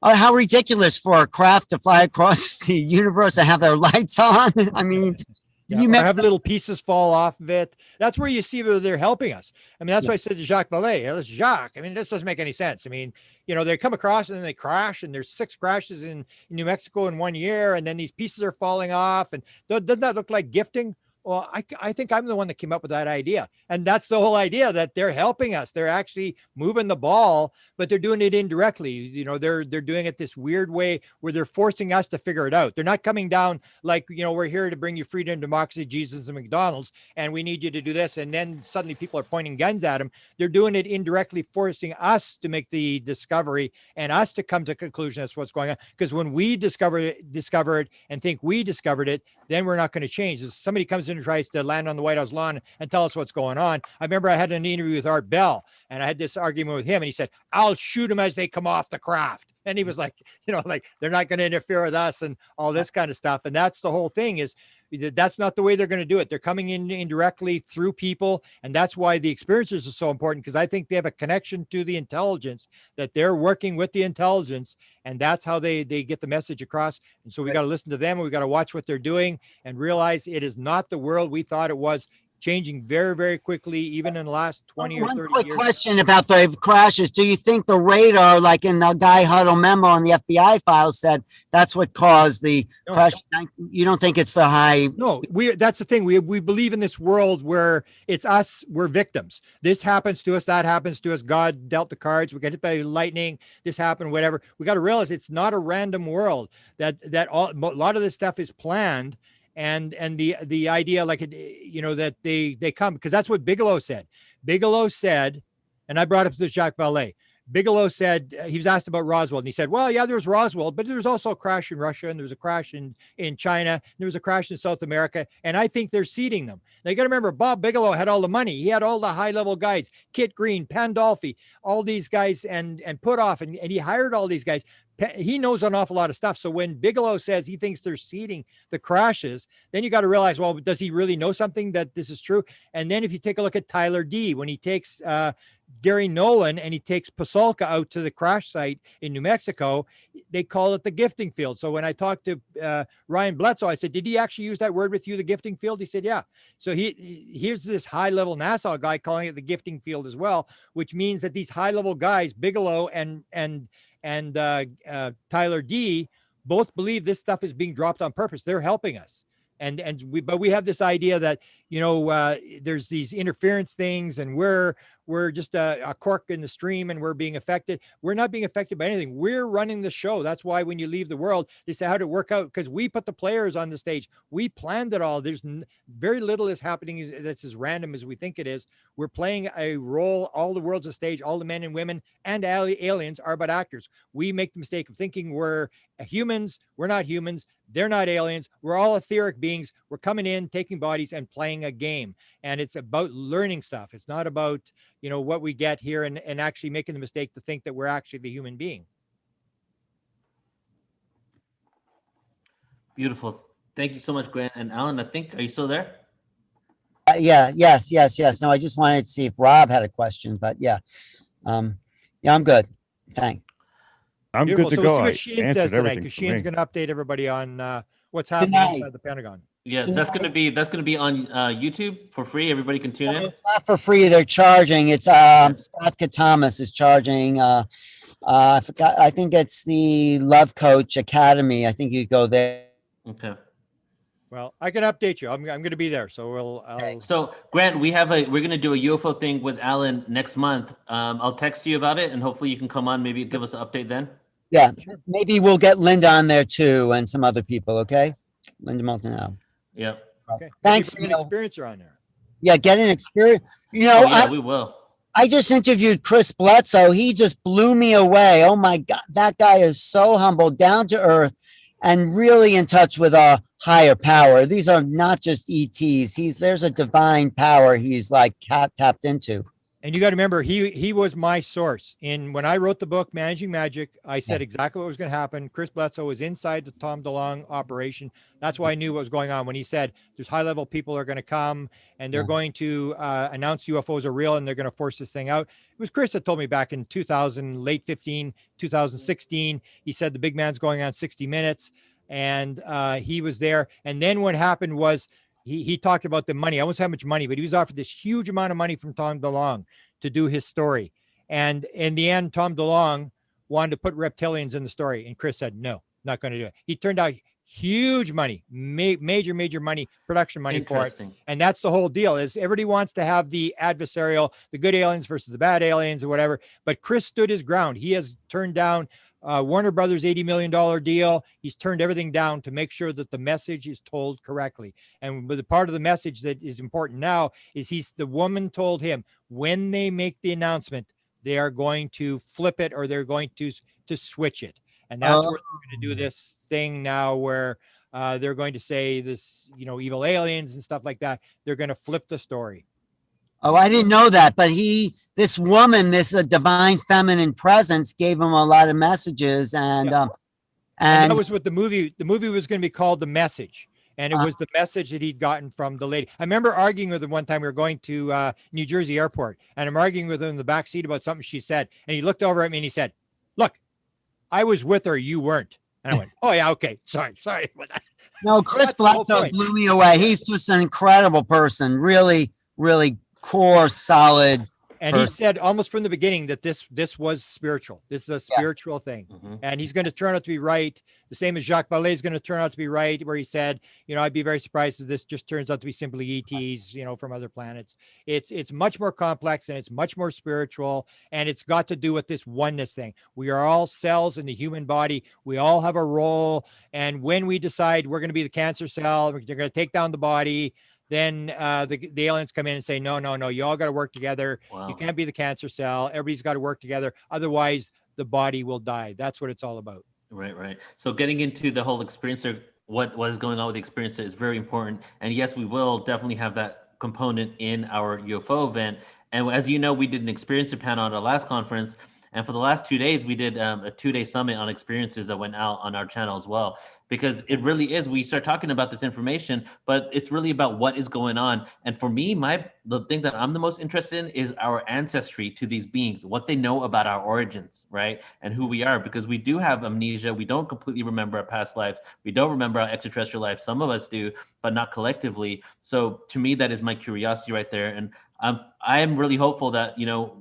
oh, how ridiculous for a craft to fly across the universe and have their lights on. I mean, yeah, you have little pieces fall off of it. That's where you see where they're helping us. I mean, that's why I said to Jacques Vallée, hey, Jacques, I mean, this doesn't make any sense. I mean, you know, they come across and then they crash, and there's 6 crashes in New Mexico in 1 year. And then these pieces are falling off. And doesn't that look like gifting? Well, I think I'm the one that came up with that idea. And that's the whole idea, that they're helping us. They're actually moving the ball, but they're doing it indirectly. You know, they're doing it this weird way where they're forcing us to figure it out. They're not coming down like, you know, we're here to bring you freedom, democracy, Jesus, and McDonald's, and we need you to do this. And then suddenly people are pointing guns at them. They're doing it indirectly, forcing us to make the discovery and us to come to conclusion as to what's going on. Because when we discover it and think we discovered it, then we're not going to change. If somebody comes in and tries to land on the White House lawn and tell us what's going on. I remember I had an interview with Art Bell, and I had this argument with him, and he said, I'll shoot them as they come off the craft. And he was like, you know, like, they're not going to interfere with us and all this kind of stuff. And that's the whole thing, is that's not the way they're going to do it. They're coming in indirectly through people. And that's why the experiences are so important, because I think they have a connection to the intelligence, that they're working with the intelligence, and that's how they get the message across. And so we got to listen to them, and we got to watch what they're doing and realize it is not the world we thought it was, changing very, very quickly, even in the last 20 or 30 years. One quick question about the crashes. Do you think the radar, like in the Guy Huddle memo on the FBI files, said that's what caused the crash? You don't think it's the high? No, that's the thing. We believe in this world where it's us, we're victims. This happens to us, that happens to us. God dealt the cards. We get hit by lightning. This happened, whatever. We got to realize it's not a random world, that a lot of this stuff is planned. And the idea, like, you know, that they come, because that's what Bigelow said. Bigelow said, and I brought up this Jacques Vallée. Bigelow said, he was asked about Roswell, and he said, well, yeah, there was Roswell, but there was also a crash in Russia, and there was a crash in China, and there was a crash in South America, and I think they're seeding them. Now, you got to remember, Bob Bigelow had all the money. He had all the high-level guys, Kit Green, Pandolfi, all these guys, and Puthoff, and he hired all these guys. He knows an awful lot of stuff. So when Bigelow says he thinks they're seeding the crashes, then you got to realize, well, does he really know something that this is true? And then if you take a look at Tyler D, when he takes Gary Nolan and he takes Pasolka out to the crash site in New Mexico, they call it the gifting field. So when I talked to Ryan Bledsoe, I said, did he actually use that word with you, the gifting field? He said, yeah. So here's this high-level NASA guy calling it the gifting field as well, which means that these high-level guys, Bigelow and Tyler D, both believe this stuff is being dropped on purpose. They're helping us. But we have this idea that, you know, there's these interference things, and we're just a cork in the stream, and we're being affected. We're not being affected by anything. We're running the show. That's why when you leave the world, they say, how to work out, because we put the players on the stage. We planned it all. There's very little is happening that's as random as we think it is. We're playing a role. All the world's a stage. All the men and women and aliens are but actors. We make the mistake of thinking we're humans. We're not humans. They're not aliens. We're all etheric beings. We're coming in, taking bodies, and playing a game. And it's about learning stuff. It's not about, you know, what we get here and actually making the mistake to think that we're actually the human being. Beautiful. Thank you so much, Grant. And Alan, I think, are you still there? Yes. No, I just wanted to see if Rob had a question, but yeah, I'm good. Thanks. I'm Beautiful. good to So go. we'll see what Sheen says tonight, because Sheen's going to update everybody on what's happening inside the Pentagon. Yeah, that's gonna be on YouTube for free. Everybody can tune in. It's not for free. They're charging. It's Scott Thomas is charging. I forgot. I think it's the Love Coach Academy. I think you go there. Okay. Well, I can update you. I'm going to be there, so So Grant, we're going to do a UFO thing with Alan next month. I'll text you about it, and hopefully you can come on. Maybe give us an update then. Yeah, maybe we'll get Linda on there too, and some other people. Okay, Linda Montanaro. Yeah. Okay. Thanks. Get an experiencer on there. Yeah, get an experience. You know, we will. I just interviewed Chris Bledsoe. He just blew me away. Oh my God. That guy is so humble, down to earth, and really in touch with a higher power. These are not just ETs. There's a divine power he's like tapped into. And you got to remember, he was my source. When I wrote the book, Managing Magic, I said exactly what was going to happen. Chris Bledsoe was inside the Tom DeLonge operation. That's why I knew what was going on when he said there's high-level people are going to come and they're going to announce UFOs are real and they're going to force this thing out. It was Chris that told me back in 2000, late 15, 2016. He said the big man's going on 60 Minutes, and he was there. And then what happened was, he talked about the money. I won't say how much money, but he was offered this huge amount of money from Tom DeLonge to do his story. And in the end, Tom DeLonge wanted to put reptilians in the story. And Chris said, no, not going to do it. He turned out huge money, major money, production money for it. And that's the whole deal, is everybody wants to have the adversarial, the good aliens versus the bad aliens or whatever. But Chris stood his ground. He has turned down Warner Brothers $80 million deal. He's turned everything down to make sure that the message is told correctly. And the part of the message that is important now is the woman told him when they make the announcement, they are going to flip it or they're going to switch it. And that's where they're going to do this thing now where they're going to say this, evil aliens and stuff like that. They're going to flip the story. Oh, I didn't know that, but this woman, this divine feminine presence gave him a lot of messages, and that was what the movie was going to be called, The Message, and it was the message that he'd gotten from the lady. I remember arguing with him one time. We were going to New Jersey Airport, and I'm arguing with him in the back seat about something she said, and he looked over at me and he said, "Look, I was with her, you weren't." And I went, "Oh yeah, okay, sorry." No, Chris Bledsoe blew me away. He's just an incredible person, really, really core, solid. And he said almost from the beginning that this was spiritual. This is a spiritual thing. And he's going to turn out to be right. The same as Jacques Vallée is going to turn out to be right, where he said, I'd be very surprised if this just turns out to be simply ETs, from other planets. It's much more complex and it's much more spiritual. And it's got to do with this oneness thing. We are all cells in the human body. We all have a role. And when we decide we're going to be the cancer cell, they're going to take down the body, then the aliens come in and say, no, you all got to work together. Wow. You can't be the cancer cell. Everybody's got to work together. Otherwise, the body will die. That's what it's all about. Right. So getting into the whole experiencer, what was going on with the experiencer is very important. And yes, we will definitely have that component in our UFO event. And as you know, we did an experiencer panel at our last conference. And for the last 2 days, we did a 2-day summit on experiences that went out on our channel as well. Because it really is, we start talking about this information, but it's really about what is going on. And for me, the thing that I'm the most interested in is our ancestry to these beings, what they know about our origins, right? And who we are, because we do have amnesia. We don't completely remember our past lives. We don't remember our extraterrestrial life. Some of us do, but not collectively. So to me, that is my curiosity right there. And I am really hopeful that,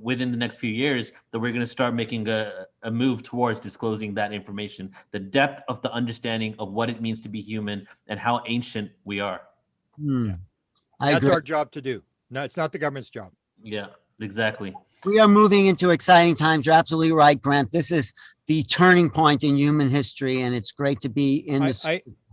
within the next few years, that we're going to start making a move towards disclosing that information, the depth of the understanding of what it means to be human and how ancient we are. That's our job to do. No, it's not the government's job. Yeah, exactly. We are moving into exciting times. You're absolutely right, Grant. This is the turning point in human history, and it's great to be in this.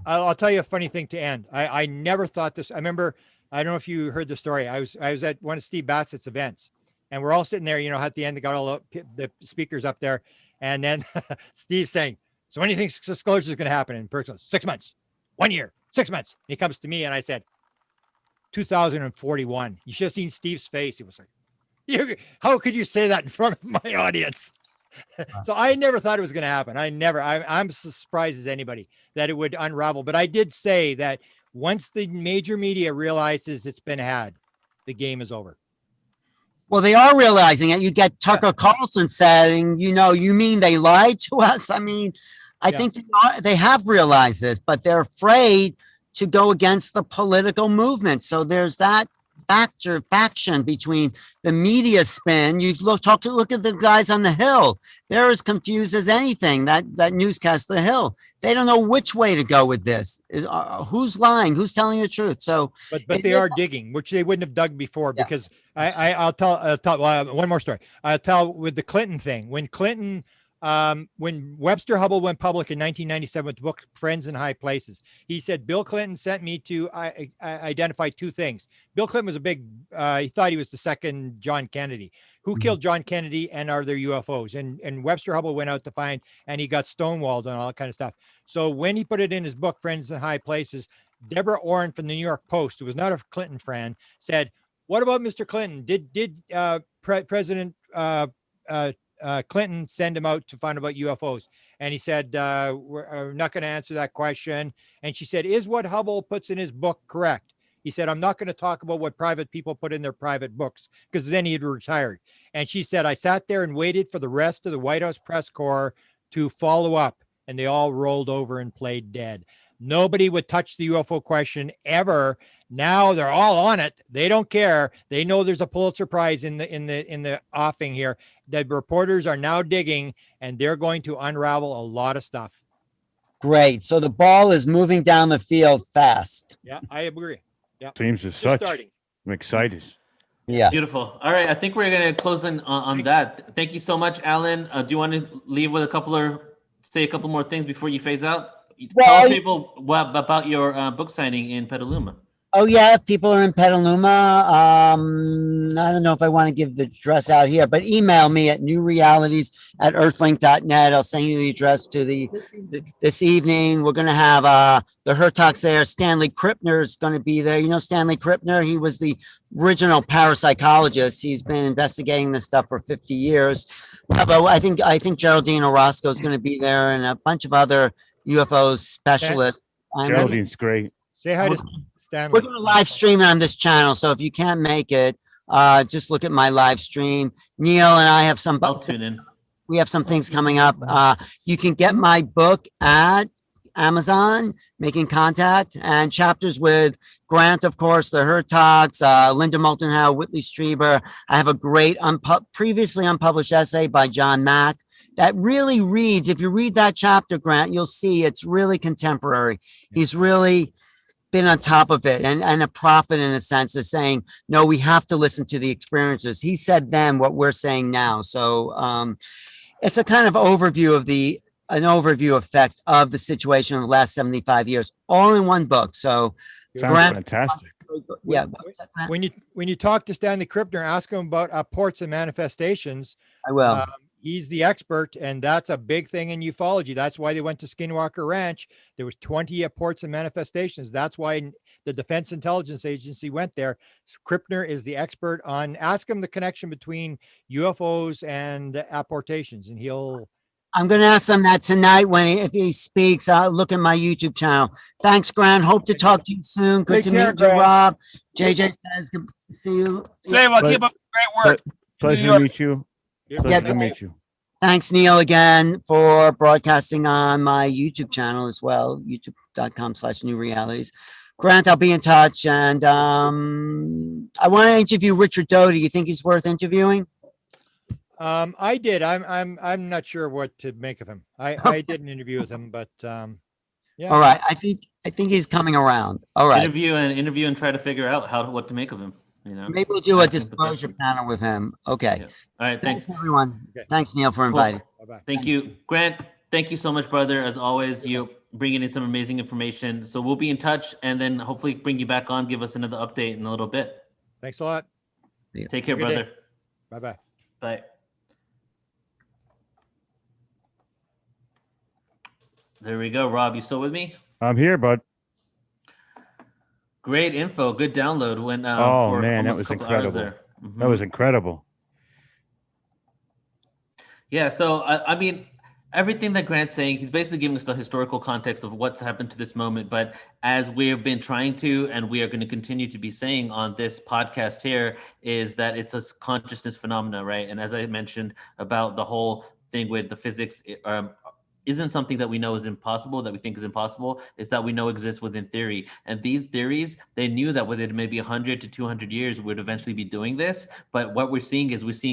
I'll tell you a funny thing to end. I never thought this. I remember, I don't know if you heard the story. I was at one of Steve Bassett's events, and we're all sitting there, at the end, they got all the speakers up there. And then Steve's saying, "So when do you think disclosure is going to happen in person?" 6 months, 1 year, 6 months. And he comes to me and I said, 2041. You should have seen Steve's face. He was like, how could you say that in front of my audience? So I never thought it was going to happen. I'm as surprised as anybody that it would unravel. But I did say that once the major media realizes it's been had, the game is over. Well, they are realizing it. You get Tucker Carlson saying, you mean they lied to us? I mean, I think they have realized this, but they're afraid to go against the political movement. So there's that faction between the media spin. You look at the guys on the Hill. They're as confused as anything. That newscast, The Hill. They don't know which way to go with this. Who's lying? Who's telling the truth? So, but they are digging, which they wouldn't have dug before. Because I'll tell one more story. I'll tell with the Clinton thing. When Clinton when Webster Hubbell went public in 1997 with the book Friends in High Places, he said, Bill Clinton sent me to identify two things. Bill Clinton was a big, he thought he was the second John Kennedy. Who killed John Kennedy, and are there UFOs? And Webster Hubbell went out to find, and he got stonewalled and all that kind of stuff. So when he put it in his book, Friends in High Places, Deborah Orrin from the New York Post, who was not a Clinton fan, said, what about Mr. Clinton? Did President Clinton send him out to find about UFOs? And he said, we're not going to answer that question. And she said, is what Hubbell puts in his book correct? He said, I'm not going to talk about what private people put in their private books, because then he'd retired. And she said, I sat there and waited for the rest of the White House press corps to follow up, and they all rolled over and played dead. Nobody would touch the UFO question ever. Now they're all on it. They don't care. They know there's a Pulitzer Prize in the offing here. The reporters are now digging, and they're going to unravel a lot of stuff. Great. So the ball is moving down the field fast. Yeah, I agree. Yeah. Seems as Just such. starting. I'm excited. Yeah. Beautiful. All right, I think we're gonna close in on that. Thank you so much, Alan. Do you want to leave with say a couple more things before you phase out? Well, Tell people about your book signing in Petaluma. Oh yeah, if people are in Petaluma. I don't know if I want to give the address out here, but email me at newrealities@earthlink.net. I'll send you the address to this evening. We're going to have the Hertogs there. Stanley Krippner is going to be there. You know Stanley Krippner? He was the original parapsychologist. He's been investigating this stuff for 50 years. But I think Geraldine Orozco is going to be there, and a bunch of other UFO specialists. Geraldine's great. Say hi to Stanley. We're going to live stream it on this channel, so if you can't make it, just look at my live stream. Neil and I have some. I'll tune in. We have some things coming up. You can get my book at Amazon, Making Contact, and chapters with Grant, of course, the Hertogs, Linda Moulton Howe, Whitley Strieber. I have a great previously unpublished essay by John Mack that really reads. If you read that chapter, Grant, you'll see it's really contemporary. He's really been on top of it, and a prophet in a sense is saying, no, we have to listen to the experiences. He said then what we're saying now. So it's a kind of overview of an overview effect of the situation of the last 75 years, all in one book. So Sounds fantastic. Yeah. When you talk to Stanley Krippner, ask him about ports and manifestations. I will. He's the expert, and that's a big thing in ufology. That's why they went to Skinwalker Ranch. There was 20 ports and manifestations. That's why the Defense Intelligence Agency went there. Krippner is the expert on. Ask him the connection between UFOs and apportations, and I'm going to ask him that tonight if he speaks. I'll look at my YouTube channel. Thanks, Grant. Hope to talk to you soon. Good to meet you, Rob. JJ says, good to see you. Steve, I'll keep up the great work. Pleasure to meet you. Pleasure to meet you. Thanks, Neil, again for broadcasting on my YouTube channel as well, youtube.com/New Realities. Grant, I'll be in touch. And I want to interview Richard Doty. You think he's worth interviewing? I did. I'm not sure what to make of him. I did an interview with him, but yeah. All right. I think he's coming around. All right. Interview and try to figure out what to make of him. You know, maybe we'll do a disclosure panel with him. Okay. Yeah. All right. Thanks everyone. Okay. Thanks, Neil, for inviting. Cool. Bye-bye. Thank you, Grant. Thank you so much, brother. As always, you bringing in some amazing information. So we'll be in touch, and then hopefully bring you back on, give us another update in a little bit. Thanks a lot. Take care, brother. Bye-bye. Bye. There we go. Rob, you still with me? I'm here, bud. Great info. Good download. When oh man, that was incredible. Mm-hmm. That was incredible. Yeah. So I mean, everything that Grant's saying, he's basically giving us the historical context of what's happened to this moment. But as we've been trying to, and we are going to continue to be saying on this podcast here, is that it's a consciousness phenomena, right? And as I mentioned about the whole thing with the physics, isn't something that we know is impossible, that we think is impossible, is that we know exists within theory. And these theories, they knew that within maybe 100 to 200 years, we'd eventually be doing this. But what we're seeing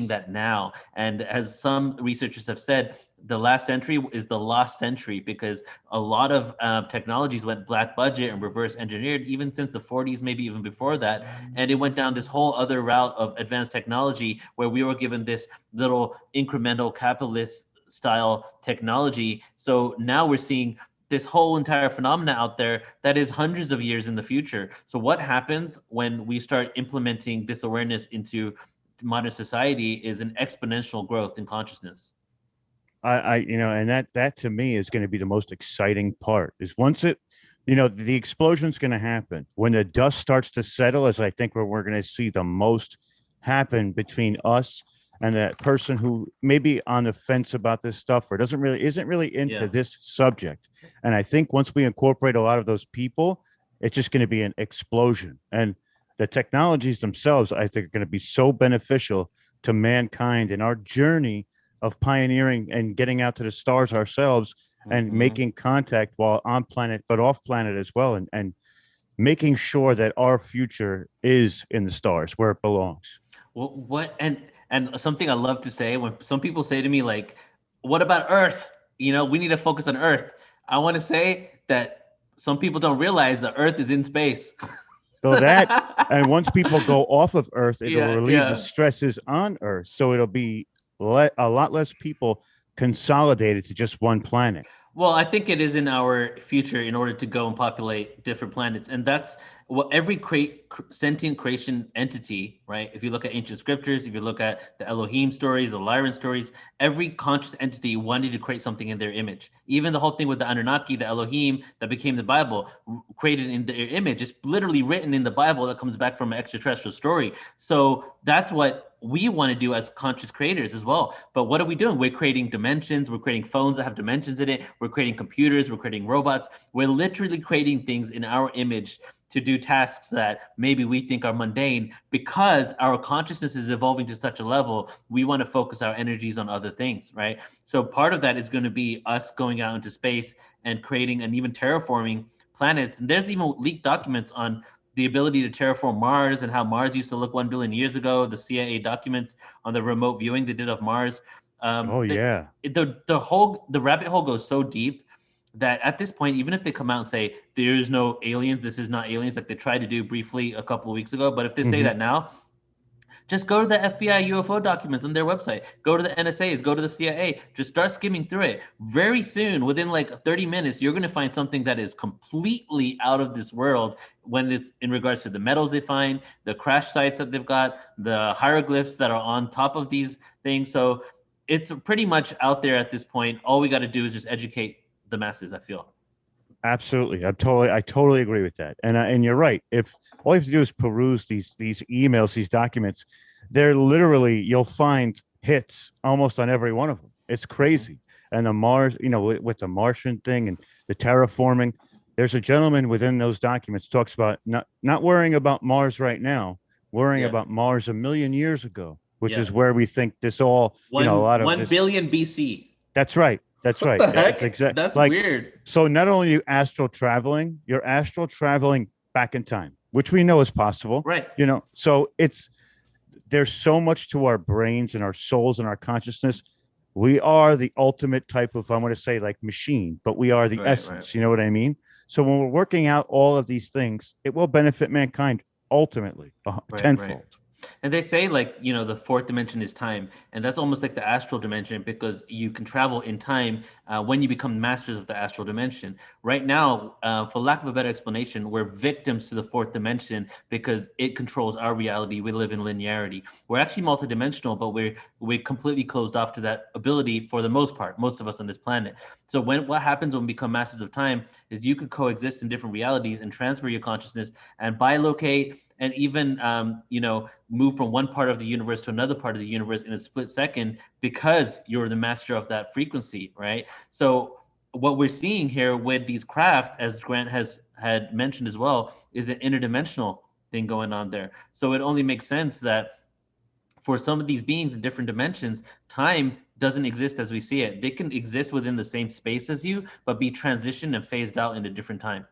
that now. And as some researchers have said, the last century is the lost century, because a lot of technologies went black budget and reverse engineered, even since the 40s, maybe even before that. And it went down this whole other route of advanced technology where we were given this little incremental capitalist style technology. So now we're seeing this whole entire phenomena out there that is hundreds of years in the future. So what happens when we start implementing this awareness into modern society is an exponential growth in consciousness. And that to me is going to be the most exciting part is once it, the explosion's going to happen when the dust starts to settle, as I think we're going to see the most happen between us and that person who may be on the fence about this stuff or isn't really into this subject. And I think once we incorporate a lot of those people, it's just going to be an explosion. And the technologies themselves, I think, are going to be so beneficial to mankind in our journey of pioneering and getting out to the stars ourselves and making contact while on planet, but off planet as well. And making sure that our future is in the stars where it belongs. Well, and something I love to say when some people say to me, like, what about Earth? We need to focus on Earth. I want to say that some people don't realize that Earth is in space. So that, and once people go off of Earth, it'll relieve the stresses on Earth. So it'll be a lot less people consolidated to just one planet. Well, I think it is in our future in order to go and populate different planets. And that's what every sentient creation entity, right? If you look at ancient scriptures, if you look at the Elohim stories, the Lyran stories, every conscious entity wanted to create something in their image. Even the whole thing with the Anunnaki, the Elohim that became the Bible, created in their image. It's literally written in the Bible that comes back from an extraterrestrial story. So that's what we want to do as conscious creators as well. But what are we doing? We're creating dimensions. We're creating phones that have dimensions in it. We're creating computers. We're creating robots. We're literally creating things in our image to do tasks that maybe we think are mundane. Because our consciousness is evolving to such a level, we want to focus our energies on other things, right? So part of that is going to be us going out into space and creating and even terraforming planets. And there's even leaked documents on the ability to terraform Mars and how Mars used to look 1 billion years ago, the CIA documents on the remote viewing they did of Mars. The rabbit hole goes so deep that at this point, even if they come out and say, there's no aliens, this is not aliens, like they tried to do briefly a couple of weeks ago, but if they say that now, just go to the FBI UFO documents on their website, go to the NSA's, go to the CIA, just start skimming through it. Very soon, within like 30 minutes, you're going to find something that is completely out of this world when it's in regards to the metals they find, the crash sites that they've got, the hieroglyphs that are on top of these things. So it's pretty much out there at this point. All we got to do is just educate the masses, I feel. Absolutely. I totally agree with that. And you're right. If all you have to do is peruse these emails, these documents, they're literally, you'll find hits almost on every one of them. It's crazy. And the Mars, with the Martian thing and the terraforming, there's a gentleman within those documents talks about not worrying about Mars right now, worrying about Mars 1 million years ago, which is where we think this all, a lot of 1 billion BC. That's right. That's right. What the heck? That's exactly. That's weird. So not only are you astral traveling, you're astral traveling back in time, which we know is possible. Right. So there's so much to our brains and our souls and our consciousness. We are the ultimate type of, I want to say like machine, but we are the essence. Right. You know what I mean? So when we're working out all of these things, it will benefit mankind ultimately tenfold. Right. And they say the fourth dimension is time, and that's almost like the astral dimension because you can travel in time when you become masters of the astral dimension. Right now, for lack of a better explanation, we're victims to the fourth dimension because it controls our reality. We live in linearity. We're actually multidimensional, but we're completely closed off to that ability for the most part, most of us on this planet. So what happens when we become masters of time is you could coexist in different realities and transfer your consciousness and bilocate and even move from one part of the universe to another part of the universe in a split second because you're the master of that frequency, right? So what we're seeing here with these craft, as Grant had mentioned as well, is an interdimensional thing going on there. So it only makes sense that for some of these beings in different dimensions, time doesn't exist as we see it. They can exist within the same space as you, but be transitioned and phased out in a different time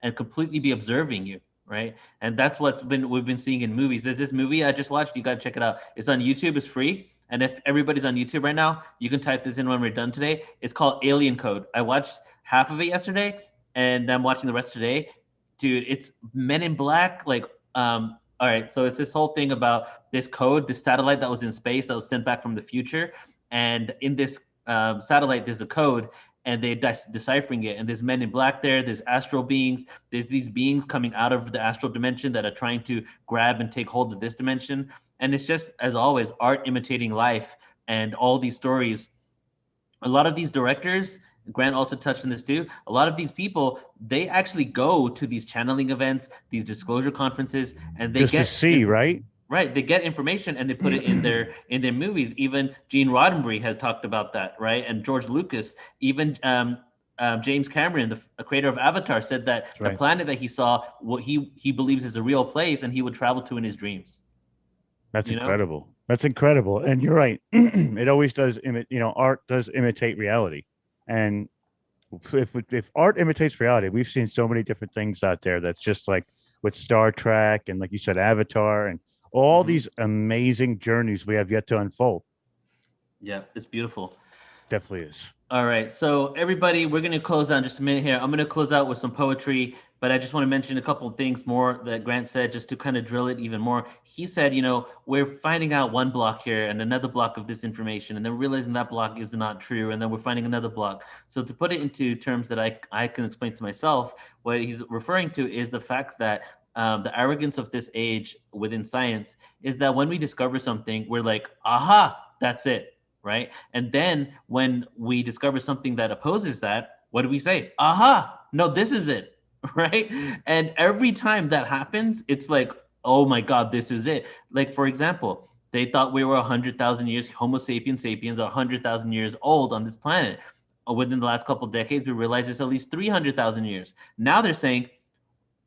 and completely be observing you. Right. And that's we've been seeing in movies. There's this movie I just watched. You got to check it out. It's on YouTube. It's free. And if everybody's on YouTube right now, you can type this in when we're done today. It's called Alien Code. I watched half of it yesterday and I'm watching the rest today. Dude, it's Men in Black. All right. So it's this whole thing about this code, this satellite that was in space that was sent back from the future. And in this satellite, there's a code, and they're deciphering it. And there's men in black there. There's astral beings. There's these beings coming out of the astral dimension that are trying to grab and take hold of this dimension. And it's just, as always, art imitating life, and all these stories. A lot of these directors, Grant also touched on this too, a lot of these people, they actually go to these channeling events, these disclosure conferences, and they Just get to see, right? Right, they get information and they put it in their movies. Even Gene Roddenberry has talked about that, right? And George Lucas, even James Cameron, the creator of Avatar, said that That's the right. planet that he saw, what he believes is a real place, and he would travel to in his dreams. That's You know? incredible. That's incredible. And you're right. It always does art does imitate reality. And if art imitates reality, we've seen so many different things out there that's just like with Star Trek and, like you said, Avatar, and all Mhm. these amazing journeys we have yet to unfold. Yeah, it's beautiful. Definitely is. All right, so everybody, we're going to close out in just a minute here. I'm going to close out with some poetry, but I just want to mention a couple of things more that Grant said, just to kind of drill it even more. He said, we're finding out one block here and another block of this information, and then realizing that block is not true, and then we're finding another block. So to put it into terms that I can explain to myself, what he's referring to is the fact that the arrogance of this age within science is that when we discover something, we're like, aha, that's it. Right. And then when we discover something that opposes that, what do we say? Aha, no, this is it. Right. And every time that happens, it's like, oh my God, this is it. Like, for example, they thought we were 100,000 years, Homo sapiens are 100,000 years old on this planet. Within the last couple of decades, we realized it's at least 300,000 years. Now they're saying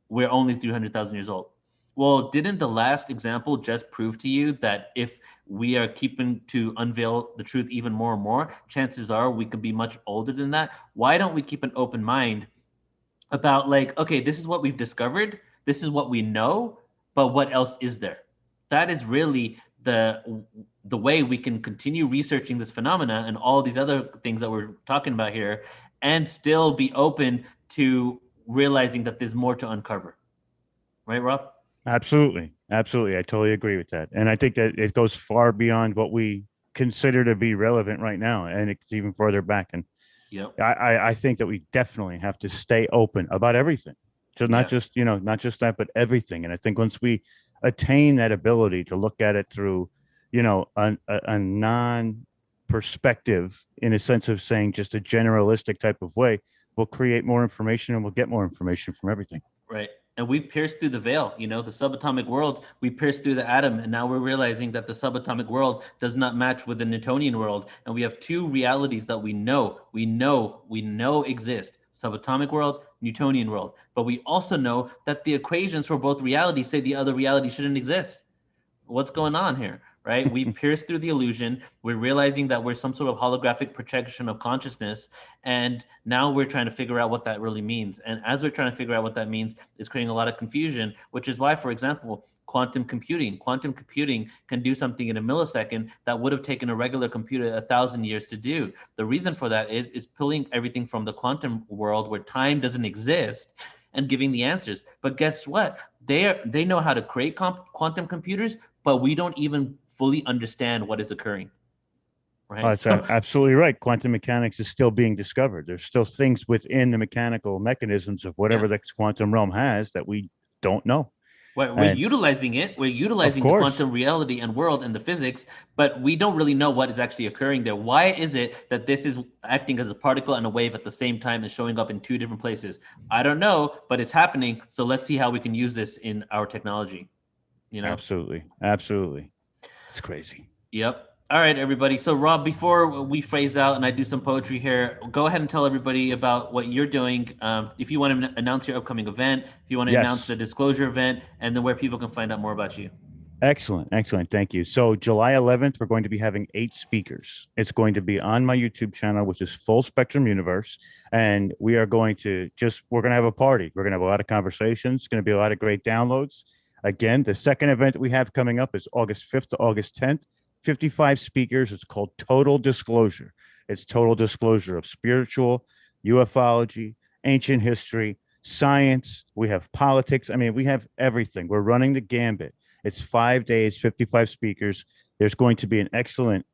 we're only 300,000 years old. Well, didn't the last example just prove to you that if we are keeping to unveil the truth even more and more, chances are we could be much older than that? Why don't we keep an open mind about, like, okay, this is what we've discovered, this is what we know, but what else is there? That is really the way we can continue researching this phenomena and all these other things that we're talking about here, and still be open to realizing that there's more to uncover. Right, Rob? Absolutely. Absolutely. I totally agree with that. And I think that it goes far beyond what we consider to be relevant right now. And it's even further back. And Yep. I think that we definitely have to stay open about everything. So not just, not just that, but everything. And I think once we attain that ability to look at it through, a non perspective, in a sense of saying just a generalistic type of way, we'll create more information and we'll get more information from everything. Right. And we've pierced through the veil, the subatomic world, we pierced through the atom, and now we're realizing that the subatomic world does not match with the Newtonian world. And we have two realities that we know exist: subatomic world, Newtonian world. But we also know that the equations for both realities say the other reality shouldn't exist. What's going on here? Right? We pierced through the illusion. We're realizing that we're some sort of holographic projection of consciousness. And now we're trying to figure out what that really means. And as we're trying to figure out what that means, it's creating a lot of confusion, which is why, for example, quantum computing can do something in a millisecond that would have taken a regular computer 1,000 years to do. The reason for that is pulling everything from the quantum world where time doesn't exist and giving the answers. But guess what? They know how to create quantum computers, but we don't even fully understand what is occurring. Right? Oh, that's absolutely right. Quantum mechanics is still being discovered. There's still things within the mechanical mechanisms of whatever the quantum realm has that we don't know. We're utilizing it. We're utilizing the quantum reality and world and the physics, but we don't really know what is actually occurring there. Why is it that this is acting as a particle and a wave at the same time and showing up in two different places? I don't know, but it's happening. So let's see how we can use this in our technology. Absolutely. It's crazy. Yep. All right, everybody. So Rob, before we phase out and I do some poetry here, go ahead and tell everybody about what you're doing. If you want to announce your upcoming event, if you want to announce the disclosure event, and then where people can find out more about you. Excellent. Thank you. So July 11th, we're going to be having 8 speakers. It's going to be on my YouTube channel, which is Full Spectrum Universe. And we are going to we're going to have a party. We're going to have a lot of conversations. It's going to be a lot of great downloads. Again, the second event we have coming up is August 5th to August 10th. 55 speakers. It's called Total Disclosure. It's total disclosure of spiritual, ufology, ancient history, science. We have politics. I mean, we have everything. We're running the gambit. It's 5 days, 55 speakers. There's going to be an excellent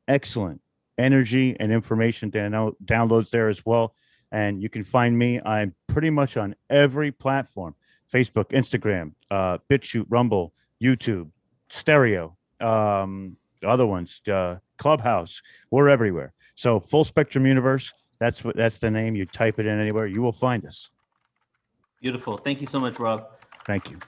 energy and information downloads there as well. And you can find me. I'm pretty much on every platform: Facebook, Instagram, BitChute, Rumble, YouTube, Stereo, the other ones, Clubhouse. We're everywhere. So Full Spectrum Universe. That's the name. You type it in anywhere, you will find us. Beautiful. Thank you so much, Rob. Thank you.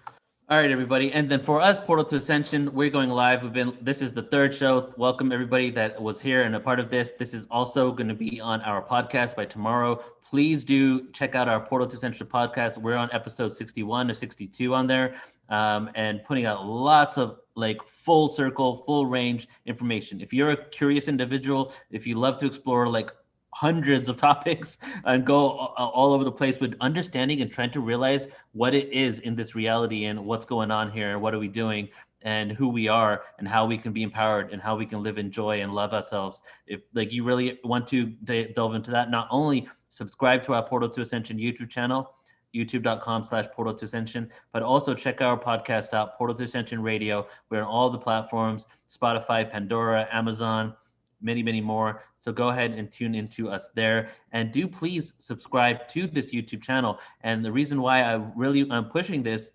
All right, everybody. And then for us, Portal to Ascension, we're going live. This is the third show. Welcome everybody that was here and a part of this. This is also going to be on our podcast by tomorrow. Please do check out our Portal to Ascension podcast. We're on episode 61 or 62 on there, and putting out lots of like full circle, full range information. If you're a curious individual, if you love to explore like hundreds of topics and go all over the place with understanding and trying to realize what it is in this reality and what's going on here and what are we doing and who we are and how we can be empowered and how we can live in joy and love ourselves. If like you really want to delve into that, not only subscribe to our Portal to Ascension YouTube channel, youtube.com/PortalToAscension, but also check our podcast out, Portal to Ascension Radio. We're on all the platforms, Spotify, Pandora, Amazon, many more. So go ahead and tune into us there, and do please subscribe to this YouTube channel. And the reason why I'm pushing this,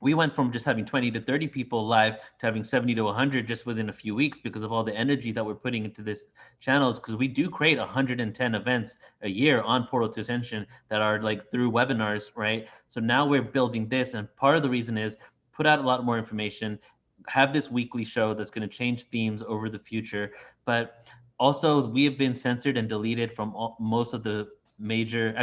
we went from just having 20 to 30 people live to having 70 to 100 just within a few weeks because of all the energy that we're putting into this channels, because we do create 110 events a year on Portal to Ascension that are like through webinars, right? So now we're building this, and part of the reason is put out a lot more information, have this weekly show that's going to change themes over the future. But also we have been censored and deleted from all of the major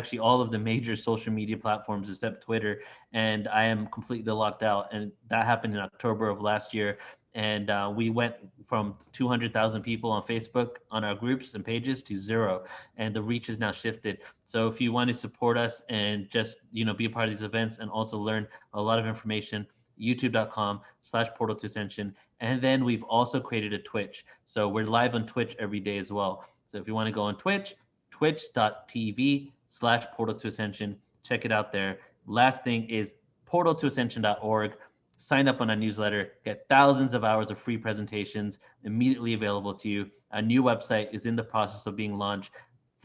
social media platforms except Twitter. And I am completely locked out. And that happened in October of last year. And we went from 200,000 people on Facebook on our groups and pages to 0. And the reach is now shifted. So if you want to support us and just, be a part of these events and also learn a lot of information, youtube.com/PortalToAscension. And then we've also created a Twitch. So we're live on Twitch every day as well. So if you want to go on Twitch, twitch.tv/PortalToAscension. Check it out there. Last thing is PortalToAscension.org. Sign up on our newsletter, get thousands of hours of free presentations immediately available to you. Our new website is in the process of being launched.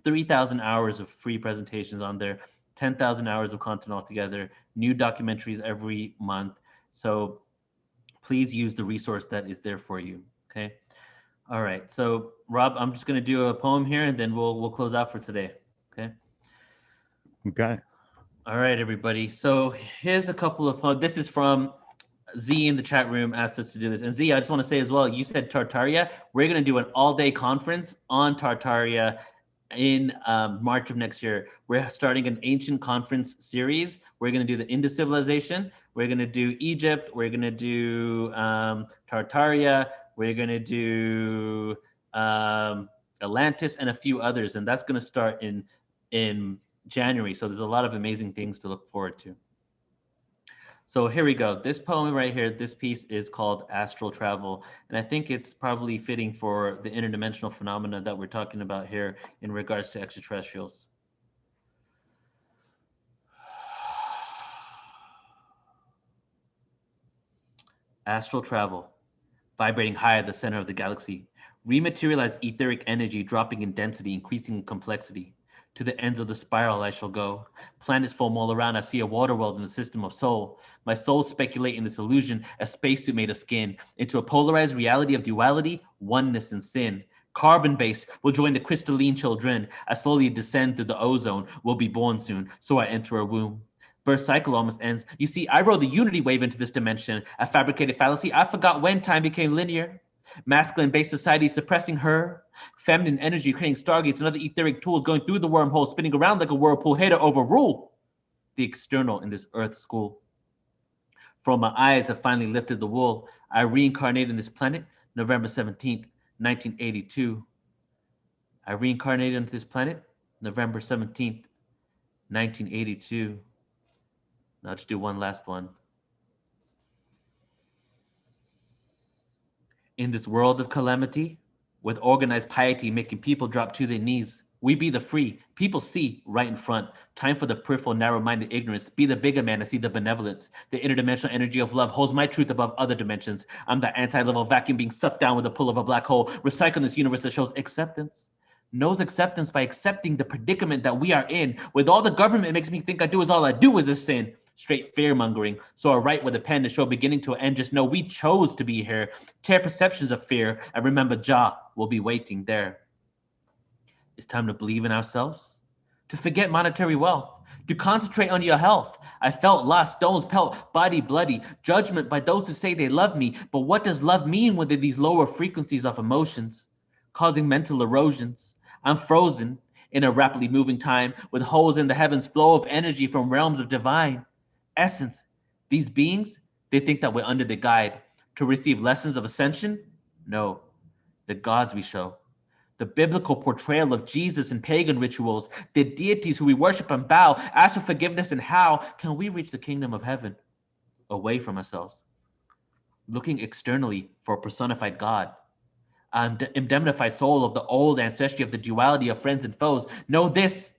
3,000 hours of free presentations on there, 10,000 hours of content altogether, new documentaries every month. So please use the resource that is there for you. Okay. All right. So Rob, I'm just going to do a poem here and then we'll close out for today. Okay. Okay. All right, everybody. So here's a couple of, this is from Z in the chat room, asked us to do this. And Z, I just want to say as well, you said Tartaria. We're going to do an all-day conference on Tartaria in March of next year. We're starting an ancient conference series. We're going to do the Indus civilization. We're going to do Egypt. We're going to do Tartaria. We're going to do Atlantis and a few others. And that's going to start in January. So there's a lot of amazing things to look forward to. So here we go. This poem right here, this piece is called Astral Travel. And I think it's probably fitting for the interdimensional phenomena that we're talking about here in regards to extraterrestrials. Astral travel, vibrating high at the center of the galaxy. Rematerialized etheric energy dropping in density, increasing in complexity. To the ends of the spiral I shall go. Planets foam all around, I see a water world in the system of soul. My soul speculate in this illusion, a spacesuit made of skin, into a polarized reality of duality, oneness and sin. Carbon base will join the crystalline children. I slowly descend through the ozone, will be born soon, so I enter a womb. Birth cycle almost ends. You see, I rode the unity wave into this dimension. A fabricated fallacy, I forgot when time became linear. Masculine-based society suppressing her. Feminine energy creating stargates and other etheric tools going through the wormhole, spinning around like a whirlpool, here to overrule the external in this earth school. From my eyes have finally lifted the wool. I reincarnated in this planet, November 17th, 1982. I reincarnated into this planet, November 17th, 1982. Now let's do one last one. In this world of calamity, with organized piety making people drop to their knees, We be the free. People see right in front. Time for the peripheral, narrow-minded ignorance. Be the bigger man and see the benevolence. The interdimensional energy of love holds my truth above other dimensions. I'm the anti-level vacuum being sucked down with the pull of a black hole. Recycling this universe that shows acceptance. Knows acceptance by accepting the predicament that we are in. With all the government makes me think I do is all I do is a sin. Straight fear-mongering. So I write with a pen to show beginning to an end. Just know we chose to be here. Tear perceptions of fear. And remember, Jah will be waiting there. It's time to believe in ourselves, to forget monetary wealth, to concentrate on your health. I felt lost, stones pelt, body bloody, judgment by those who say they love me. But what does love mean when these lower frequencies of emotions, causing mental erosions? I'm frozen in a rapidly moving time with holes in the heavens, flow of energy from realms of divine essence. These beings, they think that we're under the guide to receive lessons of ascension. No, the gods we show. The biblical portrayal of Jesus in pagan rituals, the deities who we worship and bow, ask for forgiveness, and how can we reach the kingdom of heaven away from ourselves? Looking externally for a personified God, an indemnified soul of the old ancestry of the duality of friends and foes. Know this,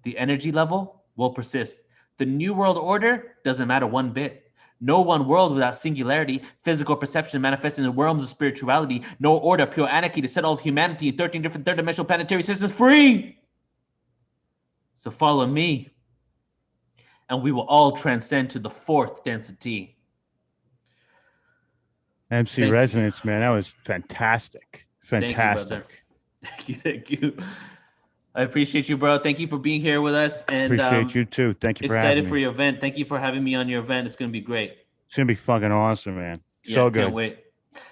the energy level will persist. The new world order doesn't matter one bit. No one world without singularity, physical perception manifesting in the realms of spirituality. No order, pure anarchy to set all of humanity in 13 different third-dimensional planetary systems free. So follow me, and we will all transcend to the fourth density. MC Thank Resonance, man, that was fantastic. Fantastic. Thank you. I appreciate you, bro. Thank you for being here with us. And Appreciate you too. Thank you for having excited me. for your event. Thank you for having me on your event. It's going to be great. It's gonna be fucking awesome, man. Yeah, So good. Can't wait.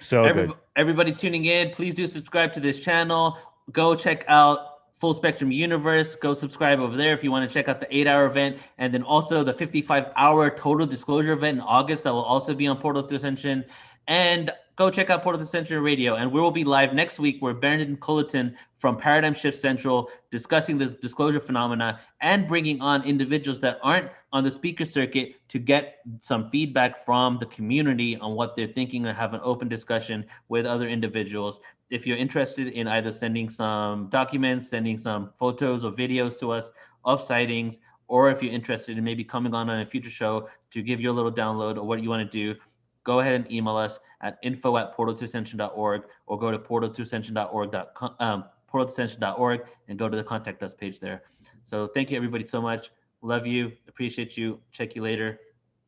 So good. Everybody tuning in, please do subscribe to this channel. Go check out Full Spectrum Universe. Go subscribe over there if you want to check out the 8-hour event. And then also the 55-hour total disclosure event in August that will also be on Portal to Ascension. And go check out Portal to Ascension Radio. And we will be live next week where Brandon Culleton from Paradigm Shift Central discussing the disclosure phenomena and bringing on individuals that aren't on the speaker circuit to get some feedback from the community on what they're thinking and have an open discussion with other individuals. If you're interested in either sending some documents, sending some photos or videos to us of sightings, or if you're interested in maybe coming on a future show to give you a little download or what you want to do, go ahead and email us at info@portaltoascension.org or go to portaltoascension.org and go to the contact us page there. So thank you everybody so much. Love you. Appreciate you. Check you later.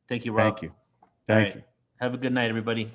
Thank you, Rob. Thank you. Thank you. Have a good night, everybody.